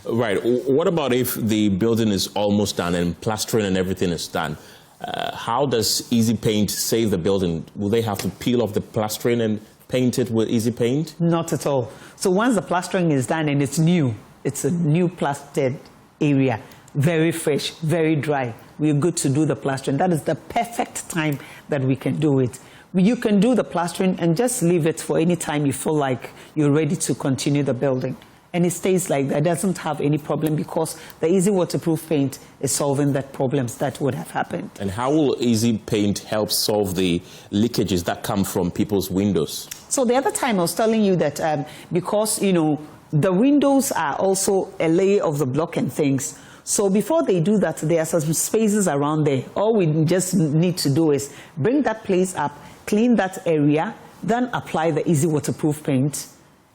Right. What about if the building is almost done and plastering and everything is done? How does Easy Paint save the building? Will they have to peel off the plastering and paint it with Easy Paint? Not at all. So once the plastering is done and it's new, it's a new plastered area, very fresh, very dry, we're good to do the plastering. That is the perfect time that we can do it. You can do the plastering and just leave it for any time you feel like you're ready to continue the building. And it stays like that, doesn't have any problem, because the Easy Waterproof paint is solving that problems that would have happened. And how will Easy Paint help solve the leakages that come from people's windows? So the other time I was telling you that because, you know, the windows are also a layer of the block and things. So before they do that, there are some spaces around there. All we just need to do is bring that place up, clean that area, then apply the Easy Waterproof paint.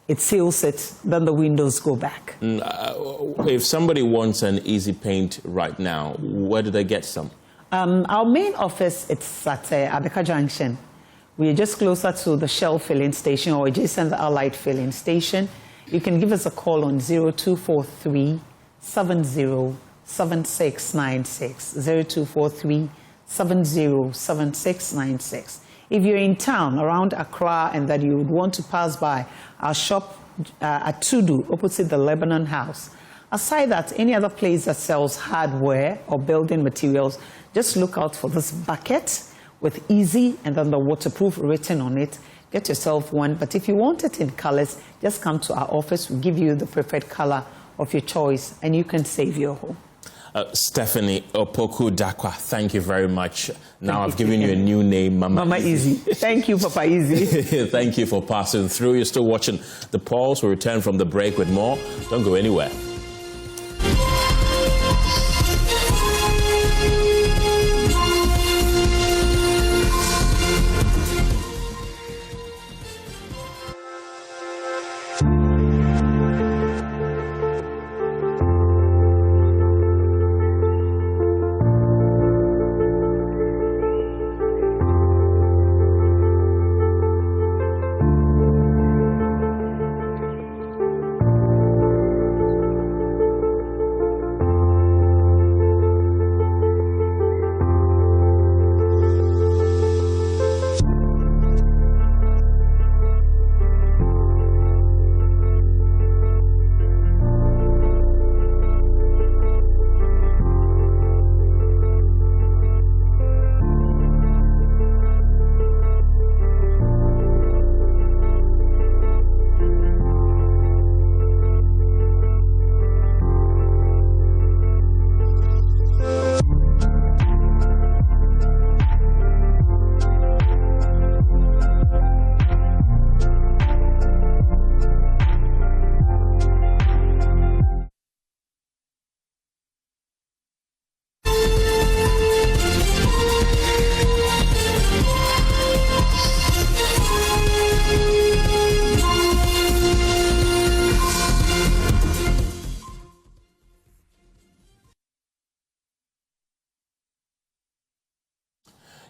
It seals it, then the windows go back. If somebody wants an Easy Paint right now, where do they get some? Our main office, it's at Abeka Junction. We are just closer to the Shell filling station, or adjacent the Allied filling station. You can give us a call on 0243 707696, 0243 707696. If you're in town around Accra and that you would want to pass by our shop at Tudu, opposite the Lebanon House, aside that, any other place that sells hardware or building materials, just look out for this bucket with Easy and then the waterproof written on it. Get yourself one. But if you want it in colors, just come to our office. We'll give you the preferred color of your choice, and you can save your home. Stephanie Opoku Dakwa, thank you very much. Now I've given you a new name, Mama Easy. Thank you, Papa Easy. Thank you for passing through. You're still watching The Pulse. We'll return from the break with more. Don't go anywhere.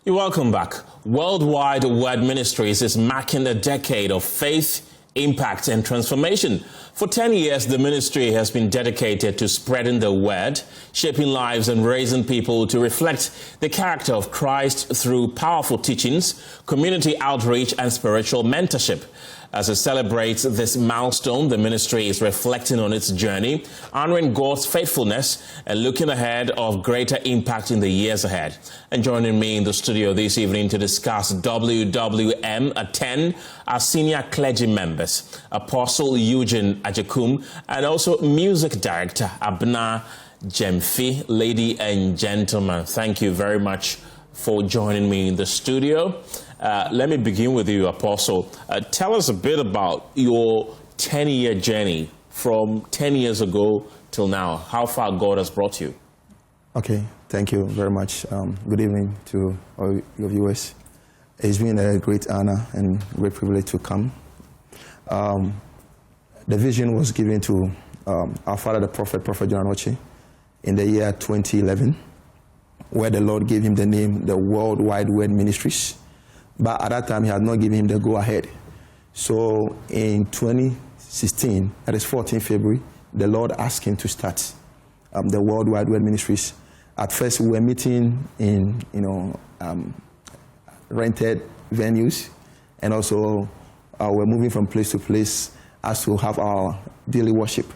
You're welcome back. Worldwide Word Ministries is marking a decade of faith, impact and transformation. For 10 years, the ministry has been dedicated to spreading the word, shaping lives and raising people to reflect the character of Christ through powerful teachings, community outreach and spiritual mentorship. As it celebrates this milestone, the ministry is reflecting on its journey, honoring God's faithfulness and looking ahead of greater impact in the years ahead. And joining me in the studio this evening to discuss WWM at 10 are senior clergy members, Apostle Eugene Ajekum and also music director Abna Jemfi. Ladies and gentlemen, thank you very much for joining me in the studio. Let me begin with you, Apostle. Tell us a bit about your 10-year journey from 10 years ago till now, how far God has brought you. Okay, thank you very much. Good evening to all your viewers. It's been a great honor and great privilege to come. The vision was given to our father, the Prophet John Annoh-Dompreh, in the year 2011, where the Lord gave him the name, the Worldwide Word Ministries. But at that time, he had not given him the go-ahead. So in 2016, that is 14 February, the Lord asked him to start the Worldwide Word Ministries. At first, we were meeting in, rented venues, and also we're moving from place to place as to have our daily worship.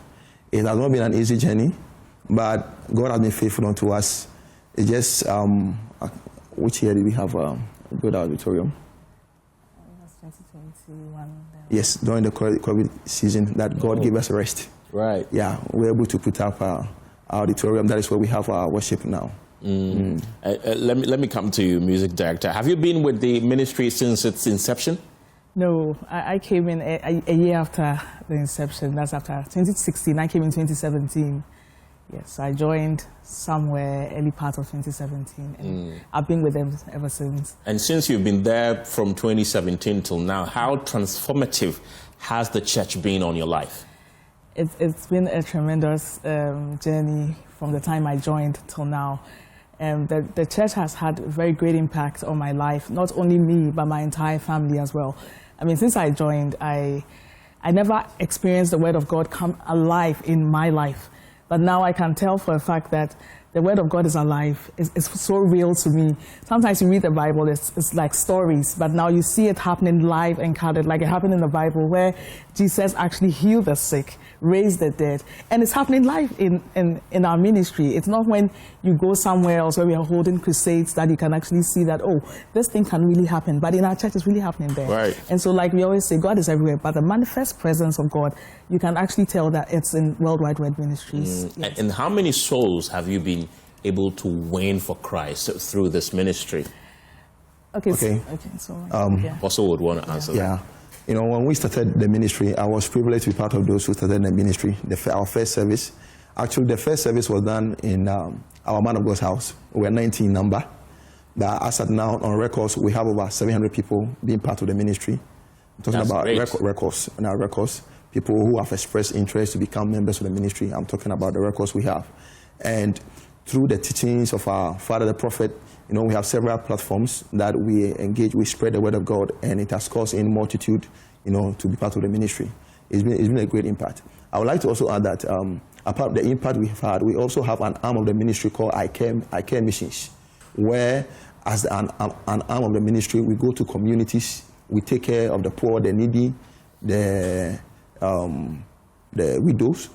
It has not been an easy journey, but God has been faithful unto us. It's just, which year did we have a good auditorium? It was 2021. Yes, during the COVID season that God gave us rest. Right. Yeah, we're able to put up our auditorium. That is where we have our worship now. Let me come to you, music director. Have you been with the ministry since its inception? No, I came in a year after the inception. That's after 2016. I came in 2017. Yes, I joined somewhere early part of 2017. And I've been with them ever since. And since you've been there from 2017 till now, how transformative has the church been on your life? It's been a tremendous journey from the time I joined till now. The church has had a very great impact on my life, not only me, but my entire family as well. I mean, since I joined, I never experienced the Word of God come alive in my life. But now I can tell for a fact that the Word of God is alive. It's so real to me. Sometimes you read the Bible, it's like stories, but now you see it happening live and counted, like it happened in the Bible where Jesus actually healed the sick, raised the dead. And it's happening live in our ministry. It's not when you go somewhere else where we are holding crusades that you can actually see that, oh, this thing can really happen. But in our church, it's really happening there. Right. And so like we always say, God is everywhere, but the manifest presence of God, you can actually tell that it's in Worldwide Word Ministries. Yes. And how many souls have you been able to win for Christ through this ministry? Apostle would want to answer that. Yeah. You know, when we started the ministry, I was privileged to be part of those who started the ministry. Our first service, actually the first service was done in our Man of God's house. We were 19 in number. But as at now, on records, we have over 700 people being part of the ministry. I'm talking about records, on our records, people who have expressed interest to become members of the ministry. I'm talking about the records we have. And through the teachings of our father, the prophet, you know, we have several platforms that we engage, we spread the word of God, and it has caused a multitude, you know, to be part of the ministry. It's been a great impact. I would like to also add that apart from the impact we have had, we also have an arm of the ministry called I Care Missions, where as an arm of the ministry, we go to communities, we take care of the poor, the needy, the widows.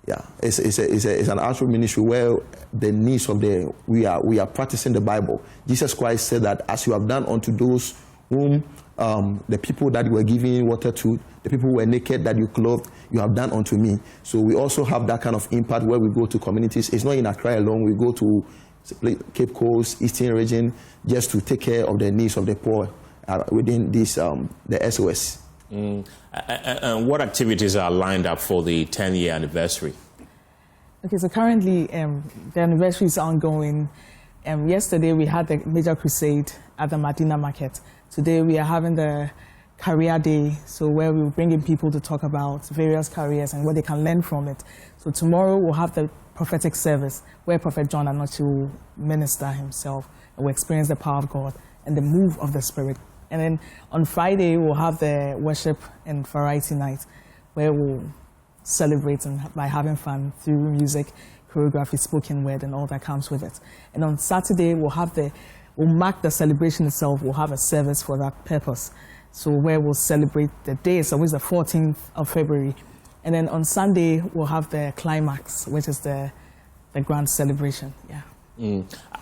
Yeah, it's an actual ministry where the needs of we are practicing the Bible. Jesus Christ said that as you have done unto those whom the people that you were giving water to, the people who were naked that you clothed, you have done unto me. So we also have that kind of impact where we go to communities. It's not in Accra alone. We go to Cape Coast, Eastern region, just to take care of the needs of the poor within this the SOS. And what activities are lined up for the 10-year anniversary? Okay, so currently the anniversary is ongoing. Yesterday we had the major crusade at the Medina Market. Today we are having the career day, so where we're bringing people to talk about various careers and what they can learn from it. So tomorrow we'll have the prophetic service where Prophet John Annoh-Dompreh will minister himself and will experience the power of God. and the move of the Spirit. And then on Friday, we'll have the worship and variety night, where we'll celebrate by having fun through music, choreography, spoken word, and all that comes with it. And on Saturday, we'll mark the celebration itself. We'll have a service for that purpose. So where we'll celebrate the day, so it's the 14th of February. And then on Sunday, we'll have the climax, which is the grand celebration. Yeah.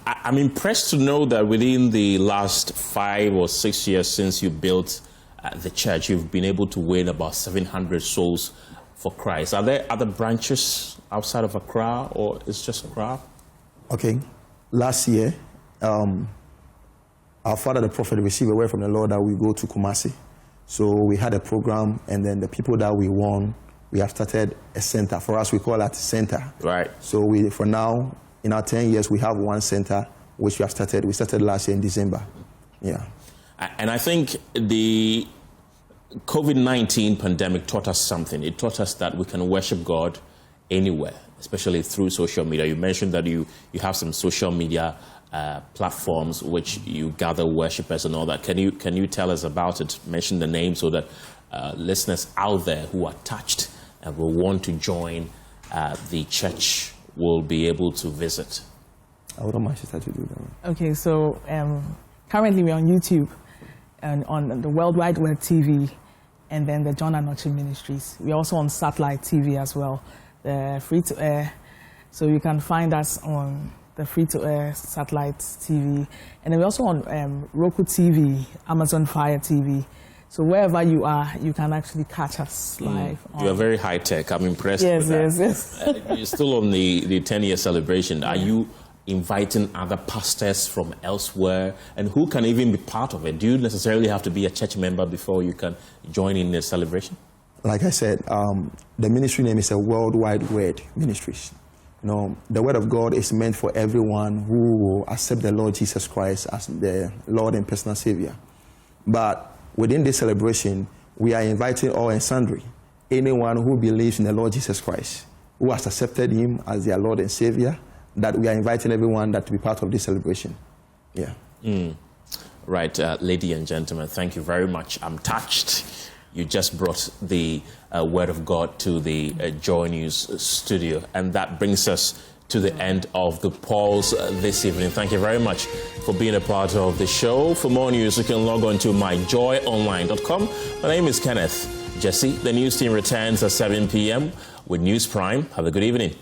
I'm impressed to know that within the last 5 or 6 years since you built the church, you've been able to win about 700 souls for Christ. Are there other branches outside of Accra, or it's just Accra? Okay. Last year, our father, the prophet, received a word from the Lord that we go to Kumasi. So we had a program, and then the people that we won, we have started a center. For us, we call that center. Right. So for now, in our 10 years, we have one center, which we have started. We started last year in December. Yeah. And I think the COVID-19 pandemic taught us something. It taught us that we can worship God anywhere, especially through social media. You mentioned that you have some social media platforms which you gather worshippers and all that. Can you tell us about it? Mention the name so that listeners out there who are touched and will want to join the church will be able to visit. I would want my sister to do that. Okay, so currently we're on YouTube and on the World Wide Web TV, and then the John Annoh-Dompreh Ministries. We're also on satellite TV as well, the free-to-air. So you can find us on the free-to-air satellite TV. And then we're also on Roku TV, Amazon Fire TV. So wherever you are, you can actually catch us live. You are very high-tech. I'm impressed yes, with that. Yes. You're still on the 10-year celebration. Are you inviting other pastors from elsewhere? And who can even be part of it? Do you necessarily have to be a church member before you can join in the celebration? Like I said, the ministry name is a Worldwide Word Ministries. The word of God is meant for everyone who will accept the Lord Jesus Christ as the Lord and personal Savior. But within this celebration, we are inviting all and sundry, anyone who believes in the Lord Jesus Christ, who has accepted him as their Lord and Savior, that we are inviting everyone that to be part of this celebration. Yeah. Right, ladies and gentlemen, thank you very much. I'm touched. You just brought the word of God to the Joy News studio, and that brings us to the end of the polls this evening. Thank you very much for being a part of the show. For more news, you can log on to myjoyonline.com. My name is Kenneth Jesse. The news team returns at 7 p.m. with News Prime. Have a good evening.